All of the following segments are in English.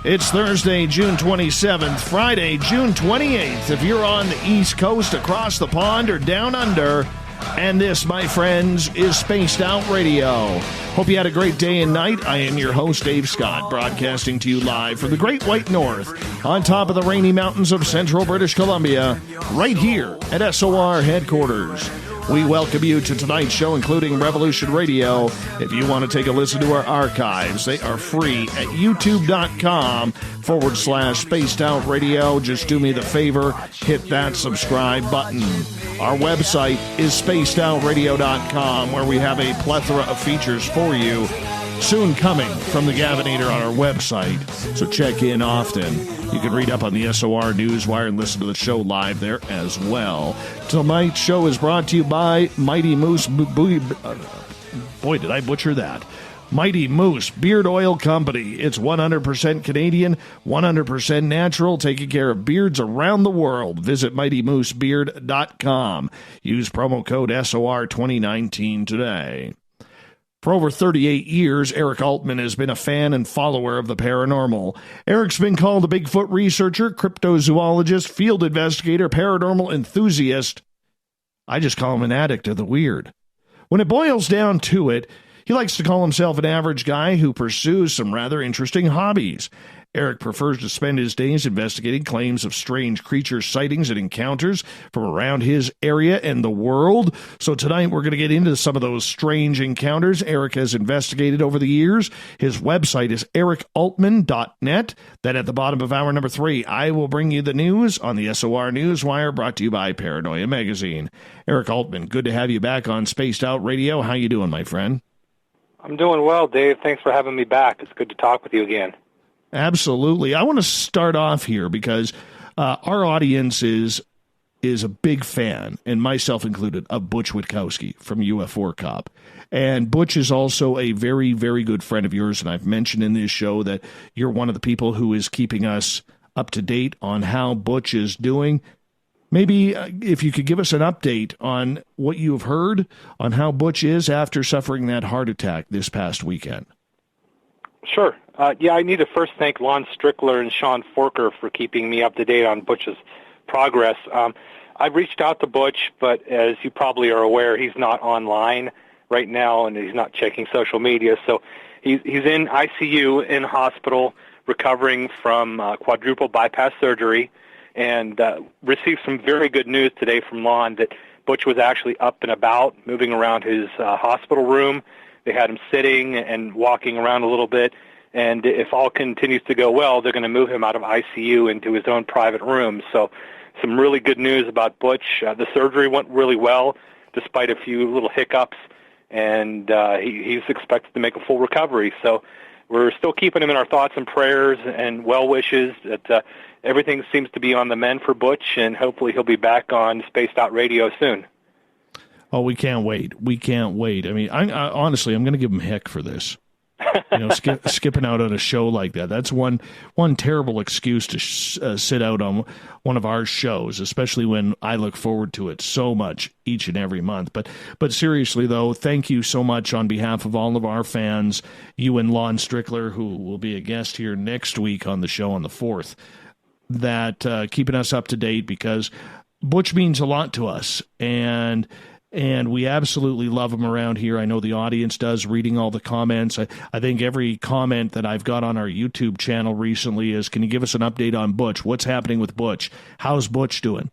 It's Thursday, June 27th, Friday, June 28th. If you're on the East Coast, across the pond, or down under, and this, my friends, is Spaced Out Radio. Hope you had a great day and night. I am your host, Dave Scott, broadcasting to you live from the Great White North, on top of the rainy mountains of central British Columbia, right here at SOR headquarters. We welcome you to tonight's show, including Revolution Radio. If you want to take a listen to our archives, they are free at youtube.com/Spaced Out Radio. Just do me the favor, hit that subscribe button. Our website is spacedoutradio.com, where we have a plethora of features for you, soon coming from the Gavinator on our website, so check in often. You can read up on the SOR Newswire and listen to the show live there as well. Tonight's show is brought to you by Mighty Moose... Boy, did I butcher that. Mighty Moose Beard Oil Company. It's 100% Canadian, 100% natural, taking care of beards around the world. Visit MightyMooseBeard.com. Use promo code SOR2019 today. For over 38 years, Eric Altman has been a fan and follower of the paranormal. Eric's been called a Bigfoot researcher, cryptozoologist, field investigator, paranormal enthusiast. I just call him an addict of the weird. When it boils down to it, he likes to call himself an average guy who pursues some rather interesting hobbies. Eric prefers to spend his days investigating claims of strange creature sightings and encounters from around his area and the world. So tonight we're going to get into some of those strange encounters Eric has investigated over the years. His website is ericaltman.net. Then at the bottom of hour number 3, I will bring you the news on the SOR Newswire, brought to you by Paranoia Magazine. Eric Altman, good to have you back on Spaced Out Radio. How you doing, my friend? I'm doing well, Dave. Thanks for having me back. It's good to talk with you again. Absolutely. I want to start off here because our audience is a big fan, and myself included, of Butch Witkowski from UFO Cop. And Butch is also a very, very good friend of yours, and I've mentioned in this show that you're one of the people who is keeping us up to date on how Butch is doing. Maybe if you could give us an update on what you've heard on how Butch is after suffering that heart attack this past weekend. Sure. I need to first thank Lon Strickler and Sean Forker for keeping me up to date on Butch's progress. I've reached out to Butch, but as you probably are aware, he's not online right now, and he's not checking social media. So he's in ICU in hospital, recovering from quadruple bypass surgery, and received some very good news today from Lon that Butch was actually up and about, moving around his hospital room. They had him sitting and walking around a little bit, and if all continues to go well, they're going to move him out of ICU into his own private room. So some really good news about Butch. The surgery went really well, despite a few little hiccups, and he's expected to make a full recovery. So we're still keeping him in our thoughts and prayers and well wishes. That everything seems to be on the mend for Butch, and hopefully he'll be back on Spaced Out Radio soon. Oh, we can't wait. We can't wait. I mean, honestly, I'm going to give him heck for this. Skipping out on a show like that. That's one terrible excuse to sit out on one of our shows, especially when I look forward to it so much each and every month. But seriously, though, thank you so much on behalf of all of our fans, you and Lon Strickler, who will be a guest here next week on the show on the 4th, that keeping us up to date, because Butch means a lot to us, and we absolutely love him around here. I know the audience does, reading all the comments. I think every comment that I've got on our YouTube channel recently is, can you give us an update on Butch? What's happening with Butch? How's Butch doing?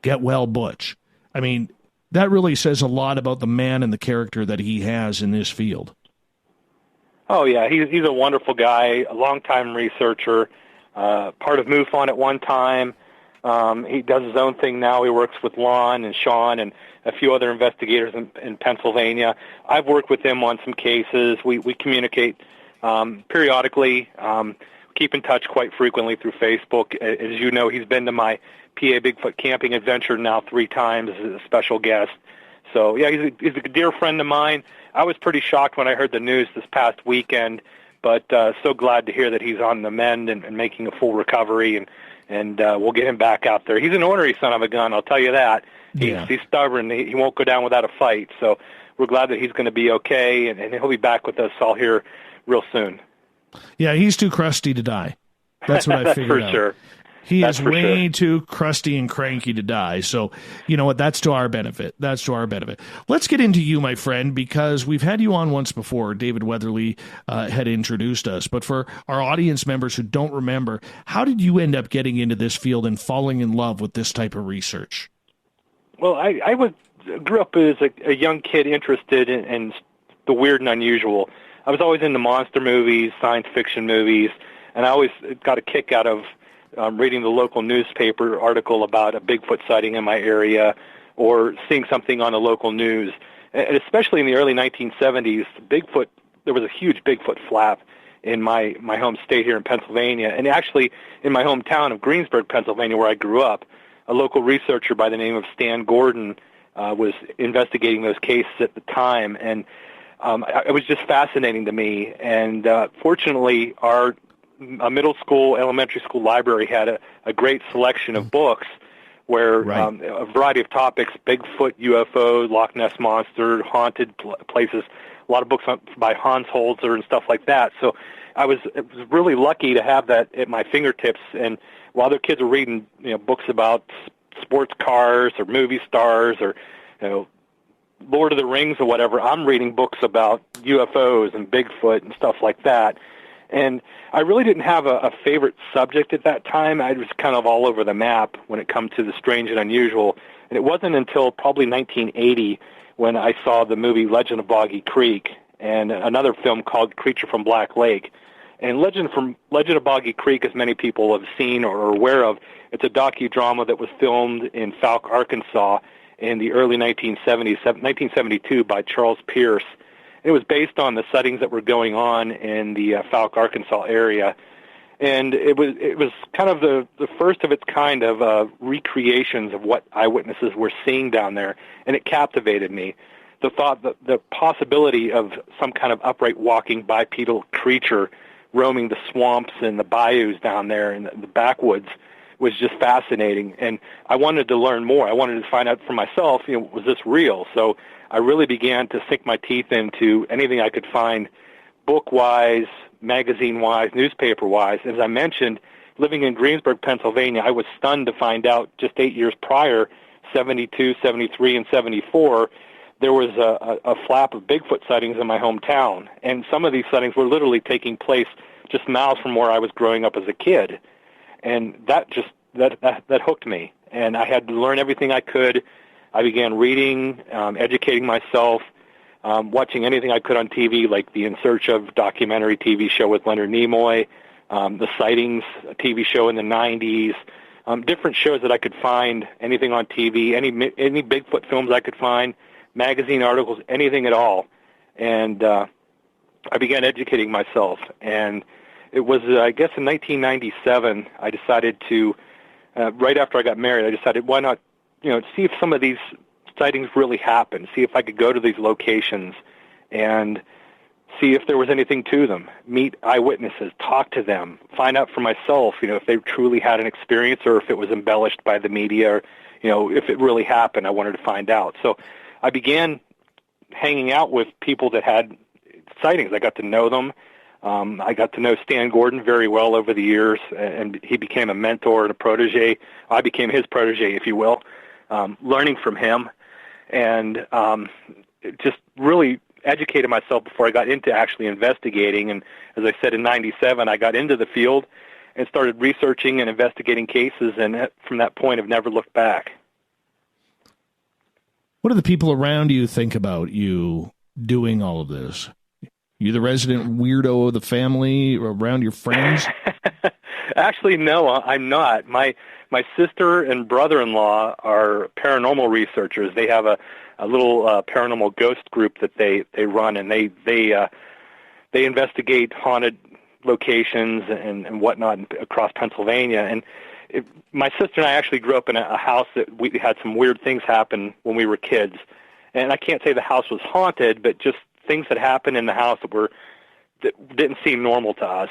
Get well, Butch. I mean, that really says a lot about the man and the character that he has in this field. Oh, yeah. He's a wonderful guy, a longtime researcher, part of MUFON at one time. He does his own thing now. He works with Lon and Sean and a few other investigators in Pennsylvania. I've worked with him on some cases. We communicate periodically, keep in touch quite frequently through Facebook. As you know, he's been to my PA Bigfoot camping adventure now 3 times as a special guest. So, yeah, he's a dear friend of mine. I was pretty shocked when I heard the news this past weekend, but so glad to hear that he's on the mend and making a full recovery, and we'll get him back out there. He's an ornery son of a gun, I'll tell you that. He's stubborn. He won't go down without a fight. So we're glad that he's going to be okay, and he'll be back with us all here real soon. Yeah, he's too crusty to die. That's what I figured for out. sure. He That's is for way sure. too crusty and cranky to die. So, you know what? That's to our benefit. That's to our benefit. Let's get into you, my friend, because we've had you on once before. David Weatherly had introduced us. But for our audience members who don't remember, how did you end up getting into this field and falling in love with this type of research? Well, I grew up as a young kid interested in the weird and unusual. I was always into monster movies, science fiction movies, and I always got a kick out of reading the local newspaper article about a Bigfoot sighting in my area or seeing something on the local news. And especially in the early 1970s, there was a huge Bigfoot flap in my home state here in Pennsylvania. And actually in my hometown of Greensburg, Pennsylvania, where I grew up, a local researcher by the name of Stan Gordon was investigating those cases at the time. And it was just fascinating to me. And fortunately, our middle school, elementary school library had a great selection of books where a variety of topics, Bigfoot, UFO, Loch Ness Monster, haunted places, a lot of books by Hans Holzer and stuff like that. So I was really lucky to have that at my fingertips. And while other kids were reading books about sports cars or movie stars or Lord of the Rings or whatever, I'm reading books about UFOs and Bigfoot and stuff like that. And I really didn't have a favorite subject at that time. I was kind of all over the map when it comes to the strange and unusual. And it wasn't until probably 1980 when I saw the movie Legend of Boggy Creek and another film called Creature from Black Lake. And Legend of Boggy Creek, as many people have seen or are aware of, it's a docudrama that was filmed in Fylth, Arkansas in the early 1970s, 1972 by Charles Pierce. It was based on the sightings that were going on in the Fylth, Arkansas area. And it was kind of the first of its kind of recreations of what eyewitnesses were seeing down there, and it captivated me. The thought that the possibility of some kind of upright walking bipedal creature roaming the swamps and the bayous down there and the backwoods was just fascinating. And I wanted to learn more. I wanted to find out for myself, was this real? So I really began to sink my teeth into anything I could find book-wise, magazine-wise, newspaper-wise. As I mentioned, living in Greensburg, Pennsylvania, I was stunned to find out just 8 years prior, 72, 73, and 74, there was a flap of Bigfoot sightings in my hometown. And some of these sightings were literally taking place just miles from where I was growing up as a kid. And that hooked me. And I had to learn everything I could. I began reading, educating myself, watching anything I could on TV, like the In Search of documentary TV show with Leonard Nimoy, the Sightings TV show in the 90s, different shows that I could find, anything on TV, any Bigfoot films I could find, magazine articles, anything at all. And I began educating myself. And it was, I guess, in 1997, I decided to, right after I got married, I decided, why not, see if some of these sightings really happened, see if I could go to these locations and see if there was anything to them, meet eyewitnesses, talk to them, find out for myself, if they truly had an experience or if it was embellished by the media, or, if it really happened. I wanted to find out. So I began hanging out with people that had sightings. I got to know them. I got to know Stan Gordon very well over the years, and he became a mentor and a protege. I became his protege, if you will, learning from him, and just really educated myself before I got into actually investigating. And as I said, in 97, I got into the field and started researching and investigating cases, and from that point, I've never looked back. What do the people around you think about you doing all of this? You the resident weirdo of the family or around your friends? Actually, no, I'm not. My sister and brother-in-law are paranormal researchers. They have a little paranormal ghost group that they run, and they investigate haunted locations and whatnot across Pennsylvania. And my sister and I actually grew up in a house that we had some weird things happen when we were kids. And I can't say the house was haunted, but just things that happened in the house that didn't seem normal to us.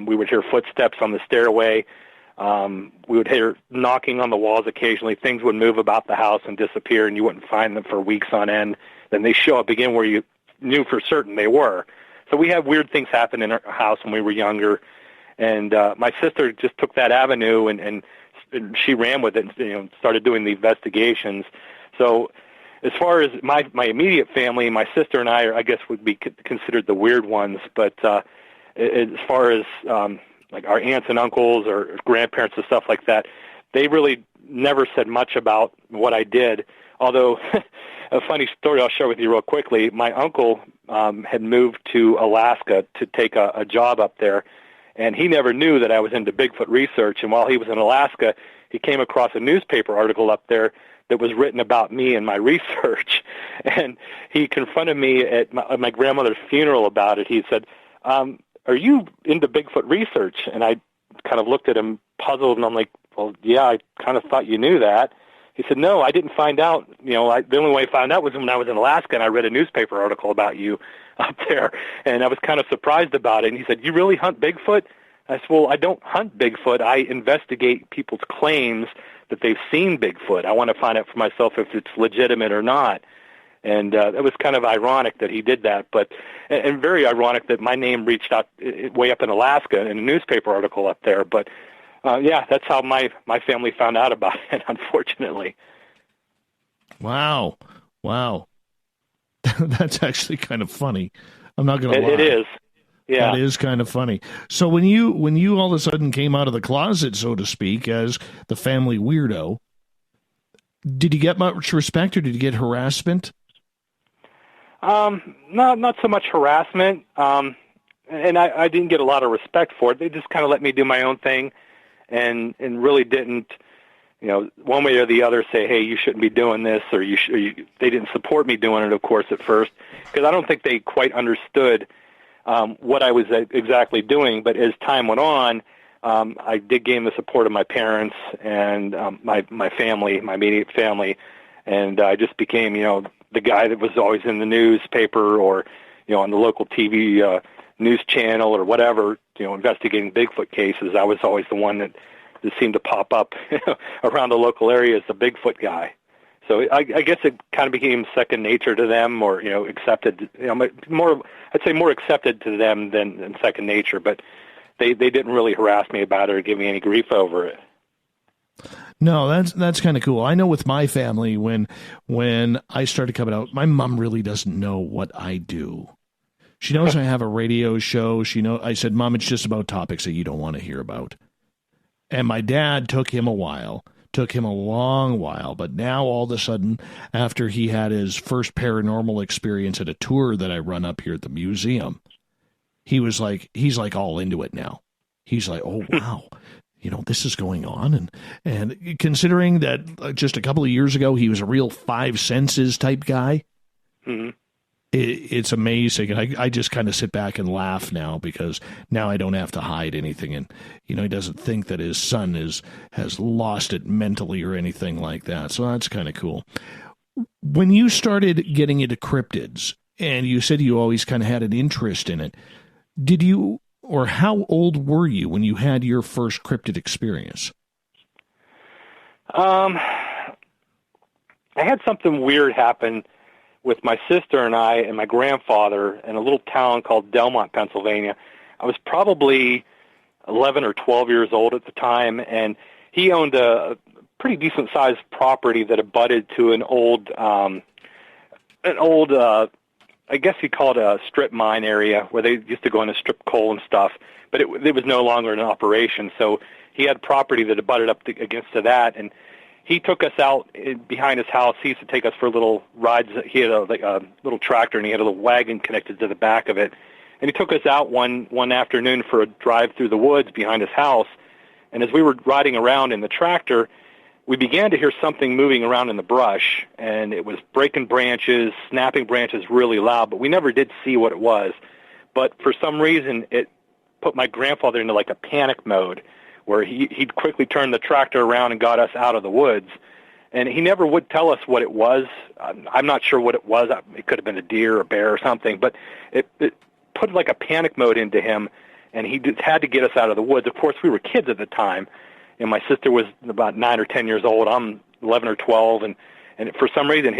We would hear footsteps on the stairway. We would hear knocking on the walls occasionally. Things would move about the house and disappear, and you wouldn't find them for weeks on end. Then they show up again where you knew for certain they were. So we had weird things happen in our house when we were younger. And my sister just took that avenue and she ran with it and started doing the investigations. So as far as my immediate family, my sister and I guess would be considered the weird ones. But as far as like our aunts and uncles or grandparents and stuff like that, they really never said much about what I did. Although, a funny story I'll share with you real quickly, my uncle had moved to Alaska to take a job up there, and he never knew that I was into Bigfoot research. And while he was in Alaska, he came across a newspaper article up there that was written about me and my research. And he confronted me at my grandmother's funeral about it. He said, are you into Bigfoot research? And I kind of looked at him puzzled, and I'm like, well, yeah, I kind of thought you knew that. He said, no, I didn't find out. The only way I found out was when I was in Alaska and I read a newspaper article about you up there. And I was kind of surprised about it. And he said, you really hunt Bigfoot? I said, well, I don't hunt Bigfoot. I investigate people's claims that they've seen Bigfoot. I want to find out for myself if it's legitimate or not. And it was kind of ironic that he did that, and very ironic that my name reached out way up in Alaska in a newspaper article up there. But yeah, that's how my family found out about it, unfortunately. Wow. That's actually kind of funny. I'm not going to lie. It is. Yeah. That is kind of funny. So when you all of a sudden came out of the closet, so to speak, as the family weirdo, did you get much respect or did you get harassment? Not so much harassment. And I didn't get a lot of respect for it. They just kind of let me do my own thing. And really didn't, one way or the other say, hey, you shouldn't be doing this, or they didn't support me doing it, of course, at first, because I don't think they quite understood what I was exactly doing. But as time went on, I did gain the support of my parents and my family, my immediate family, and I just became, the guy that was always in the newspaper or, on the local TV news channel or whatever, investigating Bigfoot cases. I was always the one that seemed to pop up around the local area as the Bigfoot guy. So I guess it kind of became second nature to them, or accepted. I'd say more accepted to them than second nature. But they didn't really harass me about it or give me any grief over it. No, that's kind of cool. I know with my family, when I started coming out, my mom really doesn't know what I do. She knows I have a radio show. I said, Mom, it's just about topics that you don't want to hear about. And my dad took him a long while. But now all of a sudden, after he had his first paranormal experience at a tour that I run up here at the museum, he's like all into it now. He's like, oh, wow, this is going on. And considering that just a couple of years ago, he was a real five senses type guy. Mm-hmm. It's amazing. And I just kind of sit back and laugh now, because now I don't have to hide anything. And, he doesn't think that his son has lost it mentally or anything like that. So that's kind of cool. When you started getting into cryptids, and you said you always kind of had an interest in it, or how old were you when you had your first cryptid experience? I had something weird happen with my sister and I and my grandfather in a little town called Delmont, Pennsylvania. I was probably 11 or 12 years old at the time, and he owned a pretty decent-sized property that abutted to an old, I guess you'd call it a strip mine area where they used to go in and strip coal and stuff, but it was no longer in operation. So he had property that abutted up against to that, and he took us out behind his house. He used to take us for little rides. He had a little tractor, and he had a little wagon connected to the back of it. And he took us out one afternoon for a drive through the woods behind his house. And as we were riding around in the tractor, we began to hear something moving around in the brush, and it was breaking branches, snapping branches really loud, but we never did see what it was. But for some reason, it put my grandfather into like a panic mode, where he'd quickly turn the tractor around and got us out of the woods. And he never would tell us what it was. I'm not sure what it was. It could have been a deer or a bear or something, but it put like a panic mode into him, and he just had to get us out of the woods. Of course, we were kids at the time, and my sister was about 9 or 10 years old. I'm 11 or 12, and for some reason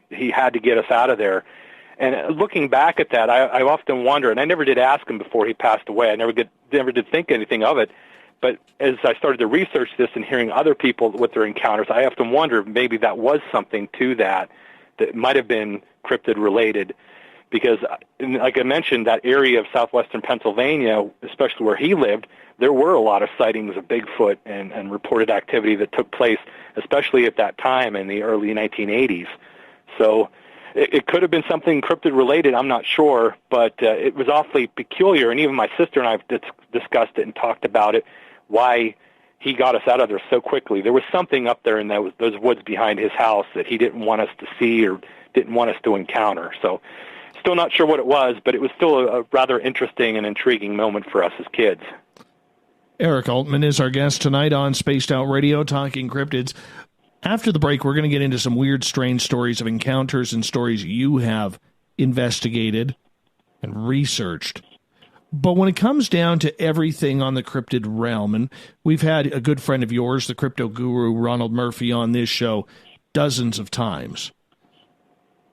he had to get us out of there. And looking back at that, I often wonder, and I never did ask him before he passed away. I never did think anything of it. But as I started to research this and hearing other people with their encounters, I often wonder if maybe that was something to that might have been cryptid related. Because, like I mentioned, that area of southwestern Pennsylvania, especially where he lived, there were a lot of sightings of Bigfoot and reported activity that took place, especially at that time in the early 1980s. So it could have been something cryptid-related, I'm not sure, but it was awfully peculiar, and even my sister and I have discussed it and talked about it, why he got us out of there so quickly. There was something up there in those woods behind his house that he didn't want us to see or didn't want us to encounter. So still not sure what it was, but it was still a rather interesting and intriguing moment for us as kids. Eric Altman is our guest tonight on Spaced Out Radio, talking cryptids. After the break, we're going to get into some weird, strange stories of encounters and stories you have investigated and researched. But when it comes down to everything on the cryptid realm, and we've had a good friend of yours, the crypto guru Ronald Murphy, on this show dozens of times.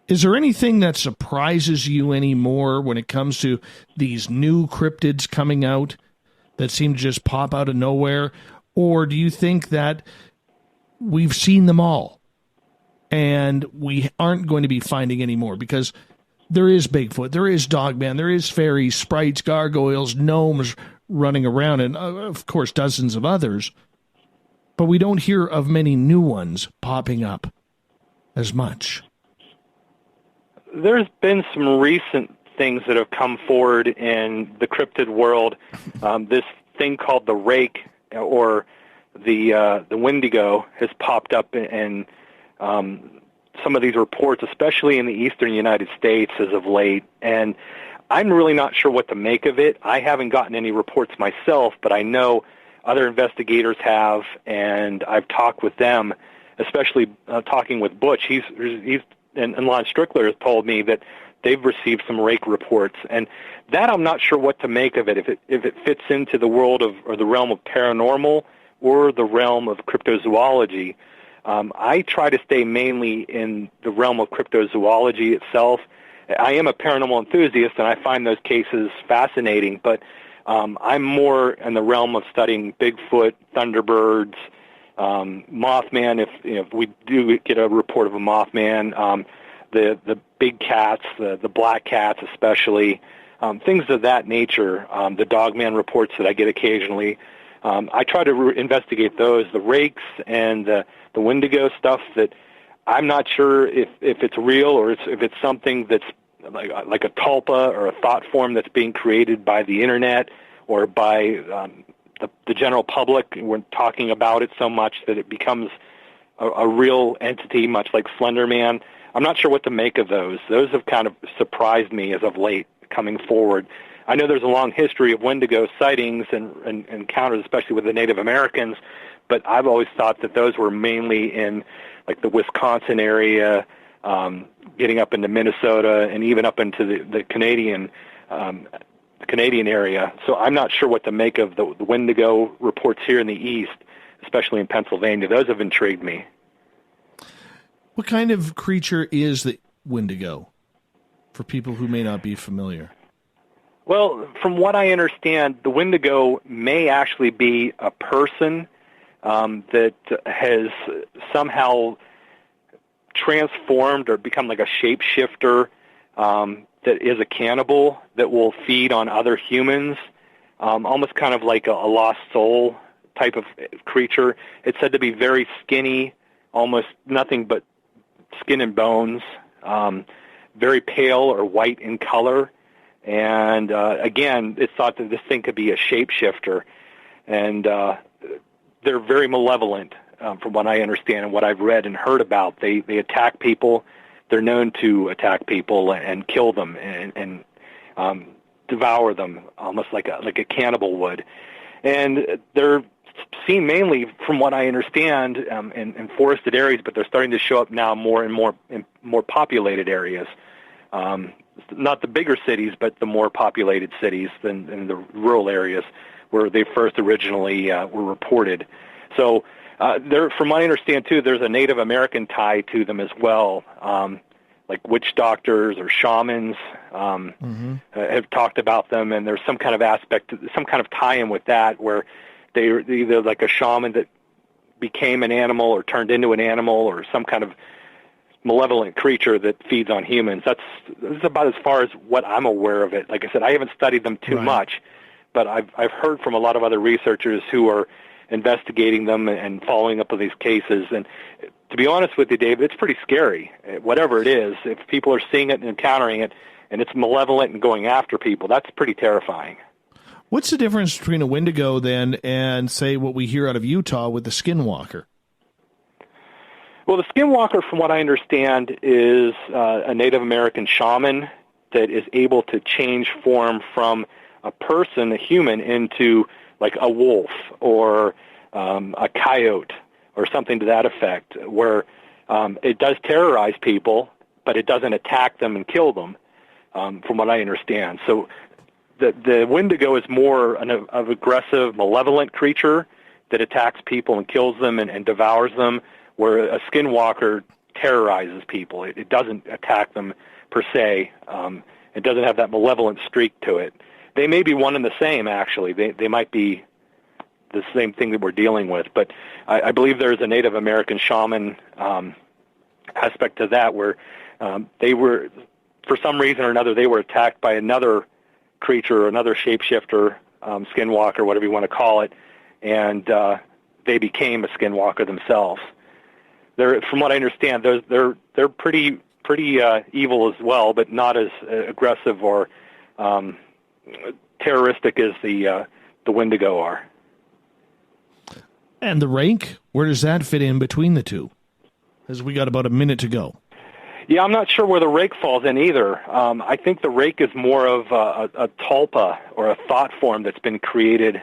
Is there anything that surprises you anymore when it comes to these new cryptids coming out that seem to just pop out of nowhere? Or do you think that we've seen them all and we aren't going to be finding any more? Because there is Bigfoot, there is Dogman, there is fairies, sprites, gargoyles, gnomes running around, and of course dozens of others. But we don't hear of many new ones popping up as much. There's been some recent things that have come forward in the cryptid world. This thing called the rake or the Wendigo has popped up in some of these reports, especially in the eastern United States as of late. And I'm really not sure what to make of it. I haven't gotten any reports myself, but I know other investigators have, and I've talked with them, especially talking with Butch. He's and Lon Strickler has told me that they've received some rake reports, and that I'm not sure what to make of it. If it fits into the world of or the realm of paranormal or the realm of cryptozoology. I try to stay mainly in the realm of cryptozoology itself. I am a paranormal enthusiast, and I find those cases fascinating, but I'm more in the realm of studying Bigfoot, Thunderbirds, Mothman, if we do get a report of a Mothman, the big cats, the black cats especially, things of that nature, the Dogman reports that I get occasionally. I try to investigate those, the rakes and the Wendigo stuff that I'm not sure if it's real or if it's something that's like a tulpa or a thought form that's being created by the internet or by the general public. We're talking about it so much that it becomes a real entity, much like Slender Man. I'm not sure what to make of those. Those have kind of surprised me as of late coming forward. I know there's a long history of Wendigo sightings and encounters, especially with the Native Americans, but I've always thought that those were mainly in like the Wisconsin area, getting up into Minnesota and even up into the Canadian area. So I'm not sure what to make of the Wendigo reports here in the East, especially in Pennsylvania. Those have intrigued me. What kind of creature is the Wendigo for people who may not be familiar? Well, from what I understand, the Wendigo may actually be a person that has somehow transformed or become like a shapeshifter that is a cannibal that will feed on other humans, almost kind of like a lost soul type of creature. It's said to be very skinny, almost nothing but skin and bones, very pale or white in color. And again, it's thought that this thing could be a shapeshifter. And they're very malevolent, from what I understand and what I've read and heard about. They attack people. They're known to attack people and kill them and devour them, almost like a cannibal would. And they're seen mainly, from what I understand, in forested areas, but they're starting to show up now more and more in more populated areas. Not the bigger cities, but the more populated cities than in the rural areas where they first originally were reported. So from what I understand, too, there's a Native American tie to them as well. like witch doctors or shamans have talked about them, and there's some kind of aspect, some kind of tie-in with that, where they're either like a shaman that became an animal or turned into an animal, or some kind of malevolent creature that feeds on humans. That's about as far as what I'm aware of it. Like I said, I haven't studied them too much, but I've heard from a lot of other researchers who are investigating them and following up on these cases. And to be honest with you, Dave, it's pretty scary. Whatever it is, if people are seeing it and encountering it, and it's malevolent and going after people, that's pretty terrifying. What's the difference between a Wendigo then and, say, what we hear out of Utah with the Skinwalker? Well, the Skinwalker, from what I understand, is a Native American shaman that is able to change form from a person, a human, into like a wolf or a coyote or something to that effect, where it does terrorize people, but it doesn't attack them and kill them, from what I understand. So the Wendigo is more of aggressive, malevolent creature that attacks people and kills them and devours them, where a Skinwalker terrorizes people. It doesn't attack them per se. It doesn't have that malevolent streak to it. They may be one and the same, actually. They might be the same thing that we're dealing with. But I believe there's a Native American shaman aspect to that, where they were, for some reason or another, they were attacked by another creature, another shapeshifter, Skinwalker, whatever you want to call it, and they became a Skinwalker themselves. From what I understand, they're pretty evil as well, but not as aggressive or terroristic as the Wendigo are. And the rake, where does that fit in between the two? As we got about a minute to go. Yeah, I'm not sure where the rake falls in either. I think the rake is more of a tulpa, or a thought form that's been created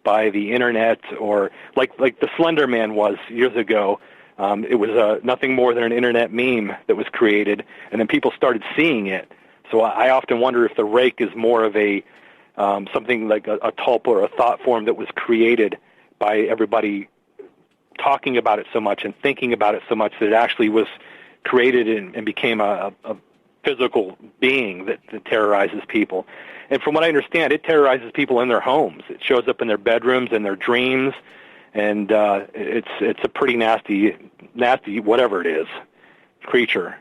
by the internet, or like the Slender Man was years ago. It was nothing more than an internet meme that was created, and then people started seeing it. So I often wonder if the rake is more of a something like a tulpa or a thought form that was created by everybody talking about it so much and thinking about it so much that it actually was created and became a physical being that terrorizes people. And from what I understand, it terrorizes people in their homes. It shows up in their bedrooms and their dreams, and it's a pretty nasty, whatever it is, creature.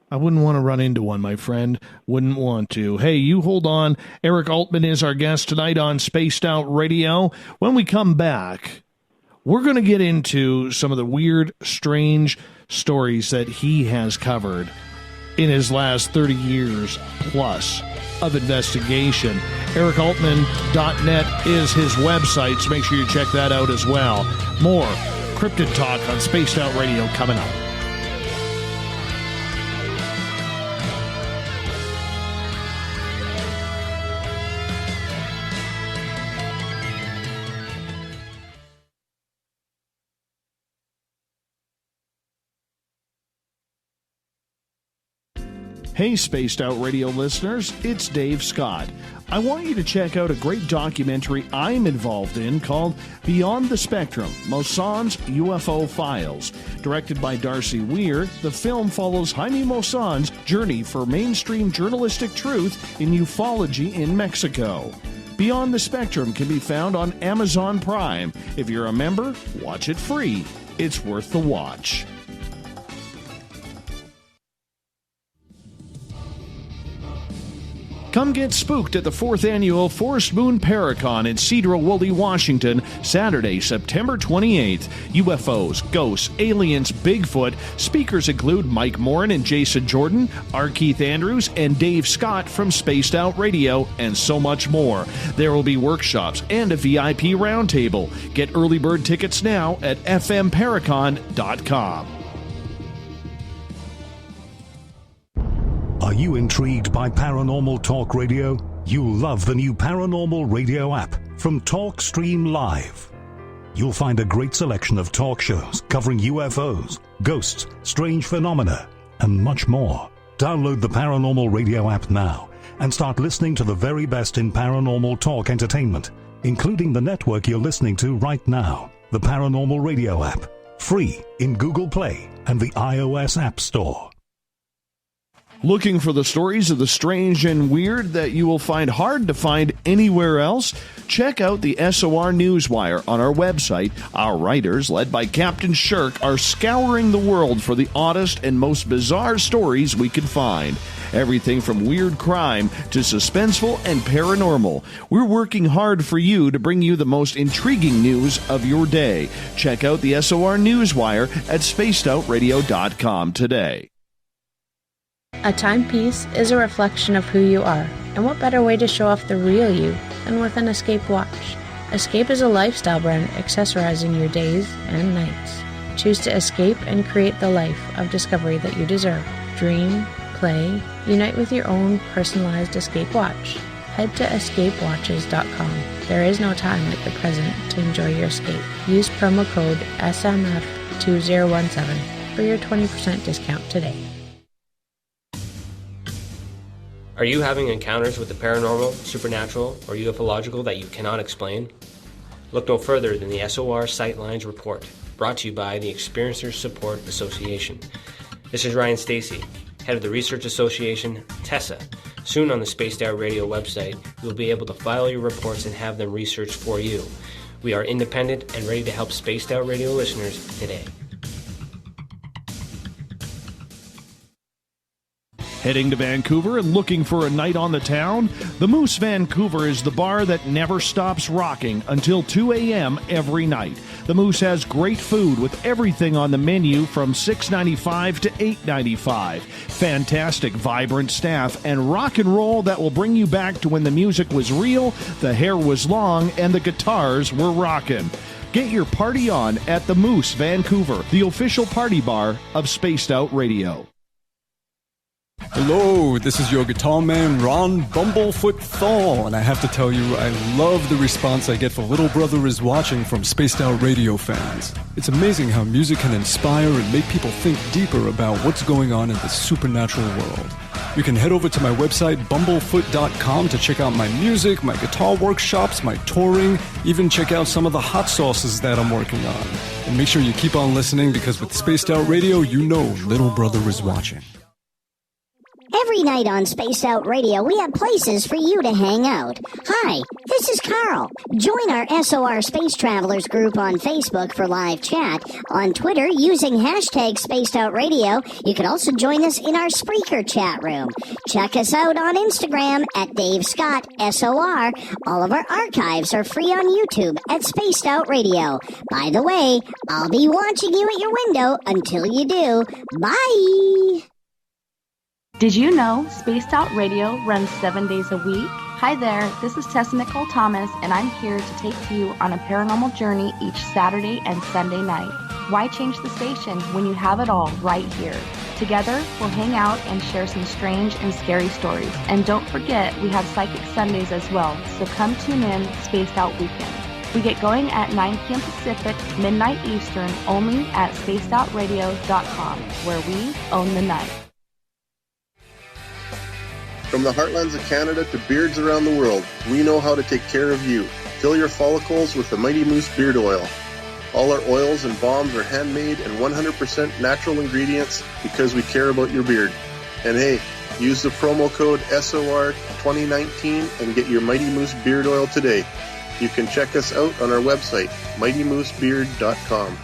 I wouldn't want to run into one, my friend. Wouldn't want to. Hey, you hold on. Eric Altman is our guest tonight on Spaced Out Radio. When we come back, we're going to get into some of the weird, strange stories that he has covered in his last 30 years plus of investigation. EricAltman.net is his website, so make sure you check that out as well. More Cryptid Talk on Spaced Out Radio coming up. Hey, Spaced Out Radio listeners, it's Dave Scott. I want you to check out a great documentary I'm involved in called Beyond the Spectrum, Mosson's UFO Files. Directed by Darcy Weir, the film follows Jaime Mosson's journey for mainstream journalistic truth in ufology in Mexico. Beyond the Spectrum can be found on Amazon Prime. If you're a member, watch it free. It's worth the watch. Come get spooked at the 4th Annual Forest Moon Paracon in Cedar-Woolley, Washington, Saturday, September 28th. UFOs, ghosts, aliens, Bigfoot. Speakers include Mike Morin and Jason Jordan, R. Keith Andrews, and Dave Scott from Spaced Out Radio, and so much more. There will be workshops and a VIP roundtable. Get early bird tickets now at fmparacon.com. Are you intrigued by Paranormal Talk Radio? You'll love the new Paranormal Radio app from TalkStream Live. You'll find a great selection of talk shows covering UFOs, ghosts, strange phenomena, and much more. Download the Paranormal Radio app now and start listening to the very best in paranormal talk entertainment, including the network you're listening to right now, the Paranormal Radio app, free in Google Play and the iOS App Store. Looking for the stories of the strange and weird that you will find hard to find anywhere else? Check out the SOR Newswire on our website. Our writers, led by Captain Shirk, are scouring the world for the oddest and most bizarre stories we can find. Everything from weird crime to suspenseful and paranormal. We're working hard for you to bring you the most intriguing news of your day. Check out the SOR Newswire at spacedoutradio.com today. A timepiece is a reflection of who you are, and what better way to show off the real you than with an Escape watch? Escape is a lifestyle brand accessorizing your days and nights. Choose to escape and create the life of discovery that you deserve. Dream, play, unite with your own personalized Escape watch. Head to escapewatches.com. There is no time like the present to enjoy your escape. Use promo code SMF2017 for your 20% discount today. Are you having encounters with the paranormal, supernatural, or ufological that you cannot explain? Look no further than the SOR Sightlines Report, brought to you by the Experiencers Support Association. This is Ryan Stacy, head of the Research Association, TESA. Soon on the Spaced Out Radio website, you'll be able to file your reports and have them researched for you. We are independent and ready to help Spaced Out Radio listeners today. Heading to Vancouver and looking for a night on the town? The Moose Vancouver is the bar that never stops rocking until 2 a.m. every night. The Moose has great food with everything on the menu from $6.95 to $8.95. Fantastic, vibrant staff and rock and roll that will bring you back to when the music was real, the hair was long, and the guitars were rockin'. Get your party on at the Moose Vancouver, the official party bar of Spaced Out Radio. Hello, this is your guitar man, Ron Bumblefoot Thal, and I have to tell you, I love the response I get for Little Brother is Watching from Spaced Out Radio fans. It's amazing how music can inspire and make people think deeper about what's going on in the supernatural world. You can head over to my website, bumblefoot.com, to check out my music, my guitar workshops, my touring, even check out some of the hot sauces that I'm working on. And make sure you keep on listening, because with Spaced Out Radio, you know Little Brother is watching. Every night on Spaced Out Radio, we have places for you to hang out. Hi, this is Carl. Join our SOR Space Travelers group on Facebook for live chat. On Twitter, using hashtag Spaced Out Radio, you can also join us in our Spreaker chat room. Check us out on Instagram at Dave Scott SOR. All of our archives are free on YouTube at Spaced Out Radio. By the way, I'll be watching you at your window until you do. Bye! Did you know Spaced Out Radio runs 7 days a week? Hi there, this is Tessa Nicole Thomas, and I'm here to take you on a paranormal journey each Saturday and Sunday night. Why change the station when you have it all right here? Together, we'll hang out and share some strange and scary stories. And don't forget, we have Psychic Sundays as well, so come tune in Spaced Out Weekend. We get going at 9 p.m. Pacific, midnight Eastern, only at spacedoutradio.com, where we own the night. From the heartlands of Canada to beards around the world, we know how to take care of you. Fill your follicles with the Mighty Moose Beard Oil. All our oils and balms are handmade and 100% natural ingredients because we care about your beard. And hey, use the promo code SOR2019 and get your Mighty Moose Beard Oil today. You can check us out on our website, mightymoosebeard.com.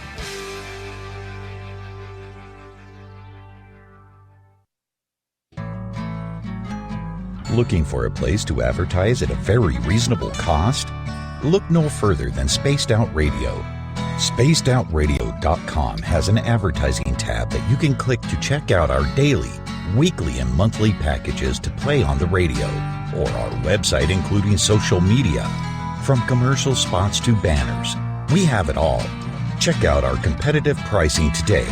Looking for a place to advertise at a very reasonable cost? Look no further than Spaced Out Radio. SpacedOutRadio.com has an advertising tab that you can click to check out our daily, weekly, and monthly packages to play on the radio, or our website including social media. From commercial spots to banners, we have it all. Check out our competitive pricing today.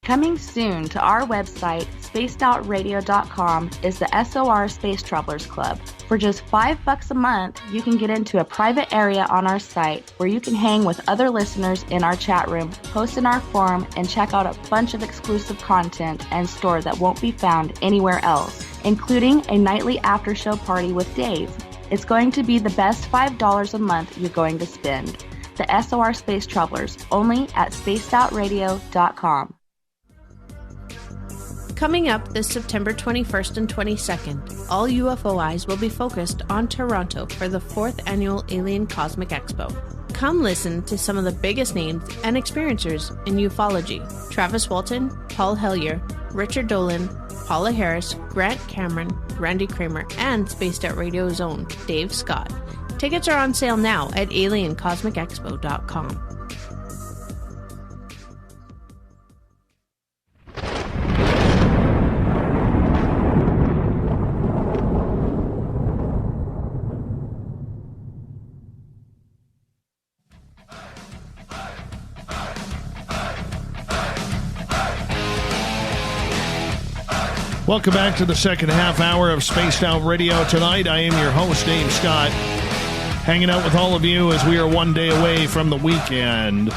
Coming soon to our website, spacedoutradio.com, is the SOR Space Travelers Club. For just $5 a month, you can get into a private area on our site where you can hang with other listeners in our chat room, post in our forum, and check out a bunch of exclusive content and store that won't be found anywhere else, including a nightly after-show party with Dave. It's going to be the best $5 a month you're going to spend. The SOR Space Travelers, only at spacedoutradio.com. Coming up this September 21st and 22nd, all UFO eyes will be focused on Toronto for the 4th Annual Alien Cosmic Expo. Come listen to some of the biggest names and experiencers in ufology. Travis Walton, Paul Hellyer, Richard Dolan, Paula Harris, Grant Cameron, Randy Kramer, and Spaced Out Radio's own Dave Scott. Tickets are on sale now at aliencosmicexpo.com. Welcome back to the second half hour of Spaced Out Radio tonight. I am your host, Dave Scott, hanging out with all of you as we are one day away from the weekend.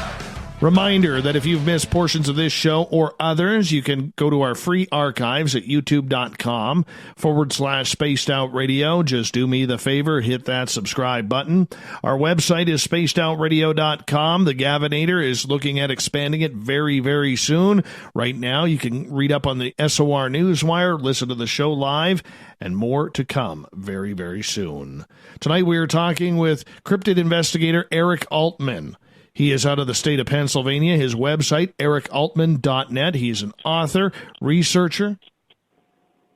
Reminder that if you've missed portions of this show or others, you can go to our free archives at youtube.com/Spaced Out Radio. Just do me the favor, hit that subscribe button. Our website is spacedoutradio.com. The Gavinator is looking at expanding it very, very soon. Right now, you can read up on the SOR Newswire, listen to the show live, and more to come very, very soon. Tonight, we are talking with cryptid investigator Eric Altman. He is out of the state of Pennsylvania. His website, ericaltman.net. He's an author, researcher,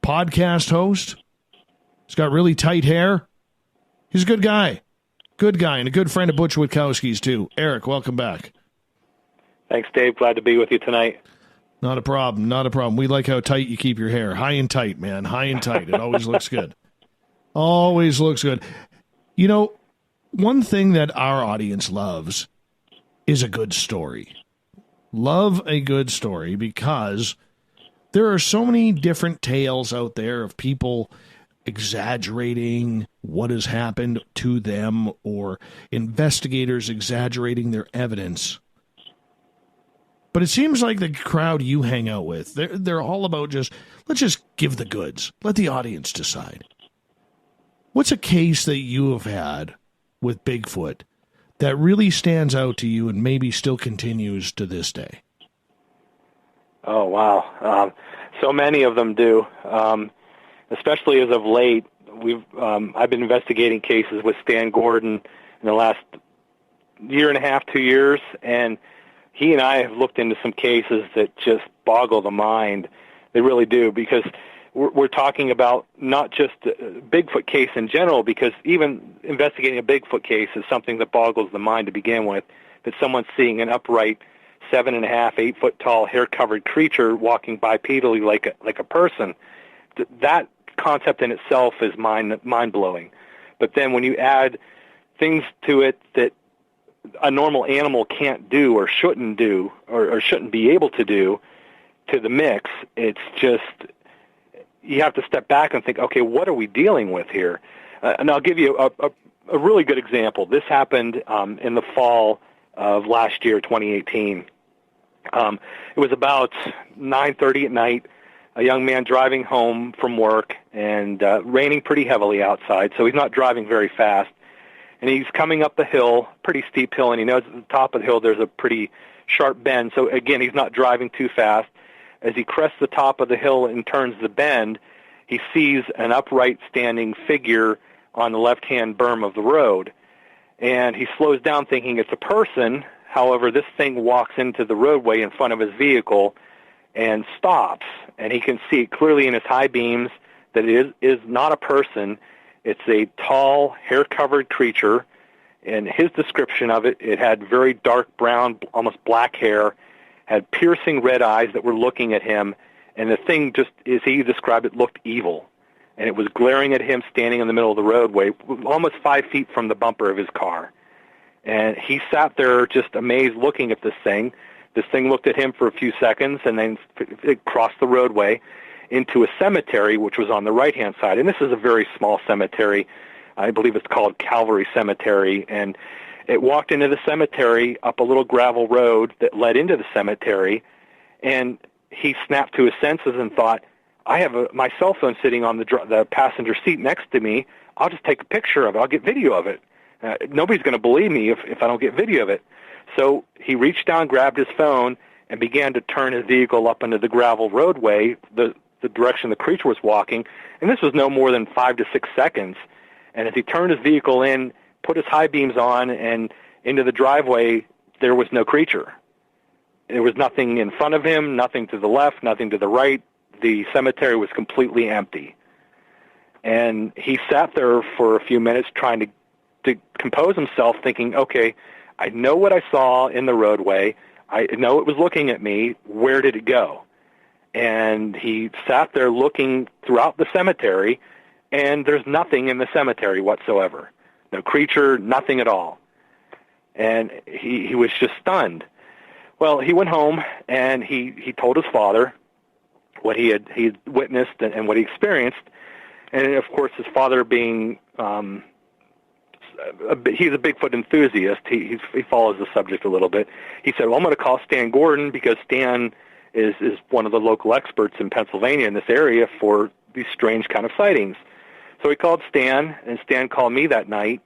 podcast host. He's got really tight hair. He's a good guy. Good guy, and a good friend of Butch Witkowski's, too. Eric, welcome back. Thanks, Dave. Glad to be with you tonight. Not a problem. Not a problem. We like how tight you keep your hair. High and tight, man. High and tight. It always looks good. Always looks good. You know, one thing that our audience loves is a good story. Love a good story because there are so many different tales out there of people exaggerating what has happened to them or investigators exaggerating their evidence. But it seems like the crowd you hang out with, they're all about let's just give the goods. Let the audience decide. What's a case that you have had with Bigfoot that really stands out to you and maybe still continues to this day? Oh, wow. So many of them do, especially as of late. I've been investigating cases with Stan Gordon in the last year and a half, 2 years, and he and I have looked into some cases that just boggle the mind. They really do, because we're talking about not just a Bigfoot case in general, because even investigating a Bigfoot case is something that boggles the mind to begin with, that someone's seeing an upright 7.5, 8 foot tall, hair-covered creature walking bipedally like a person. That concept in itself is mind-blowing. But then when you add things to it that a normal animal can't do or shouldn't do or shouldn't be able to do to the mix, it's just, you have to step back and think, okay, what are we dealing with here? And I'll give you a really good example. This happened in the fall of last year, 2018. It was about 9:30 at night, a young man driving home from work, and raining pretty heavily outside, so he's not driving very fast. And he's coming up the hill, pretty steep hill, and he knows at the top of the hill there's a pretty sharp bend. So, again, he's not driving too fast. As he crests the top of the hill and turns the bend, he sees an upright standing figure on the left-hand berm of the road. And he slows down thinking it's a person. However, this thing walks into the roadway in front of his vehicle and stops. And he can see clearly in his high beams that it is not a person. It's a tall, hair-covered creature. And his description of it, it had very dark brown, almost black hair, had piercing red eyes that were looking at him, and the thing, just as he described it, looked evil. And it was glaring at him standing in the middle of the roadway, almost 5 feet from the bumper of his car. And he sat there just amazed looking at this thing. This thing looked at him for a few seconds, and then it crossed the roadway into a cemetery, which was on the right-hand side. And this is a very small cemetery. I believe it's called Calvary Cemetery. And it walked into the cemetery up a little gravel road that led into the cemetery, and he snapped to his senses and thought, I have my cell phone sitting on the passenger seat next to me. I'll just take a picture of it. I'll get video of it. Nobody's going to believe me if I don't get video of it. So he reached down, grabbed his phone, and began to turn his vehicle up into the gravel roadway, the direction the creature was walking, and this was no more than 5 to 6 seconds. And as he turned his vehicle in, put his high beams on, and into the driveway, there was no creature. There was nothing in front of him, nothing to the left, nothing to the right. The cemetery was completely empty. And he sat there for a few minutes trying to compose himself, thinking, okay, I know what I saw in the roadway. I know it was looking at me. Where did it go? And he sat there looking throughout the cemetery, and there's nothing in the cemetery whatsoever. No creature, nothing at all. And he was just stunned. Well, he went home, and he told his father what he had witnessed and what he experienced. And, of course, his father being he's a Bigfoot enthusiast. He follows the subject a little bit. He said, well, I'm going to call Stan Gordon because Stan is one of the local experts in Pennsylvania in this area for these strange kind of sightings. So he called Stan, and Stan called me that night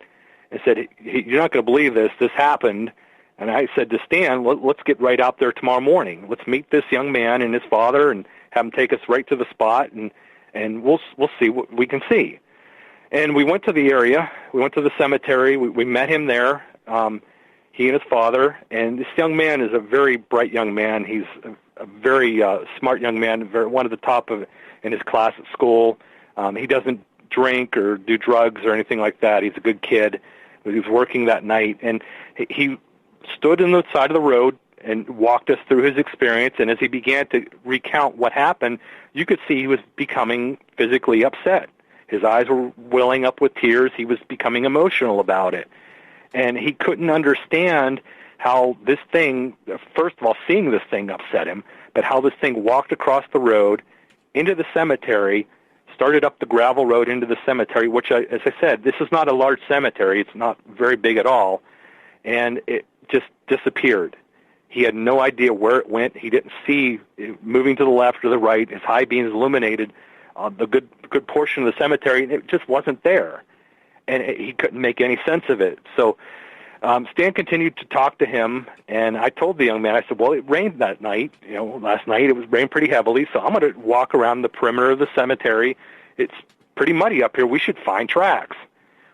and said, you're not going to believe this. This happened. And I said to Stan, let's get right out there tomorrow morning. Let's meet this young man and his father and have him take us right to the spot, and we'll see what we can see. And we went to the area. We went to the cemetery. We met him there, he and his father. And this young man is a very bright young man. He's a very smart young man, one of the top in his class at school. He doesn't drink or do drugs or anything like that. He's a good kid. He was working that night, and he stood on the side of the road and walked us through his experience. And as he began to recount what happened, you could see he was becoming physically upset. His eyes were welling up with tears. He was becoming emotional about it. And he couldn't understand how this thing, first of all, seeing this thing upset him, but how this thing walked across the road into the cemetery, started up the gravel road into the cemetery, which, as I said, this is not a large cemetery. It's not very big at all. And it just disappeared. He had no idea where it went. He didn't see it moving to the left or the right. His high beams illuminated the good portion of the cemetery, and it just wasn't there. And he couldn't make any sense of it. So Stan continued to talk to him, and I told the young man, I said, well, it rained that night. Last night it was rained pretty heavily, so I'm going to walk around the perimeter of the cemetery. It's pretty muddy up here. We should find tracks.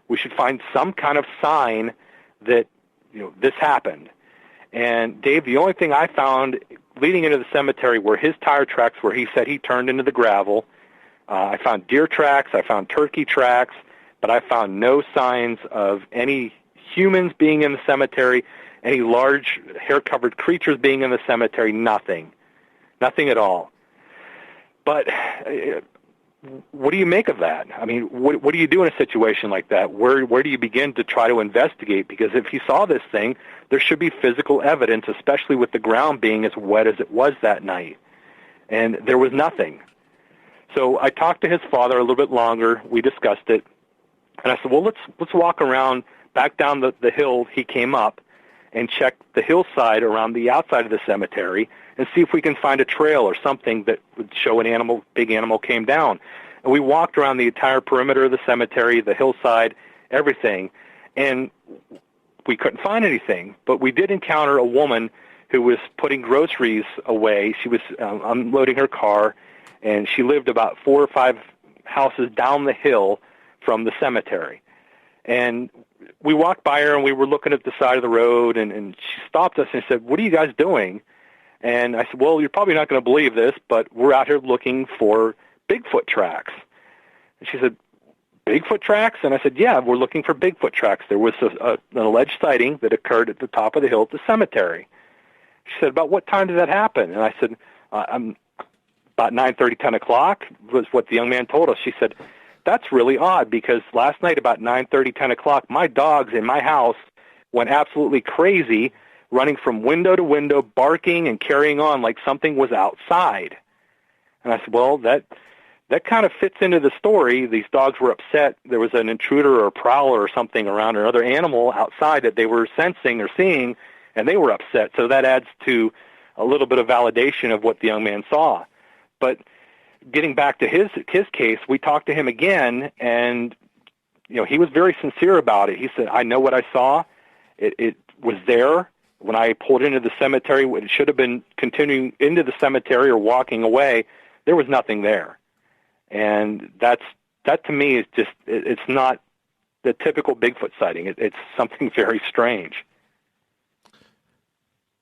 We should find some kind of sign that this happened. And Dave, the only thing I found leading into the cemetery were his tire tracks where he said he turned into the gravel. I found deer tracks. I found turkey tracks, but I found no signs of any humans being in the cemetery, any large hair-covered creatures being in the cemetery, nothing. Nothing at all. But what do you make of that? I mean, what do you do in a situation like that? Where do you begin to try to investigate? Because if he saw this thing, there should be physical evidence, especially with the ground being as wet as it was that night. And there was nothing. So I talked to his father a little bit longer. We discussed it. And I said, well, let's walk around back down the hill he came up and check the hillside around the outside of the cemetery and see if we can find a trail or something that would show an big animal came down. And we walked around the entire perimeter of the cemetery, the hillside, everything, and we couldn't find anything. But we did encounter a woman who was putting groceries away. She was unloading her car, and she lived about 4 or 5 houses down the hill from the cemetery. And we walked by her, and we were looking at the side of the road, and she stopped us and said, what are you guys doing? And I said, well, you're probably not going to believe this, but we're out here looking for Bigfoot tracks. And she said, Bigfoot tracks? And I said, yeah, we're looking for Bigfoot tracks. There was an alleged sighting that occurred at the top of the hill at the cemetery. She said, about what time did that happen? And I said, about 9:30, 10 o'clock was what the young man told us. She said, that's really odd because last night about 9:30, 10 o'clock, my dogs in my house went absolutely crazy, running from window to window, barking and carrying on like something was outside. And I said, well, that kind of fits into the story. These dogs were upset. There was an intruder or a prowler or something around, or another animal outside that they were sensing or seeing, and they were upset. So that adds to a little bit of validation of what the young man saw. But getting back to his case, we talked to him again, and he was very sincere about it. He said, I know what I saw. It was there. When I pulled into the cemetery, it should have been continuing into the cemetery or walking away. There was nothing there. And that to me is just, it's not the typical Bigfoot sighting. It's something very strange.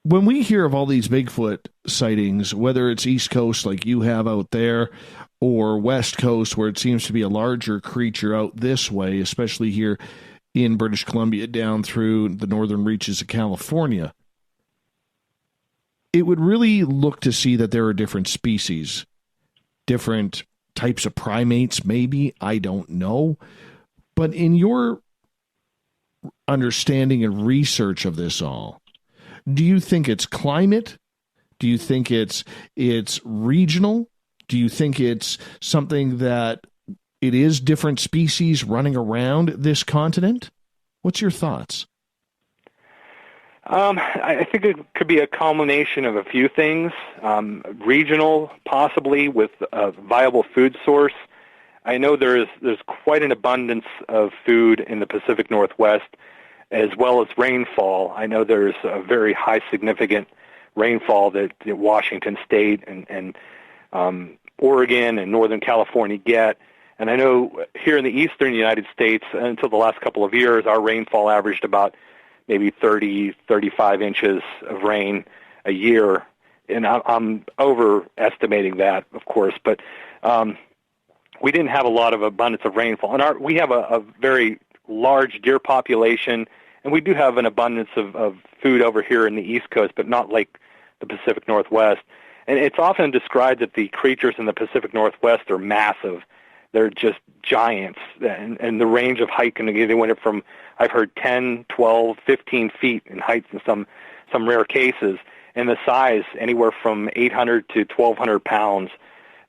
When we hear of all these Bigfoot sightings, whether it's East Coast like you have out there or West Coast where it seems to be a larger creature out this way, especially here in British Columbia down through the northern reaches of California, it would really look to see that there are different species, different types of primates, maybe, I don't know. But in your understanding and research of this all, do you think it's climate? Do you think it's regional? Do you think it's something that it is different species running around this continent? What's your thoughts? I think it could be a culmination of a few things. Regional, possibly, with a viable food source. I know there's quite an abundance of food in the Pacific Northwest, as well as rainfall. I know there's a very high significant rainfall that Washington State and Oregon and Northern California get. And I know here in the eastern United States, until the last couple of years, our rainfall averaged about maybe 30, 35 inches of rain a year. And I'm overestimating that, of course, but we didn't have a lot of abundance of rainfall. And we have a very large deer population, and we do have an abundance of food over here in the East Coast, but not like the Pacific Northwest. And it's often described that the creatures in the Pacific Northwest are massive. They're just giants, and the range of height can be anywhere from, I've heard, 10, 12, 15 feet in height in some rare cases, and the size anywhere from 800 to 1,200 pounds.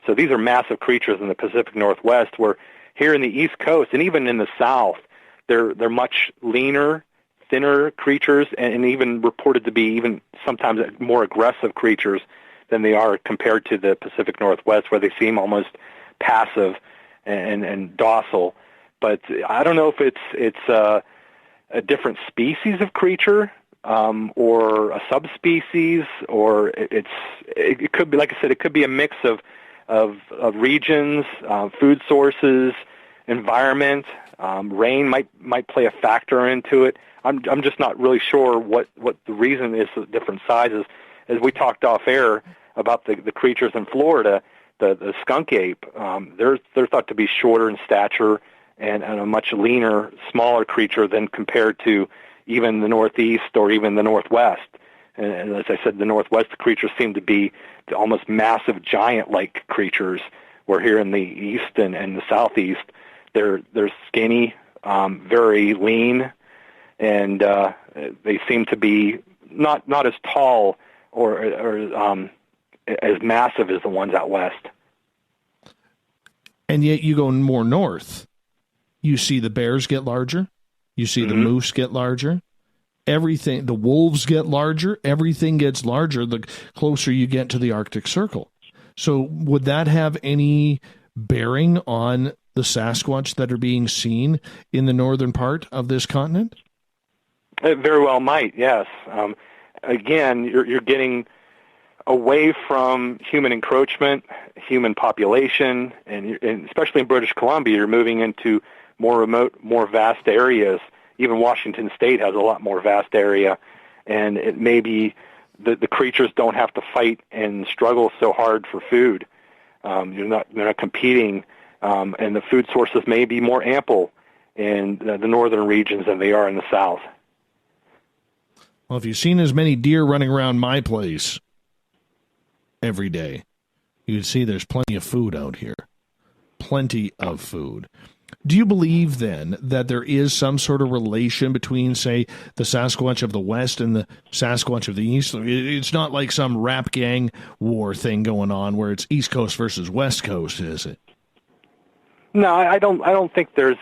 So these are massive creatures in the Pacific Northwest, where here in the East Coast and even in the South, they're much leaner, thinner creatures, and even reported to be even sometimes more aggressive creatures than they are compared to the Pacific Northwest, where they seem almost passive and docile. But I don't know if it's a different species of creature or a subspecies, or it could be, like I said, it could be a mix of regions, food sources, environment. Rain might play a factor into it. I'm just not really sure what the reason is for different sizes. As we talked off air about the creatures in Florida, the skunk ape, they're thought to be shorter in stature and a much leaner, smaller creature than compared to even the Northeast or even the Northwest. And as I said, the Northwest, the creatures seem to be almost massive, giant-like creatures, where here in the East and the Southeast, they're skinny, very lean, and they seem to be not as tall or as massive as the ones out west. And yet you go more north, you see the bears get larger, you see the moose get larger, everything, the wolves get larger, everything gets larger the closer you get to the Arctic Circle. So would that have any bearing on the Sasquatch that are being seen in the northern part of this continent? It very well might, yes. Again, you're getting away from human encroachment, human population, and especially in British Columbia, you're moving into more remote, more vast areas. Even Washington State has a lot more vast area, and it may be the creatures don't have to fight and struggle so hard for food. They're not competing, and the food sources may be more ample in the northern regions than they are in the south. Well, if you've seen as many deer running around my place every day, you can see there's plenty of food out here. Plenty of food. Do you believe, then, that there is some sort of relation between, say, the Sasquatch of the West and the Sasquatch of the East? It's not like some rap gang war thing going on where it's East Coast versus West Coast, is it? No, I don't think there's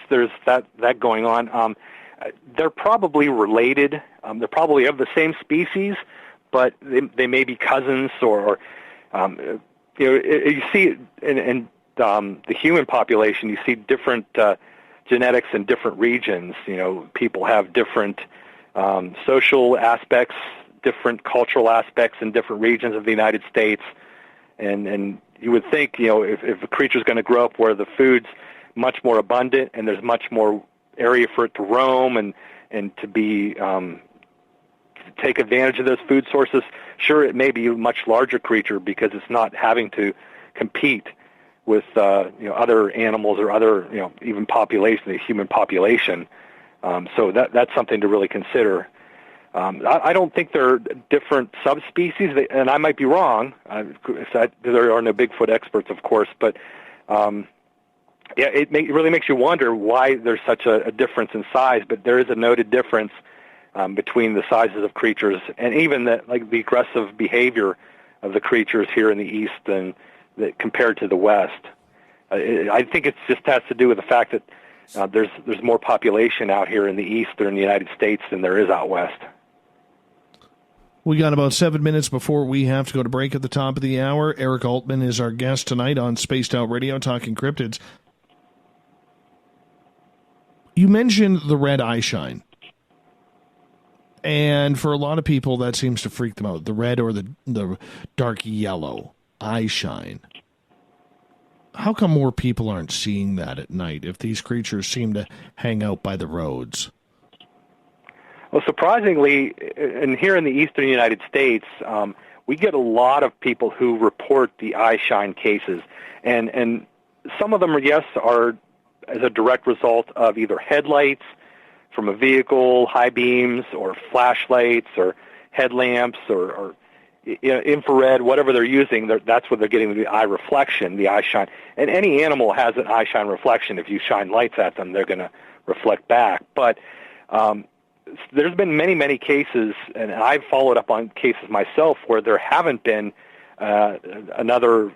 that going on. They're probably related. They're probably of the same species, but they may be cousins, or you see in the human population, you see different genetics in different regions. People have different social aspects different cultural aspects in different regions of the United States. And you would think, if a creature's going to grow up where the food's much more abundant and there's much more area for it to roam and to be to take advantage of those food sources, sure, it may be a much larger creature because it's not having to compete with other animals or other even population, the human population. So that's something to really consider. I don't think there are different subspecies, and I might be wrong. There are no Bigfoot experts, of course, but it really makes you wonder why there's such a difference in size. But there is a noted difference between the sizes of creatures, and even the aggressive behavior of the creatures here in the east and compared to the west. I think it just has to do with the fact that there's more population out here in the eastern United States than there is out west. We got about 7 minutes before we have to go to break at the top of the hour. Eric Altman is our guest tonight on Spaced Out Radio, talking cryptids. You mentioned the red eye shine. And for a lot of people, that seems to freak them out. The red or the dark yellow eye shine. How come more people aren't seeing that at night if these creatures seem to hang out by the roads? Well, surprisingly, and here in the eastern United States, we get a lot of people who report the eye shine cases. And some of them, are as a direct result of either headlights from a vehicle, high beams, or flashlights, or headlamps, or infrared, whatever they're using. That's what they're getting, the eye reflection, the eye shine. And any animal has an eye shine reflection. If you shine lights at them, they're going to reflect back. But there's been many, many cases, and I've followed up on cases myself where there haven't been another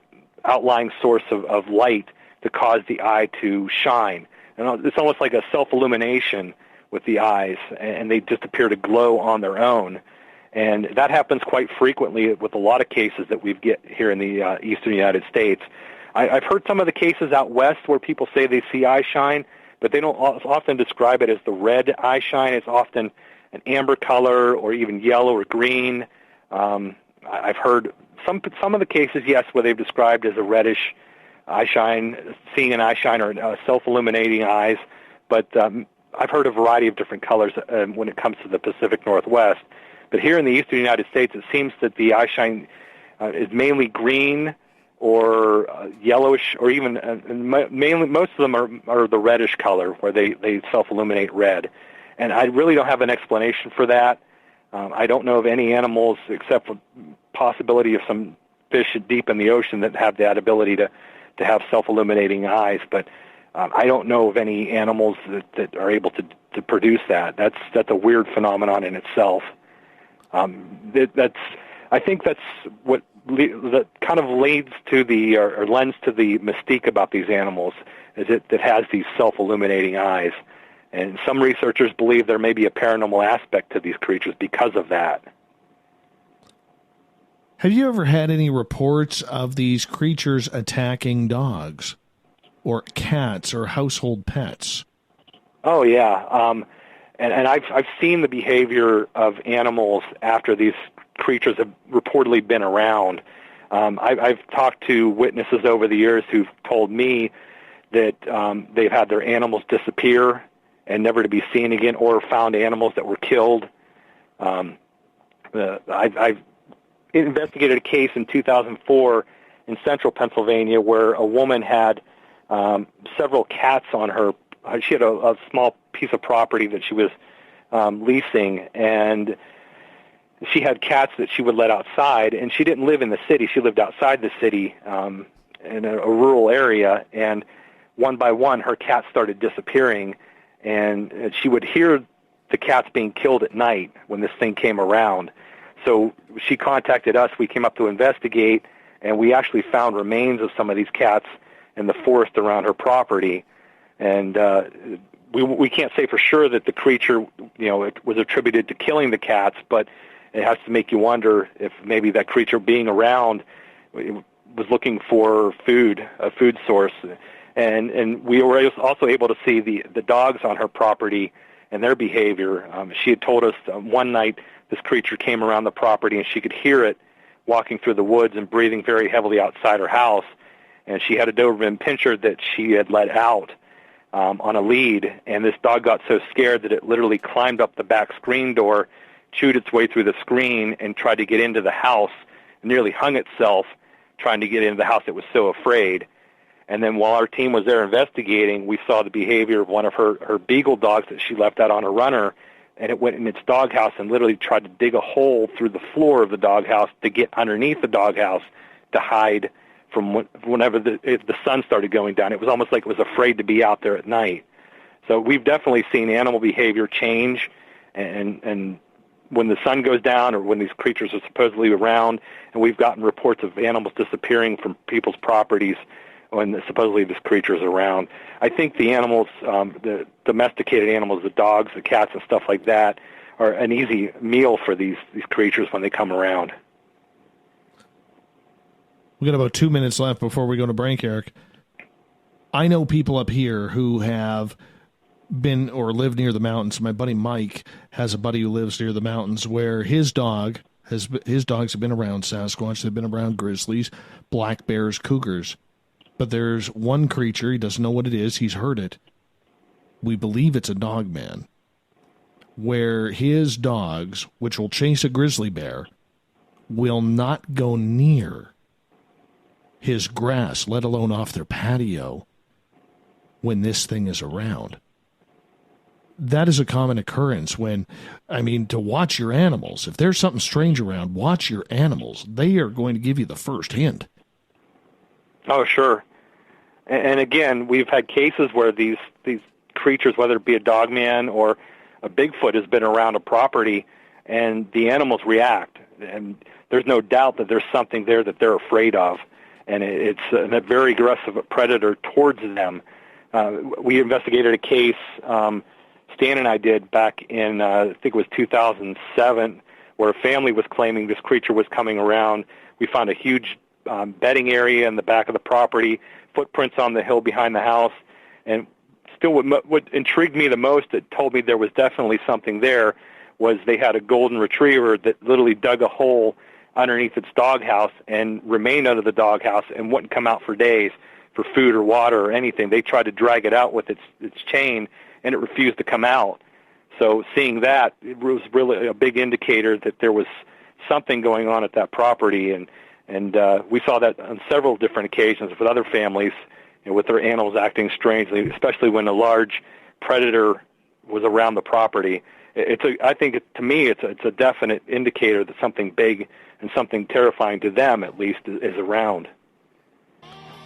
outlying source of light to cause the eye to shine. And it's almost like a self-illumination with the eyes, and they just appear to glow on their own. And that happens quite frequently with a lot of cases that we get here in the eastern United States. I've heard some of the cases out west where people say they see eye shine, but they don't often describe it as the red eye shine. It's often an amber color or even yellow or green. I've heard some of the cases, yes, where they've described as a reddish eye shine, seeing an eye shine or self-illuminating eyes. But I've heard a variety of different colors when it comes to the Pacific Northwest. But here in the eastern United States, it seems that the eye shine is mainly green or yellowish, or even mainly most of them are the reddish color, where they self-illuminate red. And I really don't have an explanation for that. I don't know of any animals, except for possibility of some fish deep in the ocean, that have that ability to have self-illuminating eyes. But I don't know of any animals that are able to produce that. That's a weird phenomenon in itself. I think that's what that kind of leads to or lends to the mystique about these animals, is it has these self-illuminating eyes. And some researchers believe there may be a paranormal aspect to these creatures because of that. Have you ever had any reports of these creatures attacking dogs or cats or household pets? Oh, yeah. And I've seen the behavior of animals after these creatures have reportedly been around. I've talked to witnesses over the years who've told me that they've had their animals disappear and never to be seen again, or found animals that were killed. I've investigated a case in 2004 in central Pennsylvania where a woman had several cats on her. She had a small piece of property that she was leasing, and she had cats that she would let outside, and she didn't live in the city. She lived outside the city in a rural area, and one by one her cats started disappearing, and she would hear the cats being killed at night when this thing came around. So she contacted us. We came up to investigate, and we actually found remains of some of these cats in the forest around her property. And we can't say for sure that the creature, it was attributed to killing the cats, but it has to make you wonder if maybe that creature being around was looking for food, a food source. And we were also able to see the dogs on her property and their behavior. She had told us one night this creature came around the property, and she could hear it walking through the woods and breathing very heavily outside her house. And she had a Doberman pinscher that she had let out on a lead, and this dog got so scared that it literally climbed up the back screen door, chewed its way through the screen, and tried to get into the house, and nearly hung itself trying to get into the house. It was so afraid. And then while our team was there investigating, we saw the behavior of one of her beagle dogs that she left out on a runner, and it went in its doghouse and literally tried to dig a hole through the floor of the doghouse to get underneath the doghouse to hide from whenever the sun started going down. It was almost like it was afraid to be out there at night. So we've definitely seen animal behavior change, and when the sun goes down or when these creatures are supposedly around, and we've gotten reports of animals disappearing from people's properties when supposedly this creature is around. I think the animals, the domesticated animals, the dogs, the cats, and stuff like that, are an easy meal for these creatures when they come around. We got about 2 minutes left before we go to break, Eric. I know people up here who have been or live near the mountains. My buddy Mike has a buddy who lives near the mountains where his dogs have been around Sasquatch, they've been around grizzlies, black bears, cougars. But there's one creature, he doesn't know what it is, he's heard it. We believe it's a Dogman, where his dogs, which will chase a grizzly bear, will not go near his grass, let alone off their patio, when this thing is around. That is a common occurrence when, to watch your animals. If there's something strange around, watch your animals. They are going to give you the first hint. Oh, sure. And again, we've had cases where these creatures, whether it be a Dogman or a Bigfoot, has been around a property, and the animals react. And there's no doubt that there's something there that they're afraid of. And it's a very aggressive predator towards them. We investigated a case, Stan and I did, back in, I think it was 2007, where a family was claiming this creature was coming around. We found a huge bedding area in the back of the property, footprints on the hill behind the house, and still what intrigued me the most, that told me there was definitely something there, was they had a golden retriever that literally dug a hole underneath its doghouse and remained under the doghouse and wouldn't come out for days for food or water or anything. They tried to drag it out with its chain, and it refused to come out. So seeing that, it was really a big indicator that there was something going on at that property, and we saw that on several different occasions with other families, with their animals acting strangely, especially when a large predator was around the property. I think to me, it's a definite indicator that something big and something terrifying to them, at least, is around.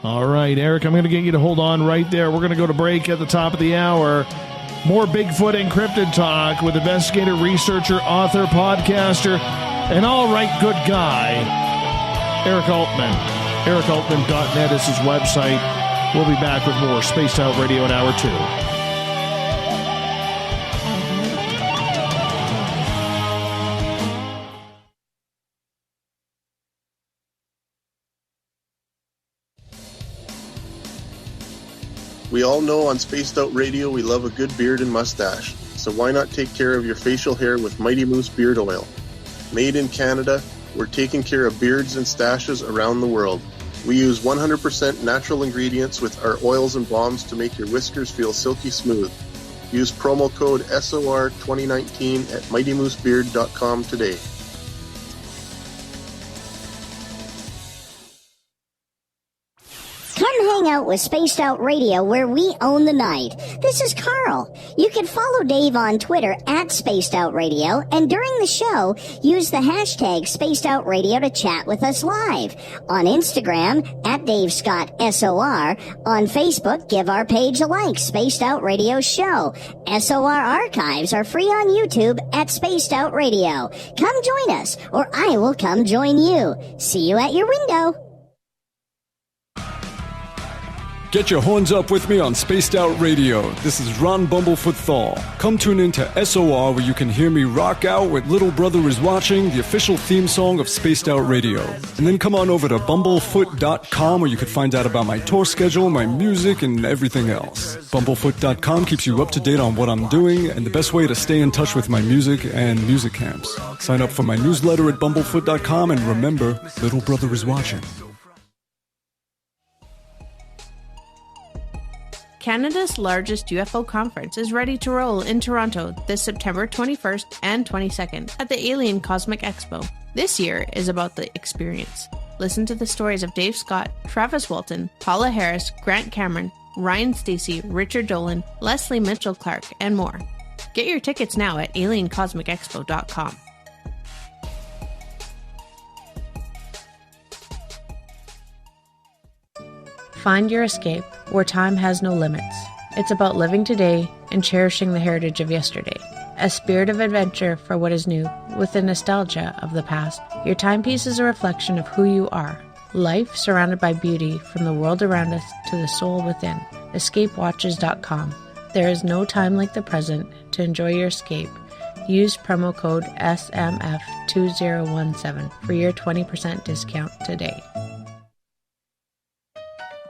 All right, Eric, I'm going to get you to hold on right there. We're going to go to break at the top of the hour. More Bigfoot and Cryptid talk with investigator, researcher, author, podcaster, and all right good guy, Eric Altman. EricAltman.net is his website. We'll be back with more Spaced Out Radio in Hour 2. We all know on Spaced Out Radio we love a good beard and mustache, so why not take care of your facial hair with Mighty Moose Beard Oil? Made in Canada, we're taking care of beards and stashes around the world. We use 100% natural ingredients with our oils and balms to make your whiskers feel silky smooth. Use promo code SOR2019 at MightyMooseBeard.com today. Hang out with Spaced Out Radio, where we own the night. This is Carl. You can follow Dave on Twitter at Spaced Out Radio, and during the show, use the hashtag Spaced Out Radio to chat with us live. On Instagram, at Dave Scott SOR. On Facebook, give our page a like, Spaced Out Radio Show. SOR archives are free on YouTube at Spaced Out Radio. Come join us, or I will come join you. See you at your window. Get your horns up with me on Spaced Out Radio. This is Ron Bumblefoot Thal. Come tune in to SOR where you can hear me rock out with Little Brother is Watching, the official theme song of Spaced Out Radio. And then come on over to bumblefoot.com where you can find out about my tour schedule, my music, and everything else. Bumblefoot.com keeps you up to date on what I'm doing and the best way to stay in touch with my music and music camps. Sign up for my newsletter at bumblefoot.com and remember, Little Brother is Watching. Canada's largest UFO conference is ready to roll in Toronto this September 21st and 22nd at the Alien Cosmic Expo. This year is about the experience. Listen to the stories of Dave Scott, Travis Walton, Paula Harris, Grant Cameron, Ryan Stacey, Richard Dolan, Leslie Mitchell-Clark, and more. Get your tickets now at aliencosmicexpo.com. Find your escape where time has no limits. It's about living today and cherishing the heritage of yesterday. A spirit of adventure for what is new, with the nostalgia of the past. Your timepiece is a reflection of who you are. Life surrounded by beauty from the world around us to the soul within. EscapeWatches.com. There is no time like the present to enjoy your escape. Use promo code SMF2017 for your 20% discount today.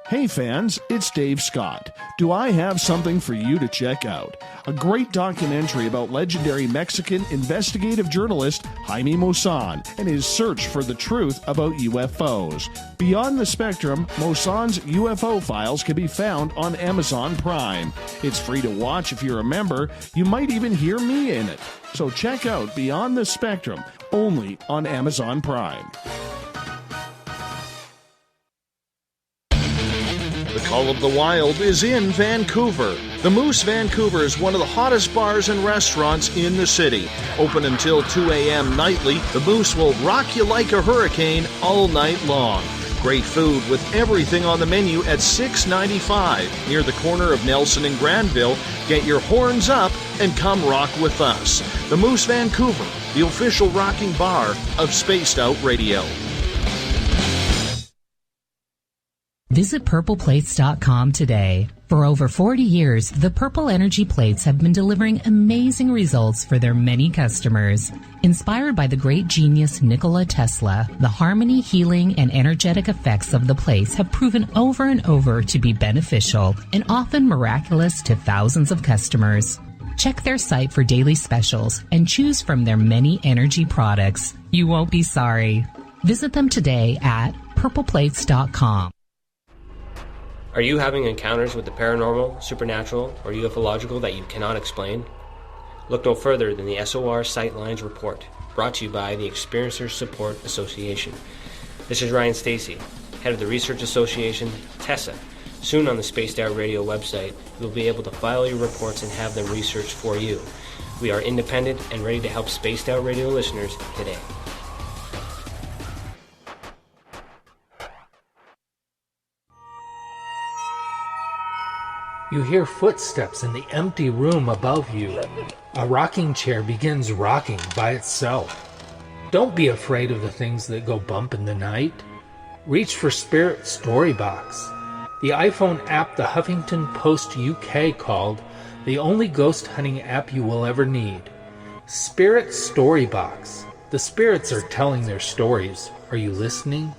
Hey fans, it's Dave Scott. Do I have something for you to check out? A great documentary about legendary Mexican investigative journalist Jaime Maussan and his search for the truth about UFOs. Beyond the Spectrum, Maussan's UFO files can be found on Amazon Prime. It's free to watch if you're a member. You might even hear me in it. So check out Beyond the Spectrum, only on Amazon Prime. The Call of the Wild is in Vancouver. The Moose Vancouver is one of the hottest bars and restaurants in the city. Open until 2 a.m. nightly, the Moose will rock you like a hurricane all night long. Great food with everything on the menu at $6.95 near the corner of Nelson and Granville. Get your horns up and come rock with us. The Moose Vancouver, the official rocking bar of Spaced Out Radio. Visit purpleplates.com today. For over 40 years, the Purple Energy Plates have been delivering amazing results for their many customers. Inspired by the great genius Nikola Tesla, the harmony, healing, and energetic effects of the plates have proven over and over to be beneficial and often miraculous to thousands of customers. Check their site for daily specials and choose from their many energy products. You won't be sorry. Visit them today at purpleplates.com. Are you having encounters with the paranormal, supernatural, or ufological that you cannot explain? Look no further than the SOR Sightlines Report, brought to you by the Experiencers Support Association. This is Ryan Stacey, head of the Research Association, TESA. Soon on the Spaced Out Radio website, you'll be able to file your reports and have them researched for you. We are independent and ready to help Spaced Out Radio listeners today. You hear footsteps in the empty room above you. A rocking chair begins rocking by itself. Don't be afraid of the things that go bump in the night. Reach for Spirit Storybox, the iPhone app the Huffington Post UK called the only ghost hunting app you will ever need. Spirit Storybox. The spirits are telling their stories. Are you listening?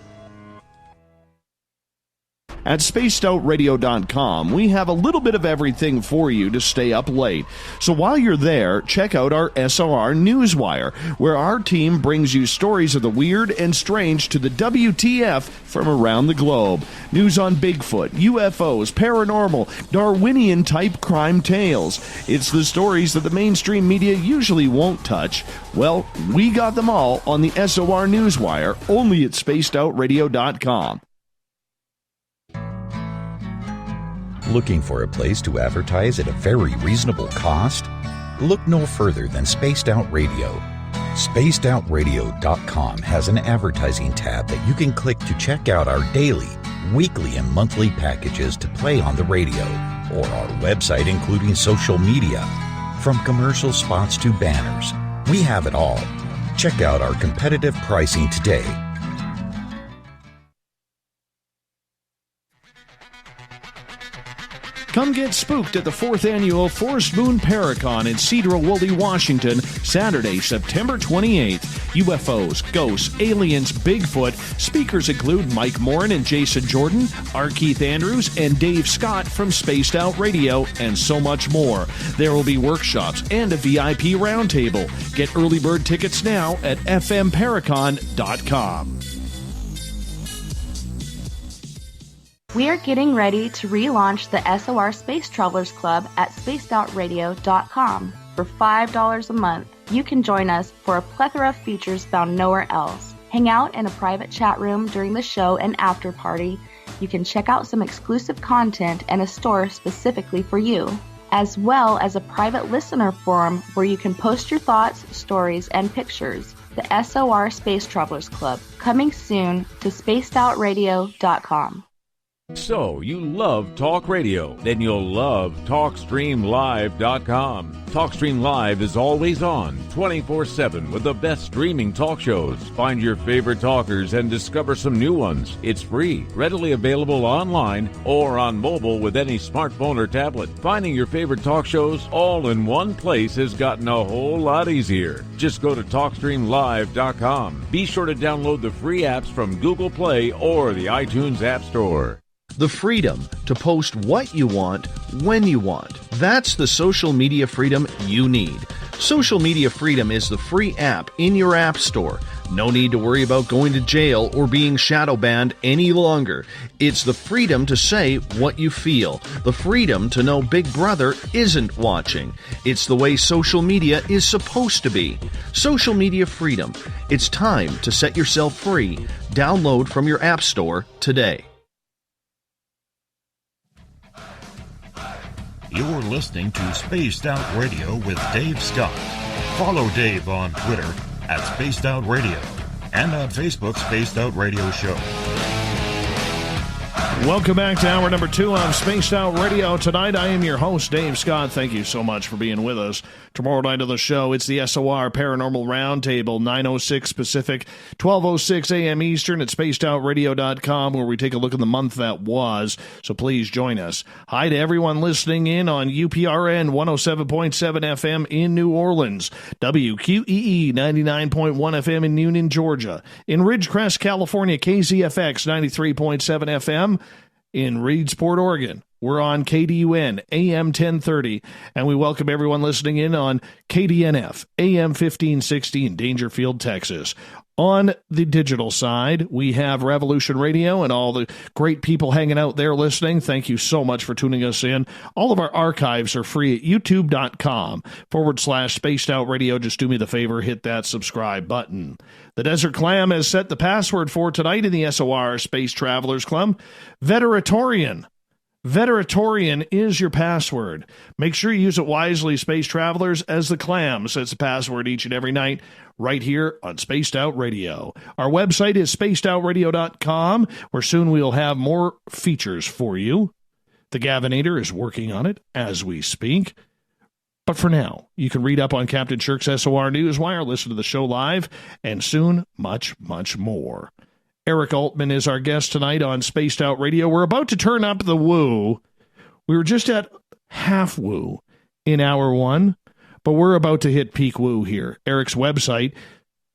At spacedoutradio.com, we have a little bit of everything for you to stay up late. So while you're there, check out our SOR Newswire, where our team brings you stories of the weird and strange to the WTF from around the globe. News on Bigfoot, UFOs, paranormal, Darwinian-type crime tales. It's the stories that the mainstream media usually won't touch. Well, we got them all on the SOR Newswire, only at spacedoutradio.com. Looking for a place to advertise at a very reasonable cost? Look no further than Spaced Out Radio. SpacedOutRadio.com has an advertising tab that you can click to check out our daily, weekly, and monthly packages to play on the radio, or our website including social media. From commercial spots to banners, we have it all. Check out our competitive pricing today. Come get spooked at the 4th Annual Forest Moon Paracon in Cedar Woolley, Washington, Saturday, September 28th. UFOs, ghosts, aliens, Bigfoot. Speakers include Mike Morin and Jason Jordan, R. Keith Andrews, and Dave Scott from Spaced Out Radio, and so much more. There will be workshops and a VIP roundtable. Get early bird tickets now at fmparacon.com. We are getting ready to relaunch the SOR Space Travelers Club at spacedoutradio.com. For $5 a month, you can join us for a plethora of features found nowhere else. Hang out in a private chat room during the show and after party. You can check out some exclusive content and a store specifically for you, as well as a private listener forum where you can post your thoughts, stories, and pictures. The SOR Space Travelers Club, coming soon to spacedoutradio.com. So, you love talk radio? Then you'll love TalkStreamLive.com. TalkStream Live is always on, 24/7, with the best streaming talk shows. Find your favorite talkers and discover some new ones. It's free, readily available online or on mobile with any smartphone or tablet. Finding your favorite talk shows all in one place has gotten a whole lot easier. Just go to TalkStreamLive.com. Be sure to download the free apps from Google Play or the iTunes App Store. The freedom to post what you want, when you want. That's the social media freedom you need. Social Media Freedom is the free app in your app store. No need to worry about going to jail or being shadow banned any longer. It's the freedom to say what you feel. The freedom to know Big Brother isn't watching. It's the way social media is supposed to be. Social Media Freedom. It's time to set yourself free. Download from your app store today. You're listening to Spaced Out Radio with Dave Scott. Follow Dave on Twitter at Spaced Out Radio and on Facebook, Spaced Out Radio Show. Welcome back to hour number 2 of Spaced Out Radio. Tonight, I am your host, Dave Scott. Thank you so much for being with us. Tomorrow night of the show, it's the SOR Paranormal Roundtable, 9:06 Pacific, 12:06 a.m. Eastern at spacedoutradio.com, where we take a look at the month that was. So please join us. Hi to everyone listening in on UPRN 107.7 FM in New Orleans, WQEE 99.1 FM in Union, Georgia, in Ridgecrest, California, KZFX 93.7 FM, in Reedsport, Oregon. We're on KDUN, AM 1030, and we welcome everyone listening in on KDNF, AM 1560 in Dangerfield, Texas. On the digital side, we have Revolution Radio and all the great people hanging out there listening. Thank you so much for tuning us in. All of our archives are free at youtube.com/Spaced Out Radio. Just do me the favor, hit that subscribe button. The Desert Clam has set the password for tonight in the SOR Space Travelers Club. Veteratorian. Veteratorian is your password. Make sure you use it wisely, Space Travelers, as the Clam sets the password each and every night right here on Spaced Out Radio. Our website is spacedoutradio.com, where soon we'll have more features for you. The Gavinator is working on it as we speak. But for now, you can read up on Captain Shirk's SOR Newswire, listen to the show live, and soon much, much more. Eric Altman is our guest tonight on Spaced Out Radio. We're about to turn up the woo. We were just at half woo in hour 1, but we're about to hit peak woo here. Eric's website,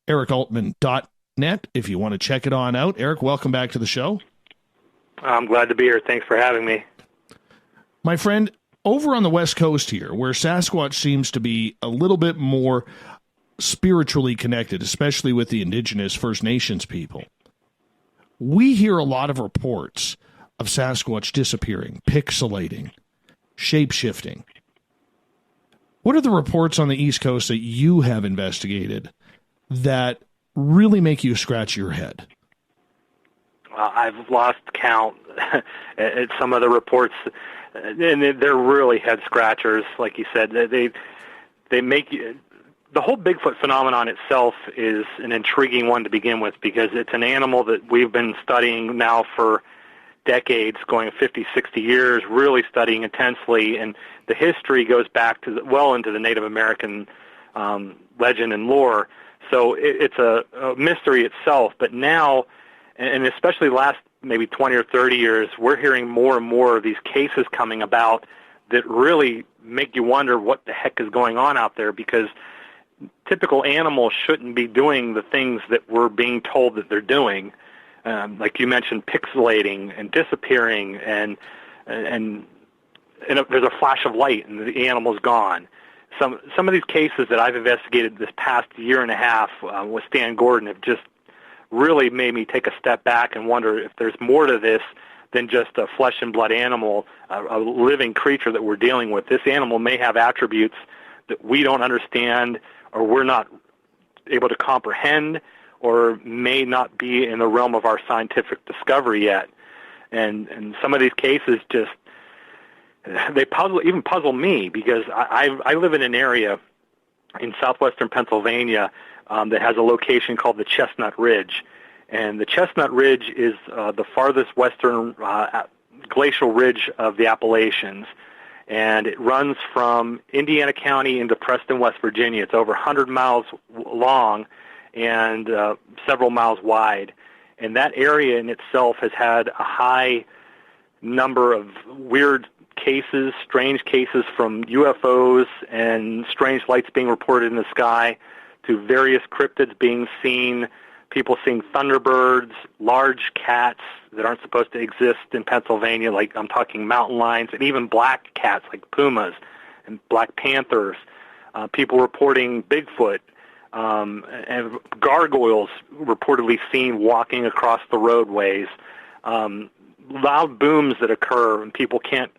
ericaltman.net, if you want to check it on out. Eric, welcome back to the show. I'm glad to be here. Thanks for having me. My friend, over on the West Coast here, where Sasquatch seems to be a little bit more spiritually connected, especially with the indigenous First Nations people, we hear a lot of reports of Sasquatch disappearing, pixelating, shape-shifting. What are the reports on the East Coast that you have investigated that really make you scratch your head? I've lost count at some of the reports, and they're really head-scratchers, like you said. They make you... The whole Bigfoot phenomenon itself is an intriguing one to begin with, because it's an animal that we've been studying now for decades, going 50, 60 years, really studying intensely, and the history goes back to well into the Native American legend and lore. So it's a mystery itself. But now, and especially last maybe 20 or 30 years, we're hearing more and more of these cases coming about that really make you wonder what the heck is going on out there, because typical animals shouldn't be doing the things that we're being told that they're doing. Like you mentioned, pixelating and disappearing, and there's a flash of light and the animal's gone. Some of these cases that I've investigated this past year and a half with Stan Gordon have just really made me take a step back and wonder if there's more to this than just a flesh and blood animal, a living creature that we're dealing with. This animal may have attributes that we don't understand, or we're not able to comprehend, or may not be in the realm of our scientific discovery yet. And some of these cases just, they puzzle me, because I live in an area in southwestern Pennsylvania that has a location called the Chestnut Ridge. And the Chestnut Ridge is the farthest western glacial ridge of the Appalachians. And it runs from Indiana County into Preston, West Virginia. It's over 100 miles long and several miles wide. And that area in itself has had a high number of weird cases, strange cases, from UFOs and strange lights being reported in the sky to various cryptids being seen, people seeing thunderbirds, large cats that aren't supposed to exist in Pennsylvania, like I'm talking mountain lions, and even black cats like pumas and black panthers, people reporting Bigfoot, and gargoyles reportedly seen walking across the roadways, loud booms that occur and people can't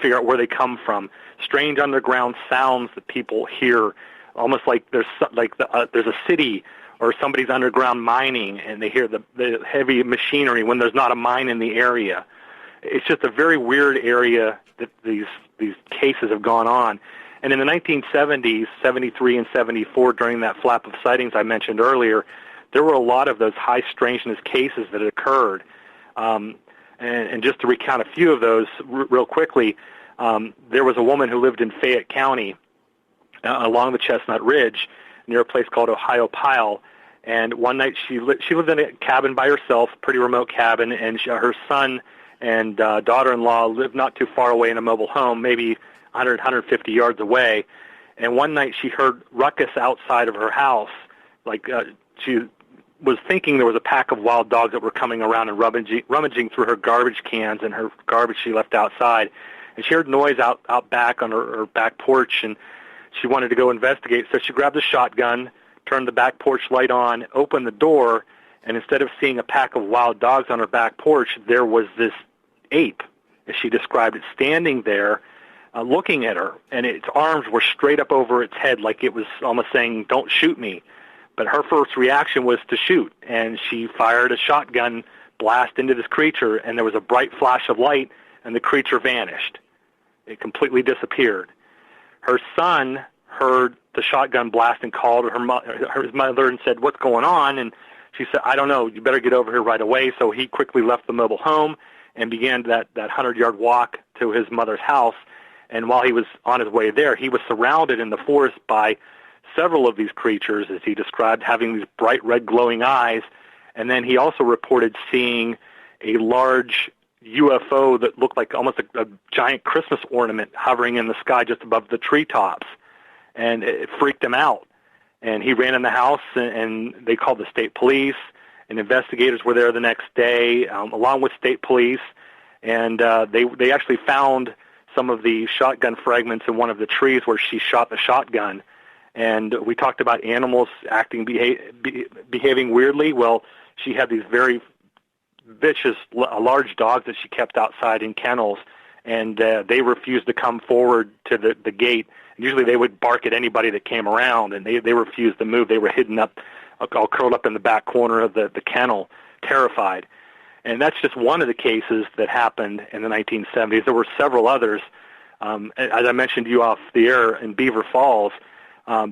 figure out where they come from, strange underground sounds that people hear, almost like there's a city or somebody's underground mining, and they hear the heavy machinery when there's not a mine in the area. It's just a very weird area that these cases have gone on. And in the 1970s, 73 and 74, during that flap of sightings I mentioned earlier, there were a lot of those high strangeness cases that had occurred. And just to recount a few of those real quickly, there was a woman who lived in Fayette County along the Chestnut Ridge near a place called Ohiopyle. And one night she lived in a cabin by herself, pretty remote cabin, and her son and daughter-in-law lived not too far away in a mobile home, maybe 100, 150 yards away. And one night she heard ruckus outside of her house, like she was thinking there was a pack of wild dogs that were coming around and rummaging through her garbage cans and her garbage she left outside. And she heard noise out back on her back porch, and she wanted to go investigate. So she grabbed a shotgun, turned the back porch light on, opened the door, and instead of seeing a pack of wild dogs on her back porch, there was this ape, as she described it, standing there looking at her, and its arms were straight up over its head like it was almost saying, "Don't shoot me." But her first reaction was to shoot, and she fired a shotgun blast into this creature, and there was a bright flash of light, and the creature vanished. It completely disappeared. Her son heard the shotgun blast and called her mother and said, "What's going on?" And she said, "I don't know. You better get over here right away." So he quickly left the mobile home and began that 100-yard walk to his mother's house. And while he was on his way there, he was surrounded in the forest by several of these creatures, as he described, having these bright red glowing eyes. And then he also reported seeing a large UFO that looked like almost a giant Christmas ornament hovering in the sky just above the treetops. And it freaked him out. And he ran in the house, and they called the state police, and investigators were there the next day, along with state police. And they actually found some of the shotgun fragments in one of the trees where she shot the shotgun. And we talked about animals behaving weirdly. Well, she had these very vicious, large dogs that she kept outside in kennels, and they refused to come forward to the gate. Usually they would bark at anybody that came around, and they refused to move. They were hidden up, all curled up in the back corner of the kennel, terrified. And that's just one of the cases that happened in the 1970s. There were several others. As I mentioned to you off the air, in Beaver Falls,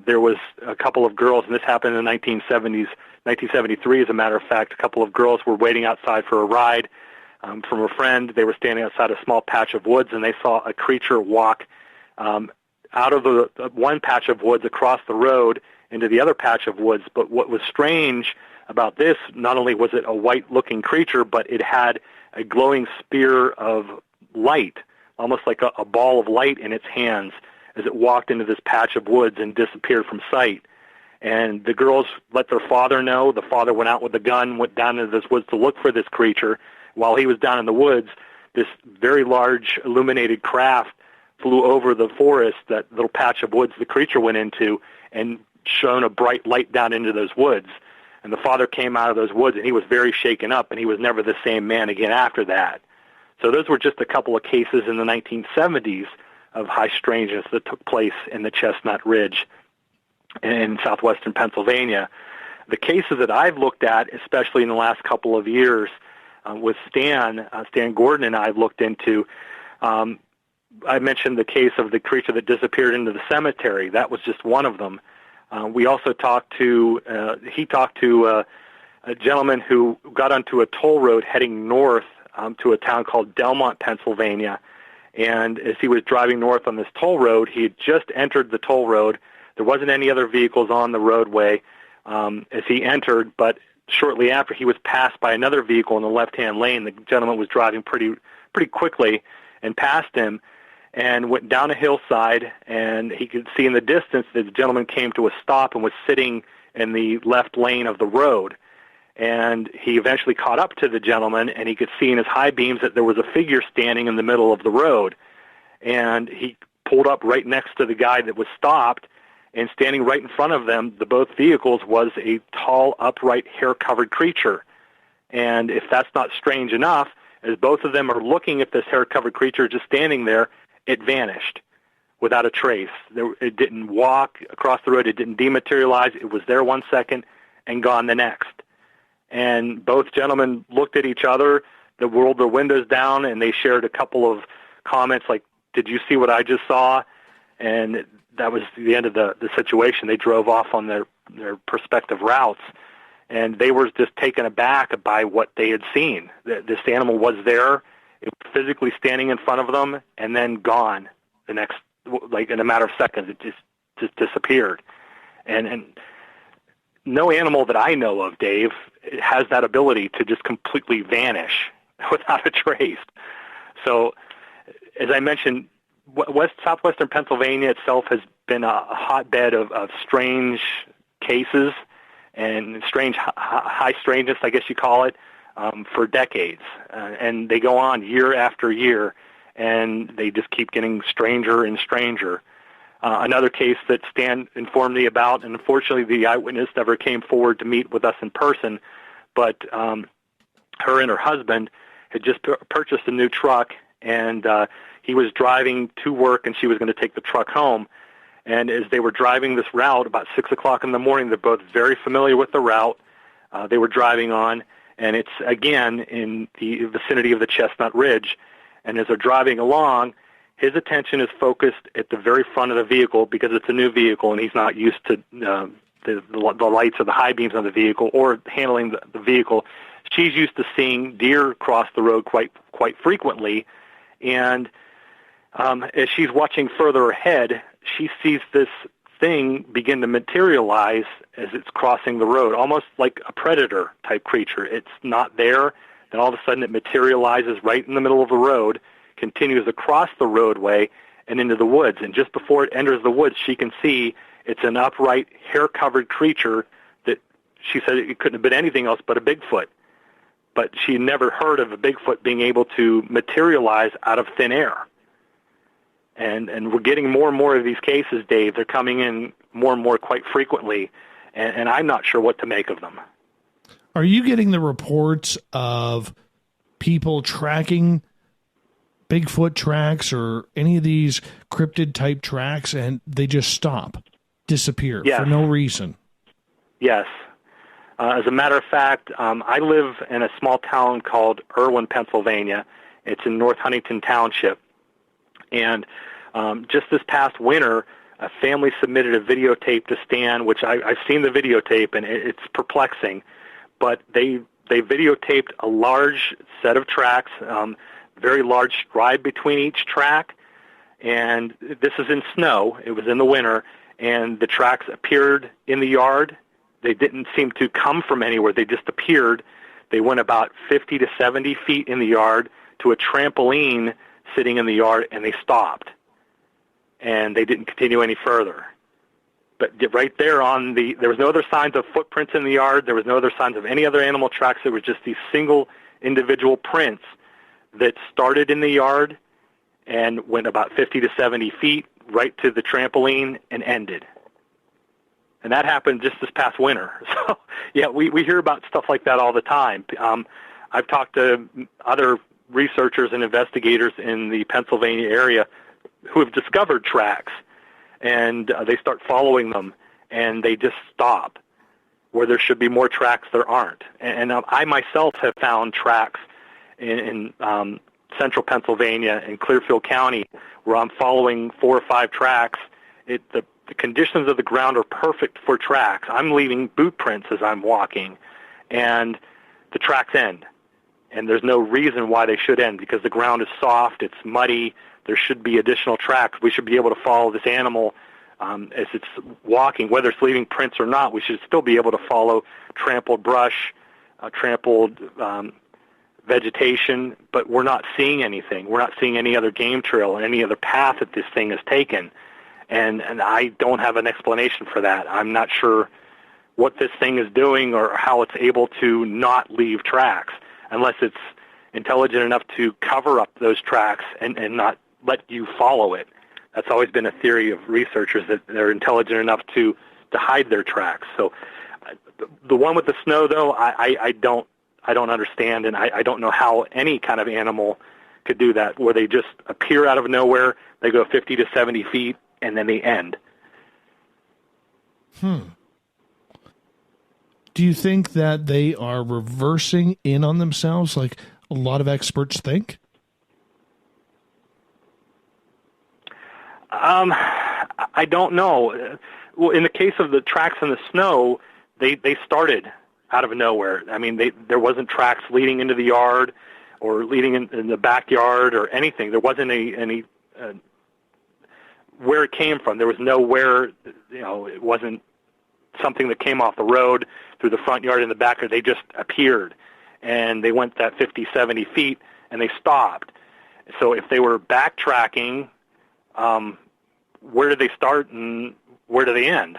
there was a couple of girls, and this happened in the 1970s, 1973, as a matter of fact. A couple of girls were waiting outside for a ride from a friend. They were standing outside a small patch of woods, and they saw a creature walk out of the one patch of woods across the road into the other patch of woods. But what was strange about this, not only was it a white-looking creature, but it had a glowing spear of light, almost like a ball of light in its hands as it walked into this patch of woods and disappeared from sight. And the girls let their father know. The father went out with a gun, went down into this woods to look for this creature. While he was down in the woods, this very large illuminated craft flew over the forest, that little patch of woods the creature went into, and shone a bright light down into those woods. And the father came out of those woods, and he was very shaken up, and he was never the same man again after that. So those were just a couple of cases in the 1970s of high strangeness that took place in the Chestnut Ridge in southwestern Pennsylvania. The cases that I've looked at, especially in the last couple of years, with Stan Gordon and I have looked into, I mentioned the case of the creature that disappeared into the cemetery. That was just one of them. We also talked to a gentleman who got onto a toll road heading north to a town called Delmont, Pennsylvania. And as he was driving north on this toll road, he had just entered the toll road. There wasn't any other vehicles on the roadway as he entered, but shortly after, he was passed by another vehicle in the left-hand lane. The gentleman was driving pretty quickly and passed him and went down a hillside, and he could see in the distance that the gentleman came to a stop and was sitting in the left lane of the road. And he eventually caught up to the gentleman, and he could see in his high beams that there was a figure standing in the middle of the road. And he pulled up right next to the guy that was stopped, and standing right in front of them, both vehicles, was a tall, upright, hair-covered creature. And if that's not strange enough, as both of them are looking at this hair-covered creature just standing there, it vanished without a trace. It didn't walk across the road. It didn't dematerialize. It was there 1 second and gone the next. And both gentlemen looked at each other, they rolled their windows down, and they shared a couple of comments like, "Did you see what I just saw?" And that was the end of the situation. They drove off on their respective routes, and they were just taken aback by what they had seen. This animal was there, it was physically standing in front of them, and then gone the next, like in a matter of seconds. It just disappeared. And no animal that I know of, Dave, has that ability to just completely vanish without a trace. So, as I mentioned, southwestern Pennsylvania itself has been a hotbed of strange cases and strange high strangeness, I guess you call it, for decades. And they go on year after year, and they just keep getting stranger and stranger. Another case that Stan informed me about, and unfortunately the eyewitness never came forward to meet with us in person, but her and her husband had just purchased a new truck, and he was driving to work, and she was going to take the truck home. And as they were driving this route, about 6 o'clock in the morning, they're both very familiar with the route they were driving on, and it's, again, in the vicinity of the Chestnut Ridge. And as they're driving along, his attention is focused at the very front of the vehicle because it's a new vehicle, and he's not used to the lights or the high beams on the vehicle or handling the vehicle. She's used to seeing deer cross the road quite frequently, and as she's watching further ahead, she sees this thing begin to materialize as it's crossing the road, almost like a predator-type creature. It's not there, then all of a sudden it materializes right in the middle of the road, continues across the roadway and into the woods. And just before it enters the woods, she can see it's an upright, hair-covered creature that she said it couldn't have been anything else but a Bigfoot. But she never heard of a Bigfoot being able to materialize out of thin air. And we're getting more and more of these cases, Dave. They're coming in more and more quite frequently, and I'm not sure what to make of them. Are you getting the reports of people tracking Bigfoot tracks or any of these cryptid-type tracks, and they just stop, disappear for no reason? Yes. As a matter of fact, I live in a small town called Irwin, Pennsylvania. It's in North Huntington Township. And just this past winter, a family submitted a videotape to Stan, which I've seen the videotape, and it's perplexing. But they videotaped a large set of tracks, very large stride between each track. And this is in snow. It was in the winter. And the tracks appeared in the yard they didn't seem to come from anywhere. They just appeared. They went about 50 to 70 feet in the yard to a trampoline sitting in the yard, and they stopped. And they didn't continue any further. But right there there was no other signs of footprints in the yard. There was no other signs of any other animal tracks. There was just these single individual prints that started in the yard and went about 50 to 70 feet right to the trampoline and ended. And that happened just this past winter. So, yeah, we hear about stuff like that all the time. I've talked to other researchers and investigators in the Pennsylvania area who have discovered tracks, and they start following them, and they just stop. Where there should be more tracks, there aren't. And I myself have found tracks in central Pennsylvania in Clearfield County where I'm following 4 or 5 tracks. The conditions of the ground are perfect for tracks. I'm leaving boot prints as I'm walking, and the tracks end. And there's no reason why they should end, because the ground is soft, it's muddy, there should be additional tracks. We should be able to follow this animal as it's walking, whether it's leaving prints or not. We should still be able to follow trampled brush, trampled vegetation, but we're not seeing anything. We're not seeing any other game trail or any other path that this thing has taken. And I don't have an explanation for that. I'm not sure what this thing is doing or how it's able to not leave tracks, unless it's intelligent enough to cover up those tracks and not let you follow it. That's always been a theory of researchers, that they're intelligent enough to hide their tracks. So the one with the snow, though, I don't understand, and I don't know how any kind of animal could do that, where they just appear out of nowhere, they go 50 to 70 feet, and then they end. Do you think that they are reversing in on themselves like a lot of experts think? I don't know. Well, in the case of the tracks in the snow, they started out of nowhere. I mean, there wasn't tracks leading into the yard or leading in the backyard or anything. There wasn't any where it came from. There was nowhere, it wasn't something that came off the road through the front yard and the backyard. They just appeared, and they went that 50, 70 feet, and they stopped. So if they were backtracking, where do they start and where do they end?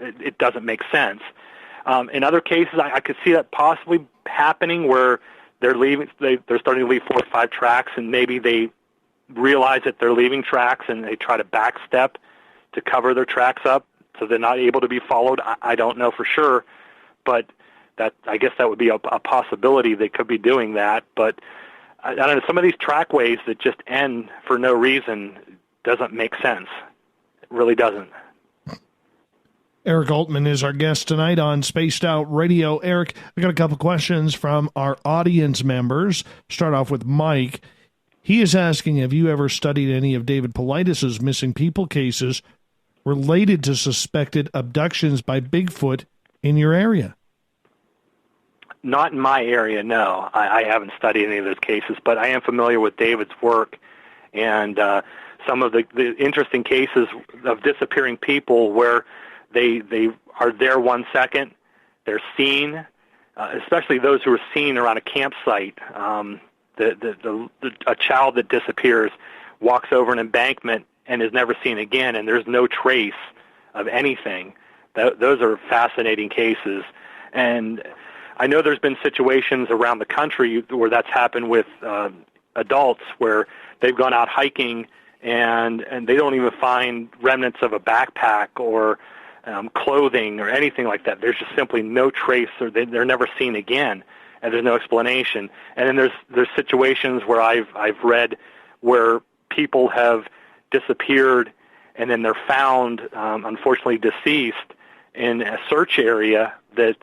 It doesn't make sense. In other cases, I could see that possibly happening, where they're starting to leave 4 or 5 tracks, and maybe they realize that they're leaving tracks and they try to backstep to cover their tracks up so they're not able to be followed. I don't know for sure, but I guess that would be a possibility. They could be doing that, but I don't know, some of these trackways that just end for no reason doesn't make sense. It really doesn't. Eric Altman is our guest tonight on Spaced Out Radio. Eric, I got a couple questions from our audience members. Start off with Mike. He is asking, have you ever studied any of David Paulides' missing people cases related to suspected abductions by Bigfoot in your area? Not in my area, no. I haven't studied any of those cases, but I am familiar with David's work, and some of the interesting cases of disappearing people where they are there 1 second, they're seen, especially those who are seen around a campsite. A child that disappears walks over an embankment and is never seen again, and there's no trace of anything. Those are fascinating cases. And I know there's been situations around the country where that's happened with adults, where they've gone out hiking and they don't even find remnants of a backpack or clothing or anything like that. There's just simply no trace, or they're never seen again, and there's no explanation. And then there's situations where I've read where people have disappeared and then they're found, unfortunately deceased, in a search area that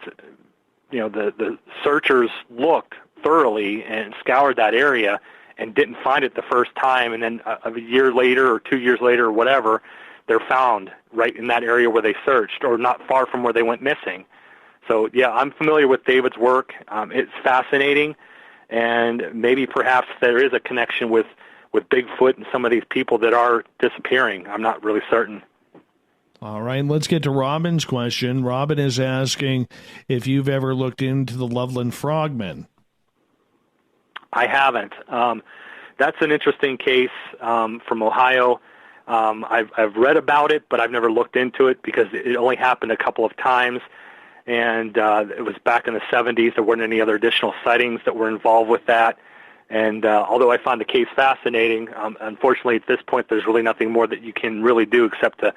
the searchers looked thoroughly and scoured that area and didn't find it the first time, and then a year later or 2 years later or whatever, they're found right in that area where they searched, or not far from where they went missing. So, yeah, I'm familiar with David's work. It's fascinating, and maybe perhaps there is a connection with Bigfoot and some of these people that are disappearing. I'm not really certain. All right, let's get to Robin's question. Robin is asking if you've ever looked into the Loveland Frogman. I haven't. That's an interesting case from Ohio. I've read about it, but I've never looked into it because it only happened a couple of times, and it was back in the 70s. There weren't any other additional sightings that were involved with that. And although I found the case fascinating, unfortunately at this point there's really nothing more that you can really do except to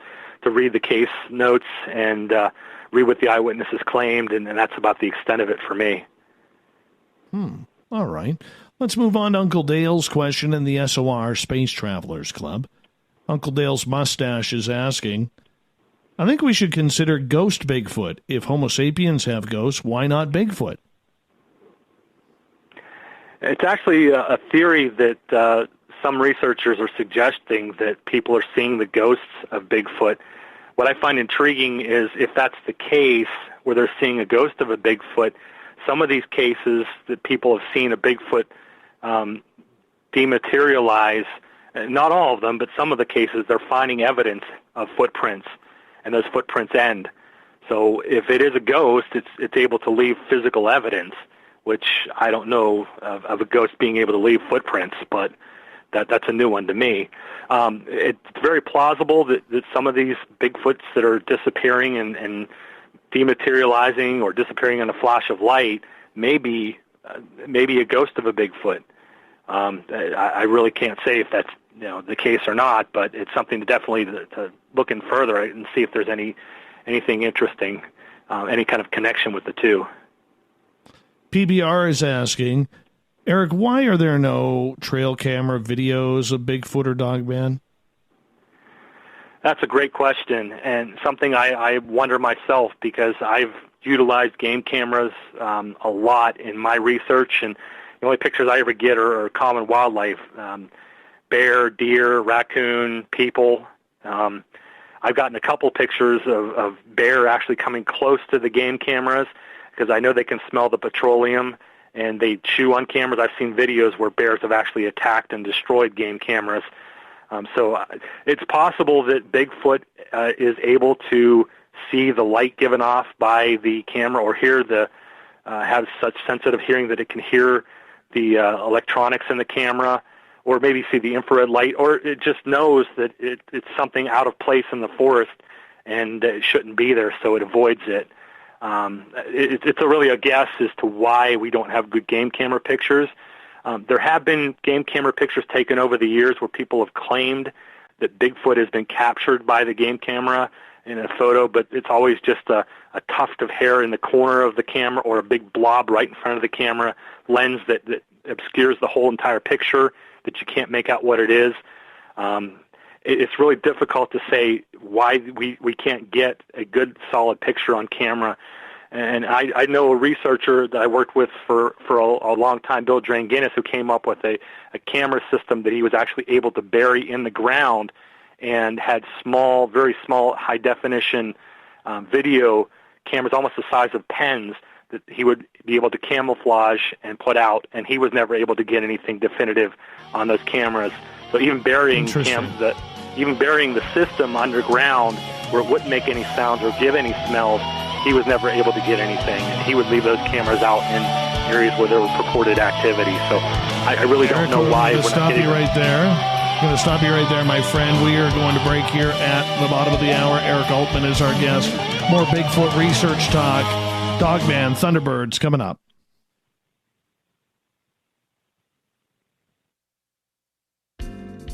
read the case notes and read what the eyewitnesses claimed, and that's about the extent of it for me. All right. Let's move on to Uncle Dale's question in the SOR Space Travelers Club. Uncle Dale's mustache is asking, I think we should consider ghost Bigfoot. If Homo sapiens have ghosts, why not Bigfoot? It's actually a theory that some researchers are suggesting that people are seeing the ghosts of Bigfoot. What I find intriguing is if that's the case, where they're seeing a ghost of a Bigfoot, some of these cases that people have seen a Bigfoot dematerialize, not all of them, but some of the cases, they're finding evidence of footprints, and those footprints end. So if it is a ghost, it's able to leave physical evidence, which I don't know of a ghost being able to leave footprints, but that's a new one to me. It's very plausible that some of these Bigfoots that are disappearing and dematerializing or disappearing in a flash of light may be a ghost of a Bigfoot. I really can't say if that's the case or not, but it's something to definitely to look in further and see if there's anything interesting, any kind of connection with the two. PBR is asking, Eric, why are there no trail camera videos of Bigfoot or Dogman? That's a great question, and something I wonder myself, because I've utilized game cameras a lot in my research, and the only pictures I ever get are common wildlife, bear, deer, raccoon, people. I've gotten a couple pictures of bear actually coming close to the game cameras because I know they can smell the petroleum, and they chew on cameras. I've seen videos where bears have actually attacked and destroyed game cameras. So it's possible that Bigfoot is able to see the light given off by the camera, or hear have such sensitive hearing that it can hear the electronics in the camera, or maybe see the infrared light, or it just knows that it's something out of place in the forest and it shouldn't be there, so it avoids it. It's really a guess as to why we don't have good game camera pictures. There have been game camera pictures taken over the years where people have claimed that Bigfoot has been captured by the game camera in a photo, but it's always just a tuft of hair in the corner of the camera, or a big blob right in front of the camera lens that obscures the whole entire picture, that you can't make out what it is. It's really difficult to say why we can't get a good, solid picture on camera. And I know a researcher that I worked with for a long time, Bill Dranginis, who came up with a camera system that he was actually able to bury in the ground, and had small, very small, high-definition video cameras, almost the size of pens, that he would be able to camouflage and put out, and he was never able to get anything definitive on those cameras. So even burying the system underground where it wouldn't make any sounds or give any smells, he was never able to get anything, and he would leave those cameras out in areas where there were purported activity. So I really don't know why. I'm going to stop you right there. I'm going to stop you right there, my friend. We are going to break here at the bottom of the hour. Eric Altman is our guest. More Bigfoot research talk. Dogman, Thunderbirds coming up.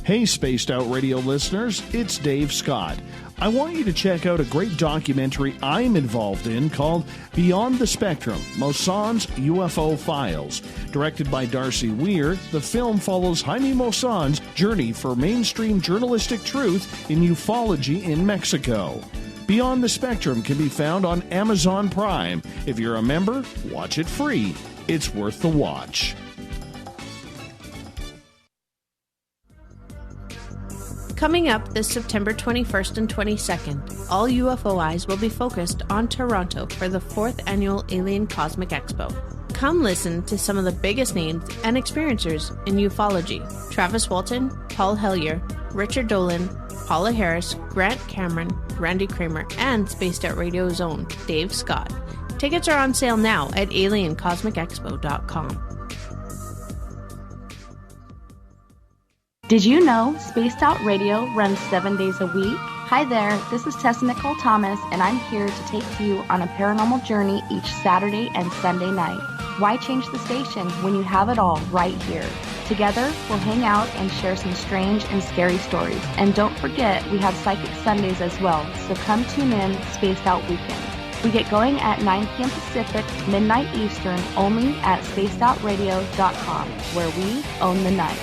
Hey, Spaced Out Radio listeners, it's Dave Scott. I want you to check out a great documentary I'm involved in called Beyond the Spectrum, Mosson's UFO Files. Directed by Darcy Weir, the film follows Jaime Mosson's journey for mainstream journalistic truth in ufology in Mexico. Beyond the Spectrum can be found on Amazon Prime. If you're a member, watch it free. It's worth the watch. Coming up this September 21st and 22nd, all UFO eyes will be focused on Toronto for the 4th Annual Alien Cosmic Expo. Come listen to some of the biggest names and experiencers in ufology. Travis Walton, Paul Hellyer, Richard Dolan, Paula Harris, Grant Cameron, Randy Kramer, and Spaced Out Radio's own Dave Scott. Tickets are on sale now at aliencosmicexpo.com. Did you know Spaced Out Radio runs 7 days a week? Hi there, this is Tessa Nicole Thomas, and I'm here to take you on a paranormal journey each Saturday and Sunday night. Why change the station when you have it all right here? Together, we'll hang out and share some strange and scary stories. And don't forget, we have Psychic Sundays as well, so come tune in Spaced Out Weekends. We get going at 9 p.m. Pacific, midnight Eastern, only at spacedoutradio.com, where we own the night.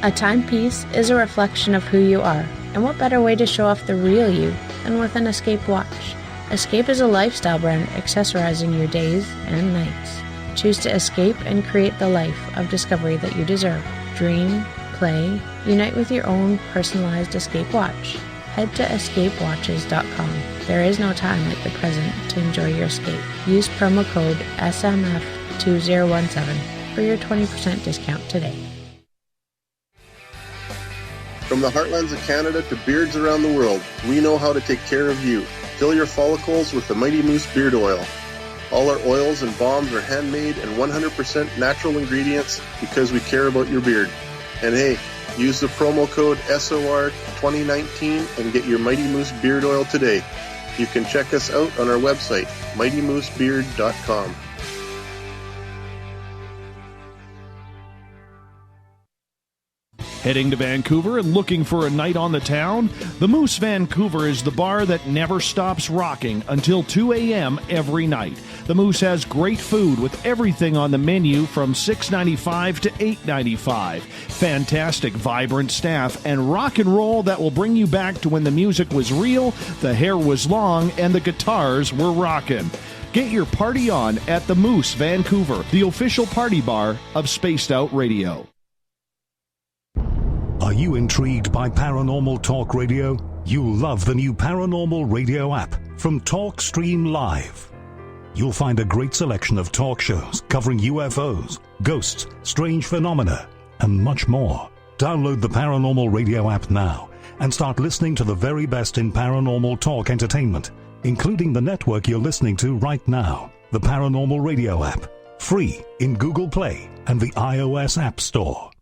A timepiece is a reflection of who you are, and what better way to show off the real you than with an Escape watch? Escape is a lifestyle brand accessorizing your days and nights. Choose to escape and create the life of discovery that you deserve. Dream, play, unite with your own personalized Escape watch. Head to escapewatches.com. There is no time like the present to enjoy your escape. Use promo code SMF2017 for your 20% discount today. From the heartlands of Canada to beards around the world, we know how to take care of you. Fill your follicles with the Mighty Moose Beard Oil. All our oils and balms are handmade and 100% natural ingredients because we care about your beard. And hey, use the promo code SOR2019 and get your Mighty Moose Beard Oil today. You can check us out on our website, mightymoosebeard.com. Heading to Vancouver and looking for a night on the town? The Moose Vancouver is the bar that never stops rocking until 2 a.m. every night. The Moose has great food with everything on the menu from $6.95 to $8.95. Fantastic, vibrant staff and rock and roll that will bring you back to when the music was real, the hair was long, and the guitars were rocking. Get your party on at the Moose Vancouver, the official party bar of Spaced Out Radio. Are you intrigued by Paranormal Talk Radio? You'll love the new Paranormal Radio app from TalkStream Live. You'll find a great selection of talk shows covering UFOs, ghosts, strange phenomena, and much more. Download the Paranormal Radio app now and start listening to the very best in paranormal talk entertainment, including the network you're listening to right now, the Paranormal Radio app, free in Google Play and the iOS App Store.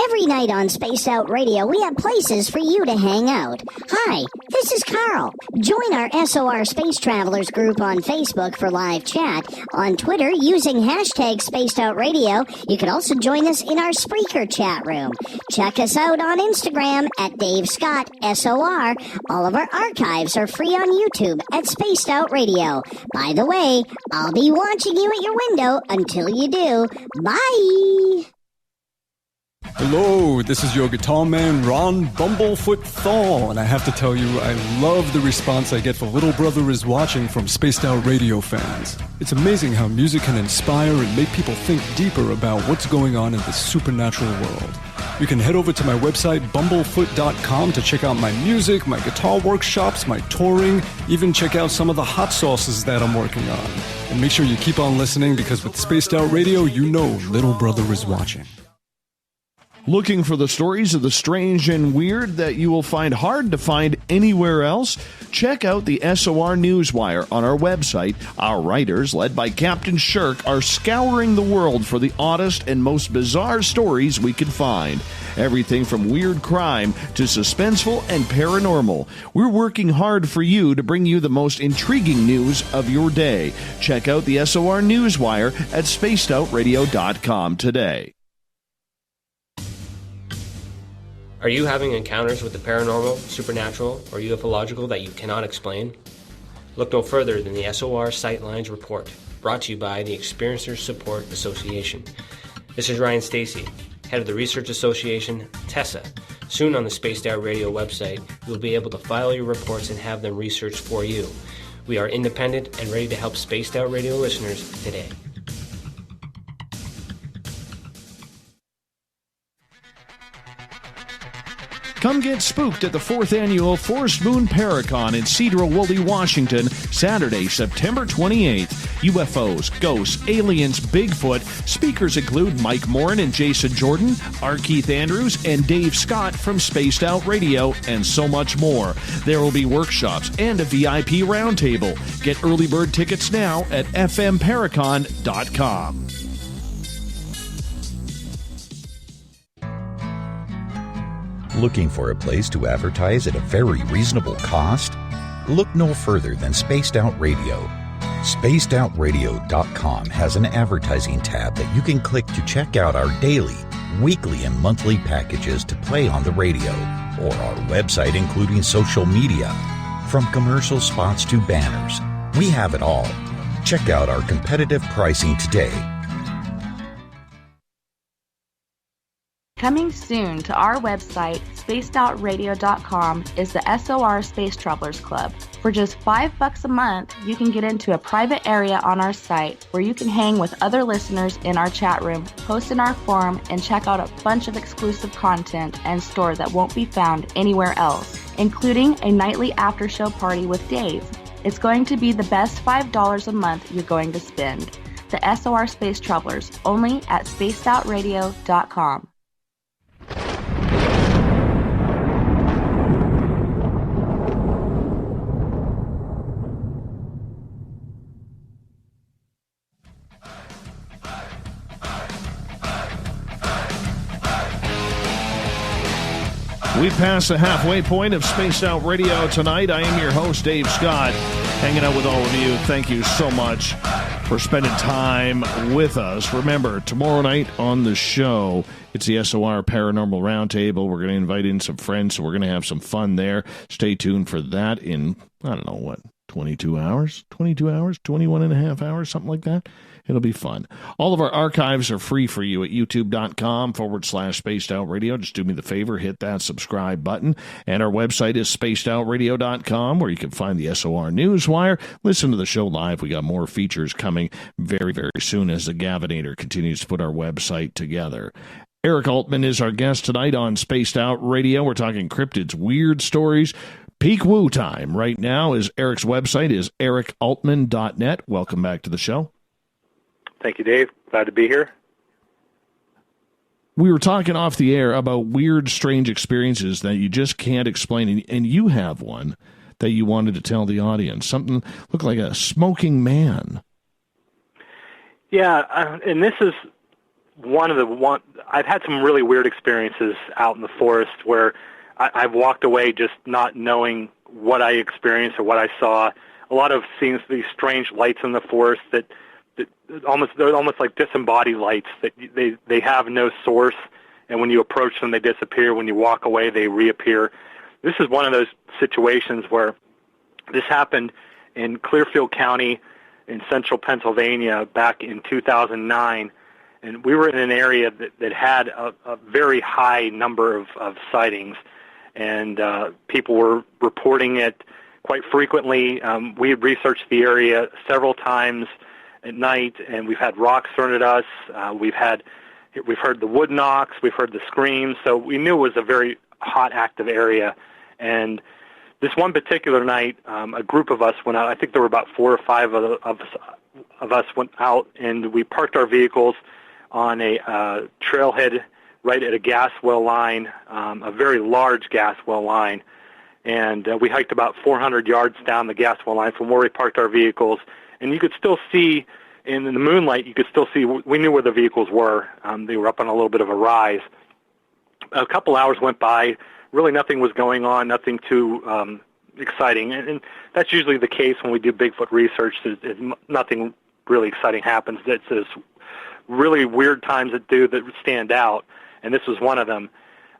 Every night on Spaced Out Radio, we have places for you to hang out. Hi, this is Carl. Join our SOR Space Travelers group on Facebook for live chat. On Twitter, using hashtag Spaced Out Radio, you can also join us in our Spreaker chat room. Check us out on Instagram at Dave Scott SOR. All of our archives are free on YouTube at Spaced Out Radio. By the way, I'll be watching you at your window until you do. Bye! Hello, this is your guitar man, Ron Bumblefoot Thal, and I have to tell you, I love the response I get for Little Brother is Watching from Spaced Out Radio fans. It's amazing how music can inspire and make people think deeper about what's going on in the supernatural world. You can head over to my website, bumblefoot.com, to check out my music, my guitar workshops, my touring, even check out some of the hot sauces that I'm working on. And make sure you keep on listening, because with Spaced Out Radio, you know Little Brother is watching. Looking for the stories of the strange and weird that you will find hard to find anywhere else? Check out the SOR Newswire on our website. Our writers, led by Captain Shirk, are scouring the world for the oddest and most bizarre stories we can find. Everything from weird crime to suspenseful and paranormal. We're working hard for you to bring you the most intriguing news of your day. Check out the SOR Newswire at spacedoutradio.com today. Are you having encounters with the paranormal, supernatural, or ufological that you cannot explain? Look no further than the SOR Sightlines Report, brought to you by the Experiencers Support Association. This is Ryan Stacy, head of the Research Association, TESSA. Soon on the Spaced Out Radio website, you'll be able to file your reports and have them researched for you. We are independent and ready to help Spaced Out Radio listeners today. Come get spooked at the 4th Annual Forest Moon Paracon in Cedar Woolley, Washington, Saturday, September 28th. UFOs, ghosts, aliens, Bigfoot. Speakers include Mike Morin and Jason Jordan, R. Keith Andrews, and Dave Scott from Spaced Out Radio, and so much more. There will be workshops and a VIP roundtable. Get early bird tickets now at fmparacon.com. Looking for a place to advertise at a very reasonable cost? Look no further than Spaced Out Radio. SpacedOutRadio.com has an advertising tab that you can click to check out our daily, weekly, and monthly packages to play on the radio, or our website including social media. From commercial spots to banners, we have it all. Check out our competitive pricing today. Coming soon to our website, spacedoutradio.com, is the SOR Space Travelers Club. For just $5 a month, you can get into a private area on our site where you can hang with other listeners in our chat room, post in our forum, and check out a bunch of exclusive content and store that won't be found anywhere else, including a nightly after-show party with Dave. It's going to be the best $5 a month you're going to spend. The SOR Space Travelers, only at spacedoutradio.com. We passed the halfway point of Spaced Out Radio tonight. I am your host, Dave Scott, hanging out with all of you. Thank you so much for spending time with us. Remember, tomorrow night on the show, it's the SOR Paranormal Roundtable. We're going to invite in some friends, so we're going to have some fun there. Stay tuned for that in, 22 hours? 21 and a half hours, something like that. It'll be fun. All of our archives are free for you at youtube.com/Spaced Out Radio. Just do me the favor, hit that subscribe button. And our website is spacedoutradio.com, where you can find the SOR Newswire. Listen to the show live. We got more features coming very, very soon as the Gavinator continues to put our website together. Eric Altman is our guest tonight on Spaced Out Radio. We're talking cryptids, weird stories. Peak woo time right now is Eric's website is ericaltman.net. Welcome back to the show. Thank you, Dave. Glad to be here. We were talking off the air about weird, strange experiences that you just can't explain, and you have one that you wanted to tell the audience. Something looked like a smoking man. Yeah, and this is I've had some really weird experiences out in the forest where I've walked away just not knowing what I experienced or what I saw. A lot of seeing these strange lights in the forest that they're almost like disembodied lights that they have no source, and when you approach them, they disappear. When you walk away, they reappear. This is one of those situations where this happened in Clearfield County in central Pennsylvania back in 2009, and we were in an area that had a very high number of sightings, and people were reporting it quite frequently. We had researched the area several times at night, and we've had rocks thrown at us. We've heard the wood knocks. We've heard the screams. So we knew it was a very hot, active area. And this one particular night, a group of us went out. I think there were about 4 or 5 of us went out, and we parked our vehicles on a trailhead right at a gas well line, a very large gas well line. And we hiked about 400 yards down the gas well line from where we parked our vehicles. And you could still see, in the moonlight, we knew where the vehicles were. They were up on a little bit of a rise. A couple hours went by. Really nothing was going on, nothing too exciting. And that's usually the case when we do Bigfoot research. Nothing really exciting happens. It's this really weird times that stand out, and this was one of them.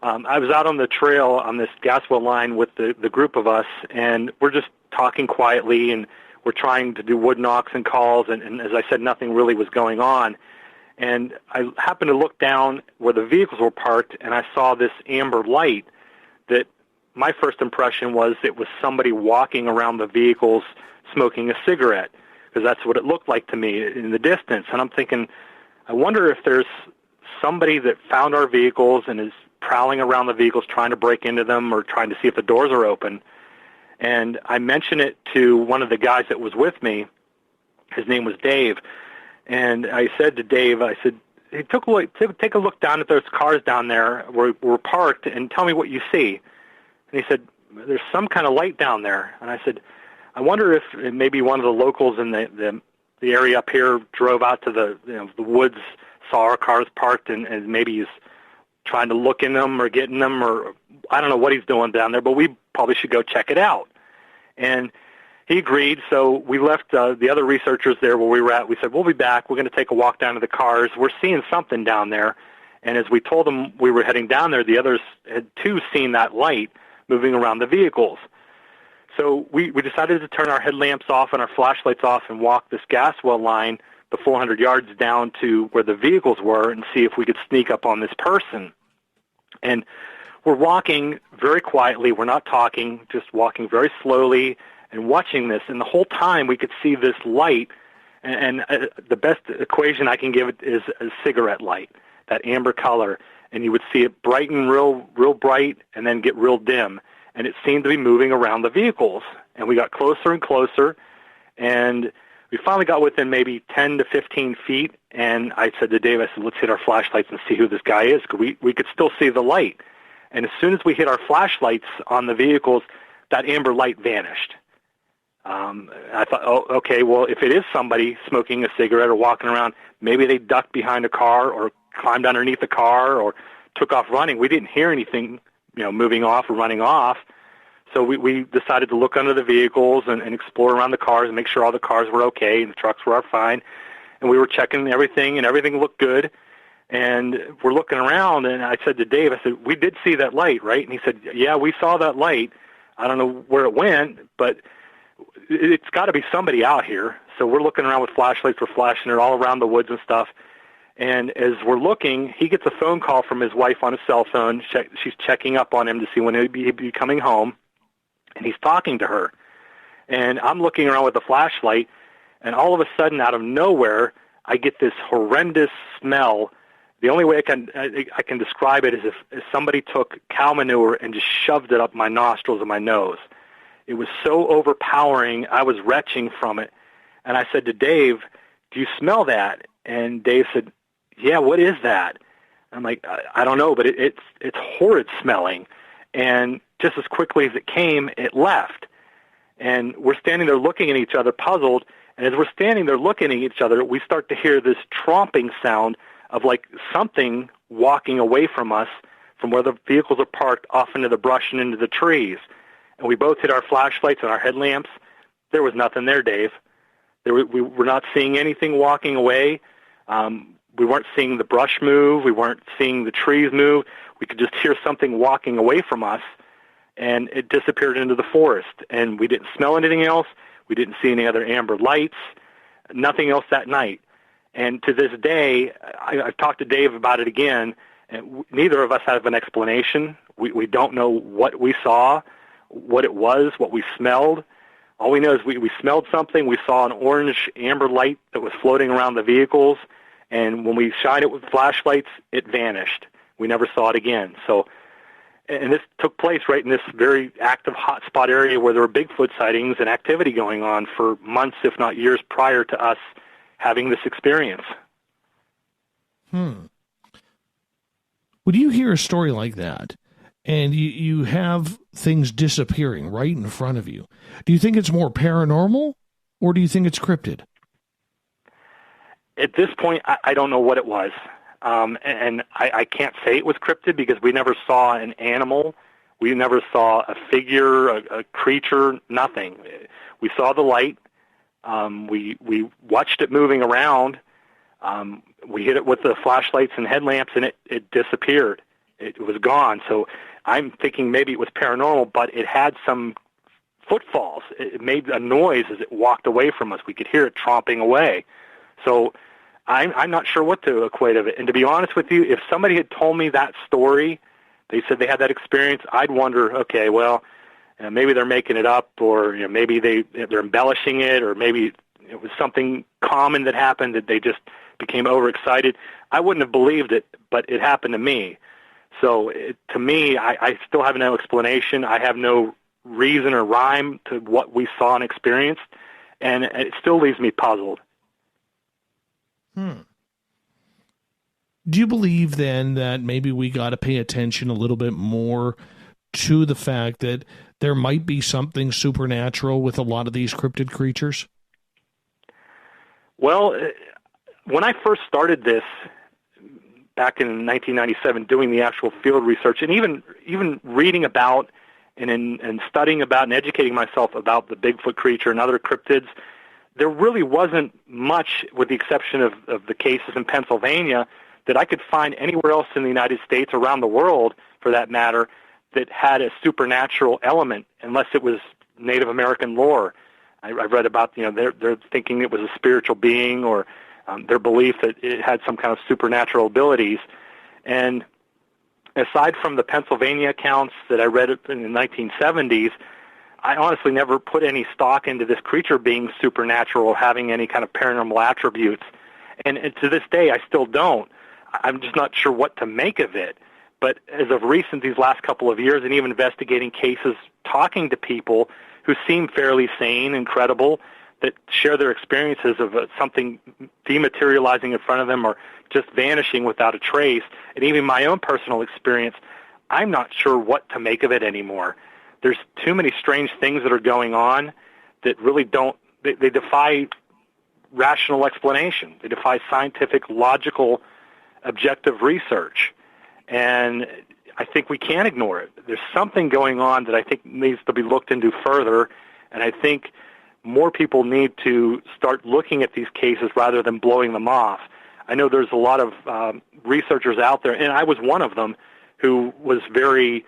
I was out on the trail on this gas well line with the group of us, and we're just talking quietly, and we're trying to do wood knocks and calls, and as I said, nothing really was going on. And I happened to look down where the vehicles were parked, and I saw this amber light that my first impression was it was somebody walking around the vehicles smoking a cigarette, because that's what it looked like to me in the distance. And I'm thinking, I wonder if there's somebody that found our vehicles and is prowling around the vehicles trying to break into them or trying to see if the doors are open. And I mentioned it to one of the guys that was with me, His name was Dave. And I said to Dave, I said, hey, take a look down at those cars down there where we're parked and tell me what you see. And he said, there's some kind of light down there. And I said, I wonder if maybe one of the locals in the area up here drove out to the woods, saw our cars parked, and maybe he's trying to look in them or get in them, or I don't know what he's doing down there, but we probably should go check it out. And he agreed, so we left the other researchers there where we were at. We said, we'll be back. We're going to take a walk down to the cars. We're seeing something down there. And as we told them we were heading down there, the others had too seen that light moving around the vehicles. So we decided to turn our headlamps off and our flashlights off and walk this gas well line the 400 yards down to where the vehicles were and see if we could sneak up on this person. And we're walking very quietly. We're not talking, just walking very slowly and watching this. And the whole time we could see this light, and the best equation I can give it is a cigarette light, that amber color. And you would see it brighten real bright and then get real dim. And it seemed to be moving around the vehicles. And we got closer and closer, and we finally got within maybe 10 to 15 feet, and I said to Dave, I said, let's hit our flashlights and see who this guy is, because we could still see the light. And as soon as we hit our flashlights on the vehicles, that amber light vanished. I thought, oh, okay, well, if it is somebody smoking a cigarette or walking around, maybe they ducked behind a car or climbed underneath a car or took off running. We didn't hear anything, moving off or running off. So we decided to look under the vehicles and explore around the cars and make sure all the cars were okay and the trucks were fine. And we were checking everything, and everything looked good. And we're looking around, and I said to Dave, I said, we did see that light, right? And he said, yeah, we saw that light. I don't know where it went, but it's got to be somebody out here. So we're looking around with flashlights. We're flashing it all around the woods and stuff. And as we're looking, he gets a phone call from his wife on his cell phone. She's checking up on him to see when he'd be coming home. And he's talking to her. And I'm looking around with the flashlight, and all of a sudden, out of nowhere, I get this horrendous smell. The only way I can describe it is if somebody took cow manure and just shoved it up my nostrils and my nose. It was so overpowering, I was retching from it. And I said to Dave, do you smell that? And Dave said, yeah, what is that? I'm like, I don't know, but it's horrid smelling. And just as quickly as it came, it left. And we're standing there looking at each other, puzzled. And as we're standing there looking at each other, we start to hear this tromping sound of like something walking away from us from where the vehicles are parked off into the brush and into the trees. And we both hit our flashlights and our headlamps. There was nothing there, Dave. We were not seeing anything walking away. We weren't seeing the brush move. We weren't seeing the trees move. We could just hear something walking away from us, and it disappeared into the forest. And we didn't smell anything else. We didn't see any other amber lights, nothing else that night. And to this day, I've talked to Dave about it again, and neither of us have an explanation. We don't know what we saw, what it was, what we smelled. All we know is we smelled something. We saw an orange amber light that was floating around the vehicles, and when we shined it with flashlights, it vanished. We never saw it again. So, and this took place right in this very active hotspot area where there were Bigfoot sightings and activity going on for months, if not years, prior to us having this experience. When you hear a story like that, and you have things disappearing right in front of you, do you think it's more paranormal, or do you think it's cryptid? At this point, I don't know what it was. And I can't say it was cryptid because we never saw an animal. We never saw a figure, a creature, nothing. We saw the light. We watched it moving around. We hit it with the flashlights and headlamps, and it disappeared. It was gone. So I'm thinking maybe it was paranormal, but it had some footfalls. It made a noise as it walked away from us. We could hear it tromping away. So I'm not sure what to equate of it. And to be honest with you, if somebody had told me that story, they said they had that experience, I'd wonder, okay, well, maybe they're making it up, or maybe they're embellishing it, or maybe it was something common that happened that they just became overexcited. I wouldn't have believed it, but it happened to me. So to me, I still have no explanation. I have no reason or rhyme to what we saw and experienced. and it still leaves me puzzled. Do you believe then that maybe we got to pay attention a little bit more to the fact that there might be something supernatural with a lot of these cryptid creatures? Well, when I first started this back in 1997, doing the actual field research, and even reading about and studying about and educating myself about the Bigfoot creature and other cryptids, there really wasn't much, with the exception of the cases in Pennsylvania, that I could find anywhere else in the United States, around the world for that matter, that had a supernatural element, unless it was Native American lore. I read about, they're thinking it was a spiritual being, or their belief that it had some kind of supernatural abilities. And aside from the Pennsylvania accounts that I read in the 1970s, I honestly never put any stock into this creature being supernatural or having any kind of paranormal attributes. And to this day, I still don't. I'm just not sure what to make of it. But as of recent, these last couple of years, and even investigating cases, talking to people who seem fairly sane and credible, that share their experiences of something dematerializing in front of them or just vanishing without a trace, and even my own personal experience, I'm not sure what to make of it anymore. There's too many strange things that are going on that really they defy rational explanation. They defy scientific, logical, objective research. And I think we can't ignore it. There's something going on that I think needs to be looked into further, and I think more people need to start looking at these cases rather than blowing them off. I know there's a lot of researchers out there, and I was one of them, who was very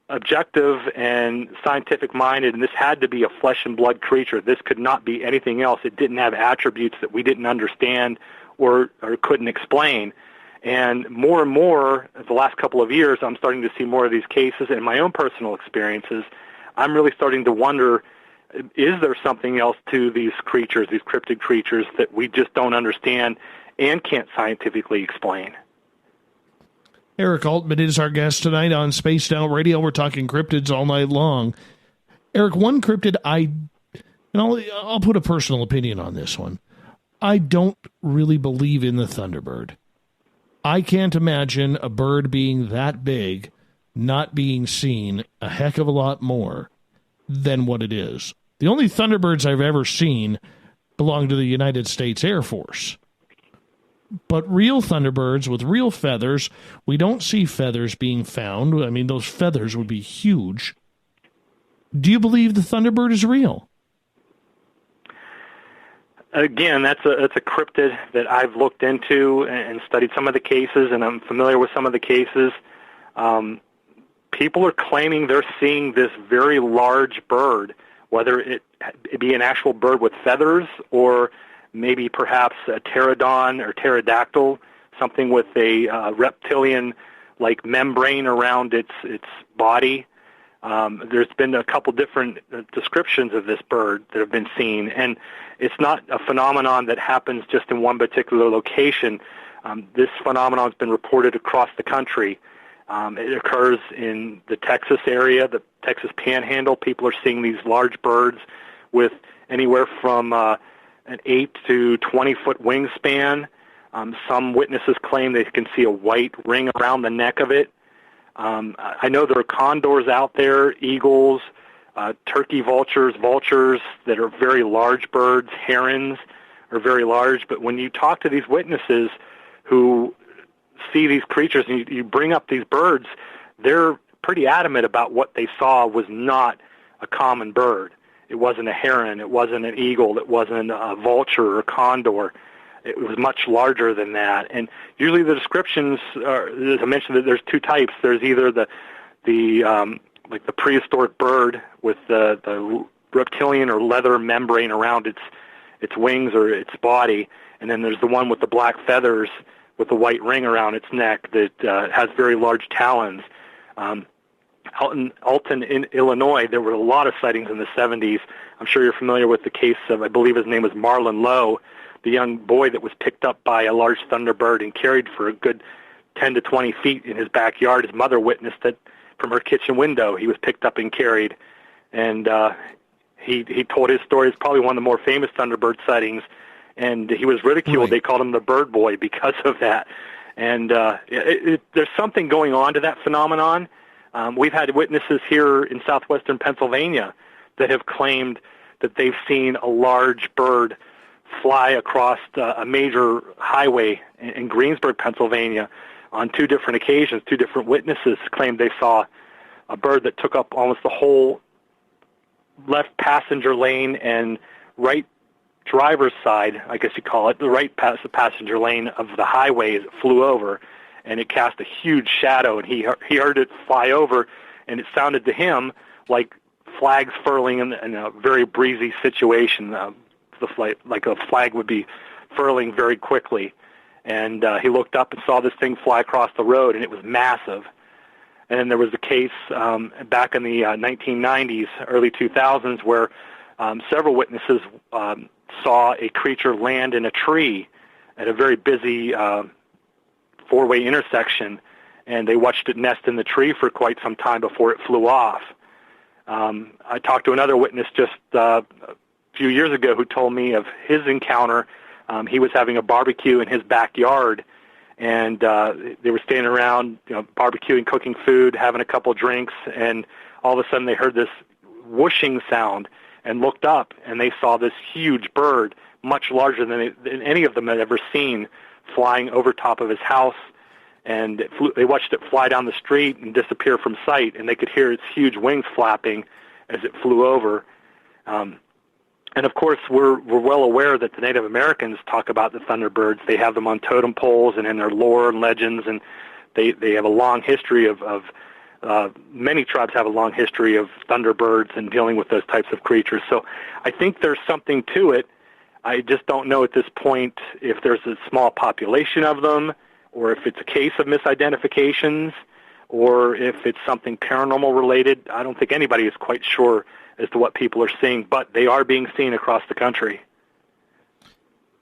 objective and scientific-minded, and this had to be a flesh-and-blood creature. This could not be anything else. It didn't have attributes that we didn't understand or couldn't explain. And more, the last couple of years, I'm starting to see more of these cases, and my own personal experiences, I'm really starting to wonder, is there something else to these creatures, these cryptid creatures, that we just don't understand and can't scientifically explain? Eric Altman is our guest tonight on Spaced Out Radio. We're talking cryptids all night long. Eric, one cryptid I'll put a personal opinion on this one. I don't really believe in the Thunderbird. I can't imagine a bird being that big, not being seen a heck of a lot more than what it is. The only Thunderbirds I've ever seen belong to the United States Air Force. But real Thunderbirds with real feathers, we don't see feathers being found. I mean, those feathers would be huge. Do you believe the Thunderbird is real? Again, that's a cryptid that I've looked into and studied some of the cases, and I'm familiar with some of the cases. People are claiming they're seeing this very large bird, whether it be an actual bird with feathers or maybe perhaps a pterodon or pterodactyl, something with a reptilian-like membrane around its body. There's been a couple different descriptions of this bird that have been seen, and it's not a phenomenon that happens just in one particular location. This phenomenon has been reported across the country. It occurs in the Texas area, the Texas Panhandle. People are seeing these large birds with anywhere from an 8 to 20-foot wingspan. Some witnesses claim they can see a white ring around the neck of it. I know there are condors out there, eagles, turkey vultures that are very large birds, herons are very large. But when you talk to these witnesses who see these creatures and you bring up these birds, they're pretty adamant about what they saw was not a common bird. It wasn't a heron, it wasn't an eagle, it wasn't a vulture or a condor. It was much larger than that. And usually the descriptions are, as I mentioned, that there's two types. There's either the prehistoric bird with the reptilian or leather membrane around its wings or its body, and then there's the one with the black feathers with the white ring around its neck that has very large talons. Out in Alton, in Illinois, there were a lot of sightings in the 70s. I'm sure you're familiar with the case of, I believe his name was Marlon Lowe, the young boy that was picked up by a large Thunderbird and carried for a good 10 to 20 feet in his backyard. His mother witnessed it from her kitchen window. He was picked up and carried, and he told his story. It's probably one of the more famous Thunderbird sightings, and he was ridiculed. Right. They called him the Bird Boy because of that. And there's something going on to that phenomenon. We've had witnesses here in southwestern Pennsylvania that have claimed that they've seen a large bird fly across a major highway in Greensburg, Pennsylvania on 2 different occasions. 2 different witnesses claimed they saw a bird that took up almost the whole left passenger lane and right driver's side, I guess you call it, the right passenger lane of the highway as it flew over, and it cast a huge shadow, and he heard it fly over, and it sounded to him like flags furling in a very breezy situation, like a flag would be furling very quickly. And he looked up and saw this thing fly across the road, and it was massive. And then there was a case back in the 1990s, early 2000s, where several witnesses saw a creature land in a tree at a very busy 4-way intersection, and they watched it nest in the tree for quite some time before it flew off. I talked to another witness just a few years ago who told me of his encounter. He was having a barbecue in his backyard, and they were standing around, barbecuing, cooking food, having a couple drinks, and all of a sudden they heard this whooshing sound and looked up, and they saw this huge bird, much larger than any of them had ever seen, flying over top of his house. And they watched it fly down the street and disappear from sight, and they could hear its huge wings flapping as it flew over. And of course, we're well aware that the Native Americans talk about the Thunderbirds. They have them on totem poles and in their lore and legends, and they have a long history of many tribes have a long history of Thunderbirds and dealing with those types of creatures. So I think there's something to it. I just don't know at this point if there's a small population of them, or if it's a case of misidentifications, or if it's something paranormal related. I don't think anybody is quite sure as to what people are seeing, but they are being seen across the country.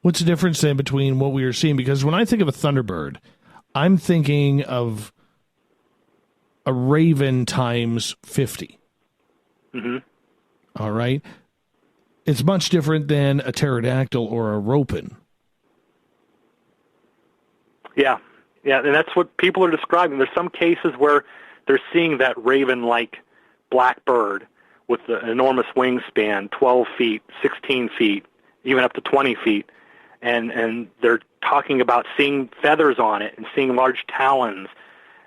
What's the difference then between what we are seeing? Because when I think of a Thunderbird, I'm thinking of a raven times 50. Mm-hmm. All right. It's much different than a pterodactyl or a ropin. Yeah, and that's what people are describing. There's some cases where they're seeing that raven-like black bird with the enormous wingspan, 12 feet, 16 feet, even up to 20 feet, and they're talking about seeing feathers on it and seeing large talons,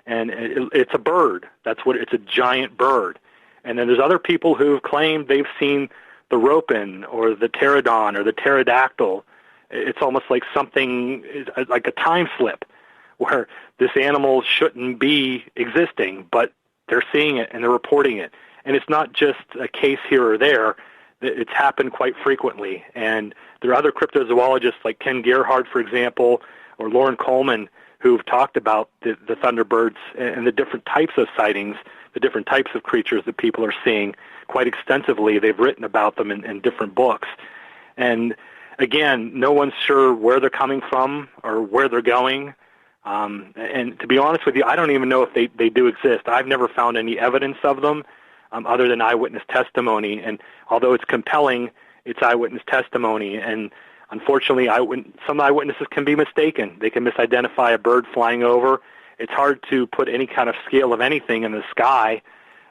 and it's a bird. It's a giant bird. And then there's other people who have claimed they've seen the ropin or the pterodon or the pterodactyl. It's almost like something, like a time slip, where this animal shouldn't be existing, but they're seeing it and they're reporting it. And it's not just a case here or there. It's happened quite frequently. And there are other cryptozoologists like Ken Gerhardt, for example, or Lauren Coleman, who've talked about the Thunderbirds and the different types of sightings, the different types of creatures that people are seeing quite extensively. They've written about them in different books. And again, no one's sure where they're coming from or where they're going. And to be honest with you, I don't even know if they do exist. I've never found any evidence of them other than eyewitness testimony. And although it's compelling, it's eyewitness testimony. And unfortunately, some eyewitnesses can be mistaken. They can misidentify a bird flying over. It's hard to put any kind of scale of anything in the sky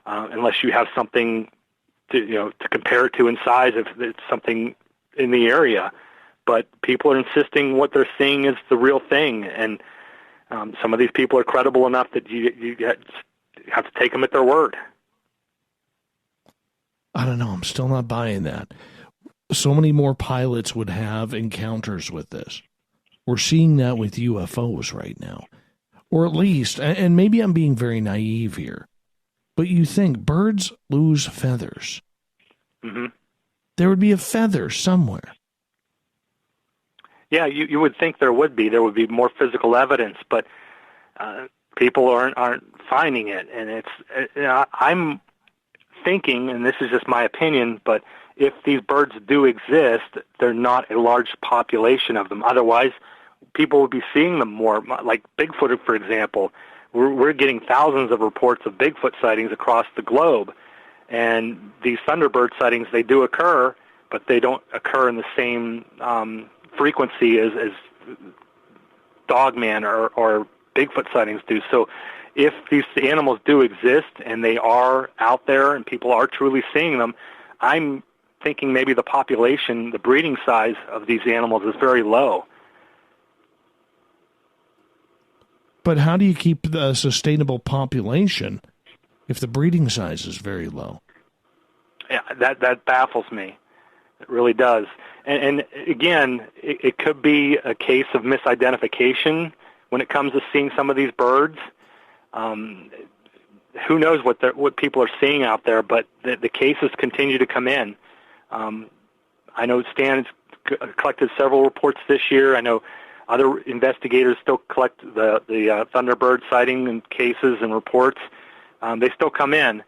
unless you have something to compare it to in size if it's something in the area. But people are insisting what they're seeing is the real thing, and some of these people are credible enough that you have to take them at their word. I don't know. I'm still not buying that. So many more pilots would have encounters with this. We're seeing that with UFOs right now. Or at least, and maybe I'm being very naive here, but you think birds lose feathers. Mm-hmm. There would be a feather somewhere. Yeah, you would think there would be. There would be more physical evidence, but people aren't finding it. And I'm thinking, and this is just my opinion, but if these birds do exist, they're not a large population of them. Otherwise, people would be seeing them more, like Bigfoot, for example. We're getting thousands of reports of Bigfoot sightings across the globe, And these Thunderbird sightings, they do occur, but they don't occur in the same frequency as Dogman or Bigfoot sightings do. So if these animals do exist and they are out there and people are truly seeing them, I'm thinking maybe the population, the breeding size of these animals is very low. But how do you keep the sustainable population if the breeding size is very low? Yeah, that baffles me. It really does. And again, it could be a case of misidentification when it comes to seeing some of these birds. Who knows what people are seeing out there, but the cases continue to come in. I know Stan's collected several reports this year. I know other investigators still collect the Thunderbird sighting and cases and reports. They still come in,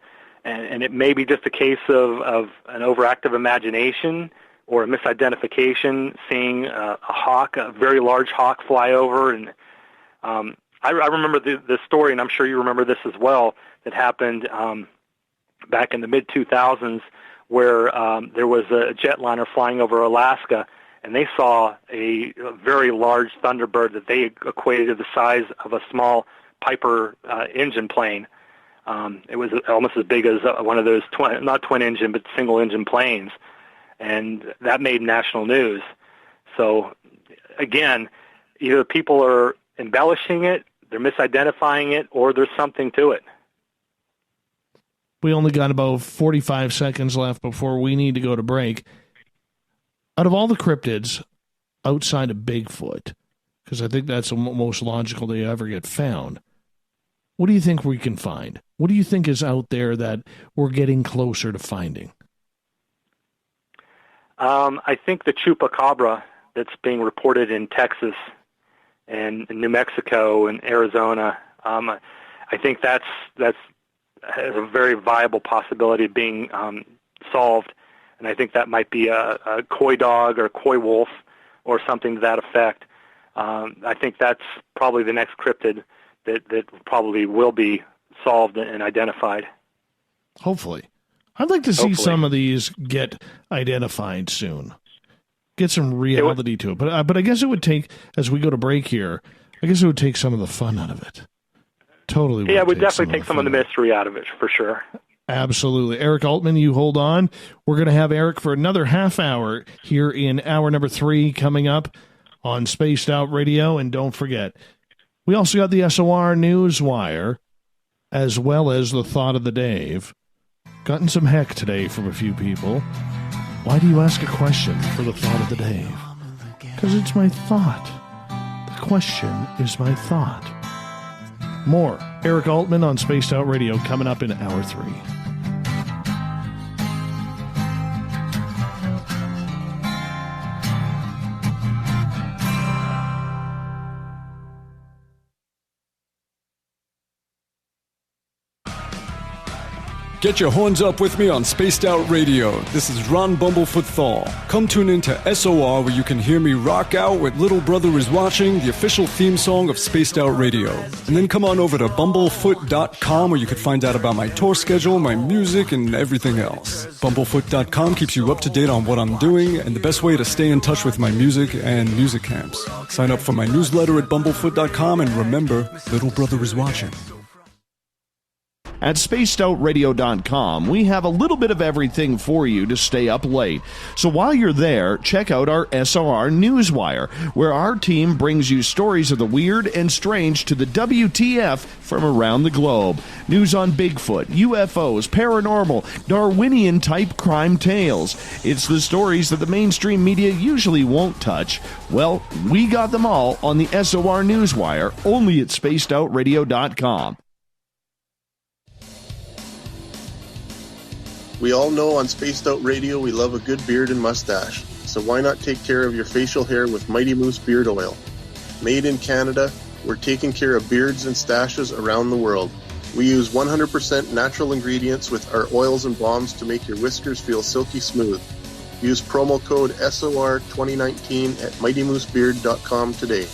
and it may be just a case of an overactive imagination or a misidentification, seeing a hawk, a very large hawk, fly over. And I remember the story, and I'm sure you remember this as well, that happened back in the mid-2000s, where there was a jetliner flying over Alaska, and they saw a very large Thunderbird that they equated to the size of a small Piper engine plane. It was almost as big as one of those, not twin-engine, but single-engine planes, and that made national news. So, again, either people are embellishing it, they're misidentifying it, or there's something to it. We only got about 45 seconds left before we need to go to break. Out of all the cryptids outside of Bigfoot, because I think that's the most logical they ever get found, what do you think we can find? What do you think is out there that we're getting closer to finding? I think the chupacabra that's being reported in Texas and New Mexico and Arizona, I think that's has a very viable possibility of being solved, and I think that might be a coy dog or a coy wolf or something to that effect. I think that's probably the next cryptid that probably will be solved and identified. Hopefully. I'd like to see some of these get identified soon. Get some reality to it. But I guess it would take, as we go to break here, I guess it would take some of the fun out of it. Totally. Yeah, it would definitely take some of the mystery out of it, for sure. Absolutely. Eric Altman, you hold on. We're going to have Eric for another half hour here in hour number 3 coming up on Spaced Out Radio. And don't forget, we also got the SOR Newswire, as well as the Thought of the Dave. Gotten some heck today from a few people. Why do you ask a question for the Thought of the Dave? Because it's my thought. The question is my thought. More Eric Altman on Spaced Out Radio coming up in hour 3. Get your horns up with me on Spaced Out Radio. This is Ron Bumblefoot Thal. Come tune in to SOR, where you can hear me rock out with Little Brother Is Watching, the official theme song of Spaced Out Radio. And then come on over to bumblefoot.com, where you can find out about my tour schedule, my music, and everything else. Bumblefoot.com keeps you up to date on what I'm doing and the best way to stay in touch with my music and music camps. Sign up for my newsletter at bumblefoot.com, and remember, Little Brother Is Watching. At spacedoutradio.com, we have a little bit of everything for you to stay up late. So while you're there, check out our SOR Newswire, where our team brings you stories of the weird and strange to the WTF from around the globe. News on Bigfoot, UFOs, paranormal, Darwinian-type crime tales. It's the stories that the mainstream media usually won't touch. Well, we got them all on the SOR Newswire, only at spacedoutradio.com. We all know on Spaced Out Radio we love a good beard and mustache, so why not take care of your facial hair with Mighty Moose Beard Oil? Made in Canada, we're taking care of beards and stashes around the world. We use 100% natural ingredients with our oils and balms to make your whiskers feel silky smooth. Use promo code SOR2019 at MightyMooseBeard.com today.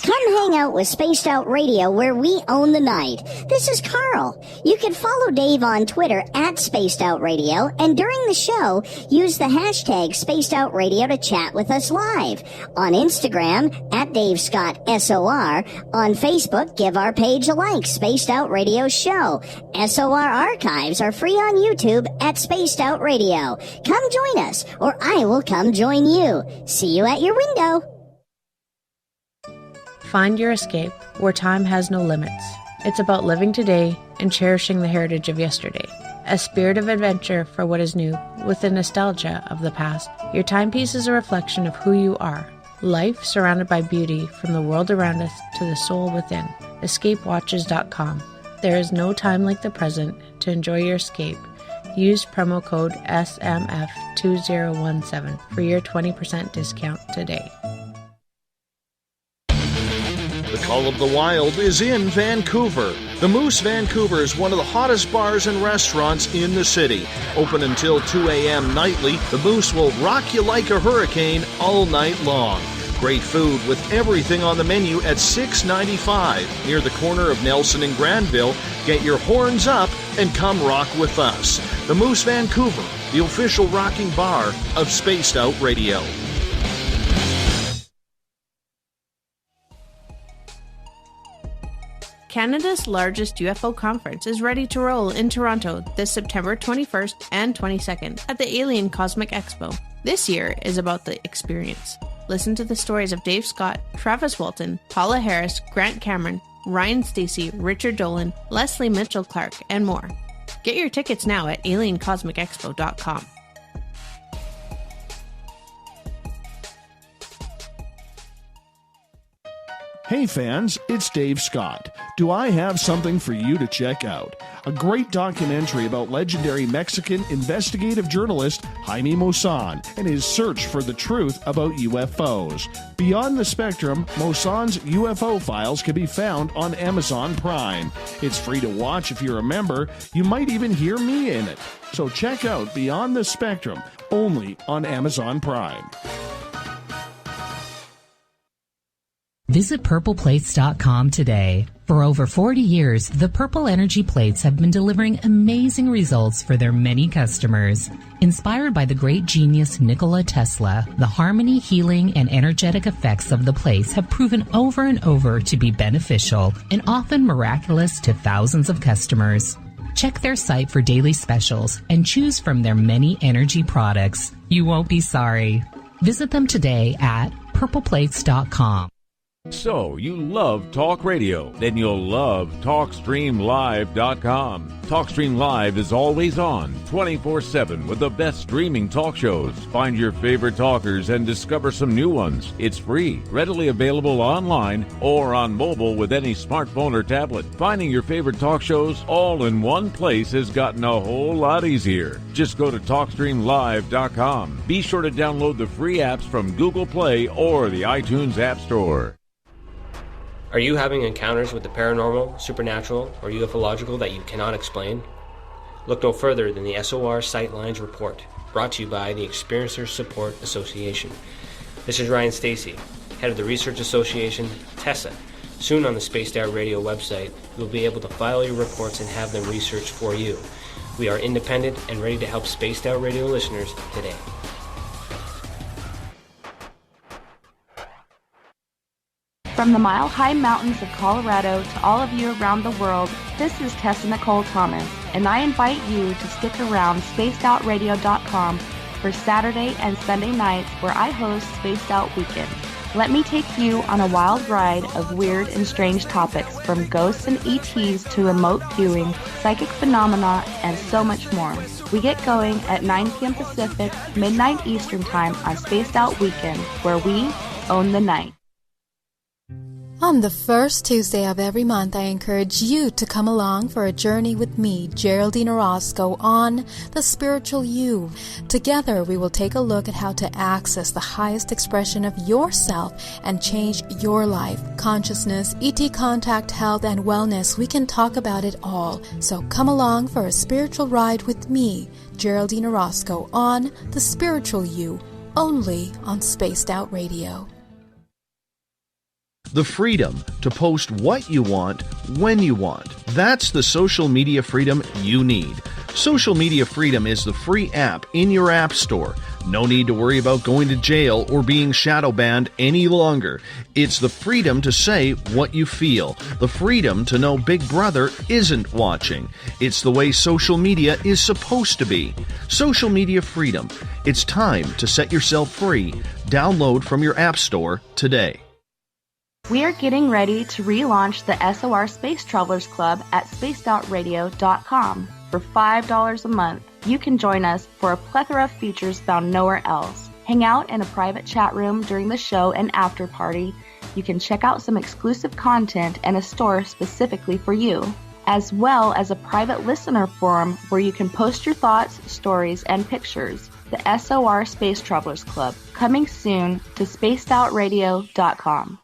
Come hang out with Spaced Out Radio, where we own the night. This is Carl. You can follow Dave on Twitter at Spaced Out Radio, and during the show, use the hashtag Spaced Out Radio to chat with us live. On Instagram, at Dave Scott SOR. On Facebook, give our page a like, Spaced Out Radio Show. SOR archives are free on YouTube at Spaced Out Radio. Come join us, or I will come join you. See you at your window. Find your escape where time has no limits. It's about living today and cherishing the heritage of yesterday. A spirit of adventure for what is new, with the nostalgia of the past. Your timepiece is a reflection of who you are. Life surrounded by beauty from the world around us to the soul within. EscapeWatches.com. There is no time like the present to enjoy your escape. Use promo code SMF2017 for your 20% discount today. The Call of the Wild is in Vancouver. The Moose Vancouver is one of the hottest bars and restaurants in the city. Open until 2 a.m. nightly, the Moose will rock you like a hurricane all night long. Great food with everything on the menu at $6.95 near the corner of Nelson and Granville. Get your horns up and come rock with us. The Moose Vancouver, the official rocking bar of Spaced Out Radio. Canada's largest UFO conference is ready to roll in Toronto this September 21st and 22nd at the Alien Cosmic Expo. This year is about the experience. Listen to the stories of Dave Scott, Travis Walton, Paula Harris, Grant Cameron, Ryan Stacey, Richard Dolan, Leslie Mitchell-Clark, and more. Get your tickets now at aliencosmicexpo.com. Hey fans, it's Dave Scott. Do I have something for you to check out? A great documentary about legendary Mexican investigative journalist Jaime Maussan and his search for the truth about UFOs. Beyond the Spectrum, Maussan's UFO files can be found on Amazon Prime. It's free to watch if you're a member. You might even hear me in it. So check out Beyond the Spectrum, only on Amazon Prime. Visit purpleplates.com today. For over 40 years, the Purple Energy Plates have been delivering amazing results for their many customers. Inspired by the great genius Nikola Tesla, the harmony, healing, and energetic effects of the plates have proven over and over to be beneficial and often miraculous to thousands of customers. Check their site for daily specials and choose from their many energy products. You won't be sorry. Visit them today at purpleplates.com. So, you love talk radio? Then you'll love TalkStreamLive.com. TalkStream Live is always on, 24/7 with the best streaming talk shows. Find your favorite talkers and discover some new ones. It's free, readily available online or on mobile with any smartphone or tablet. Finding your favorite talk shows all in one place has gotten a whole lot easier. Just go to TalkStreamLive.com. Be sure to download the free apps from Google Play or the iTunes App Store. Are you having encounters with the paranormal, supernatural, or ufological that you cannot explain? Look no further than the SOR Sightlines Report, brought to you by the Experiencers Support Association. This is Ryan Stacey, head of the Research Association, TESA. Soon on the Spaced Out Radio website, you'll be able to file your reports and have them researched for you. We are independent and ready to help Spaced Out Radio listeners today. From the mile-high mountains of Colorado to all of you around the world, this is Tessa Nicole Thomas, and I invite you to stick around spacedoutradio.com for Saturday and Sunday nights where I host Spaced Out Weekend. Let me take you on a wild ride of weird and strange topics, from ghosts and ETs to remote viewing, psychic phenomena, and so much more. We get going at 9 p.m. Pacific, midnight Eastern Time on Spaced Out Weekend, where we own the night. On the first Tuesday of every month, I encourage you to come along for a journey with me, Geraldine Orozco, on The Spiritual You. Together, we will take a look at how to access the highest expression of yourself and change your life. Consciousness, ET contact, health, and wellness, we can talk about it all. So come along for a spiritual ride with me, Geraldine Orozco, on The Spiritual You, only on Spaced Out Radio. The freedom to post what you want, when you want. That's the social media freedom you need. Social Media Freedom is the free app in your app store. No need to worry about going to jail or being shadow banned any longer. It's the freedom to say what you feel. The freedom to know Big Brother isn't watching. It's the way social media is supposed to be. Social Media Freedom. It's time to set yourself free. Download from your app store today. We are getting ready to relaunch the SOR Space Travelers Club at spacedoutradio.com. For $5 a month, you can join us for a plethora of features found nowhere else. Hang out in a private chat room during the show and after party. You can check out some exclusive content and a store specifically for you, as well as a private listener forum where you can post your thoughts, stories, and pictures. The SOR Space Travelers Club, coming soon to spacedoutradio.com.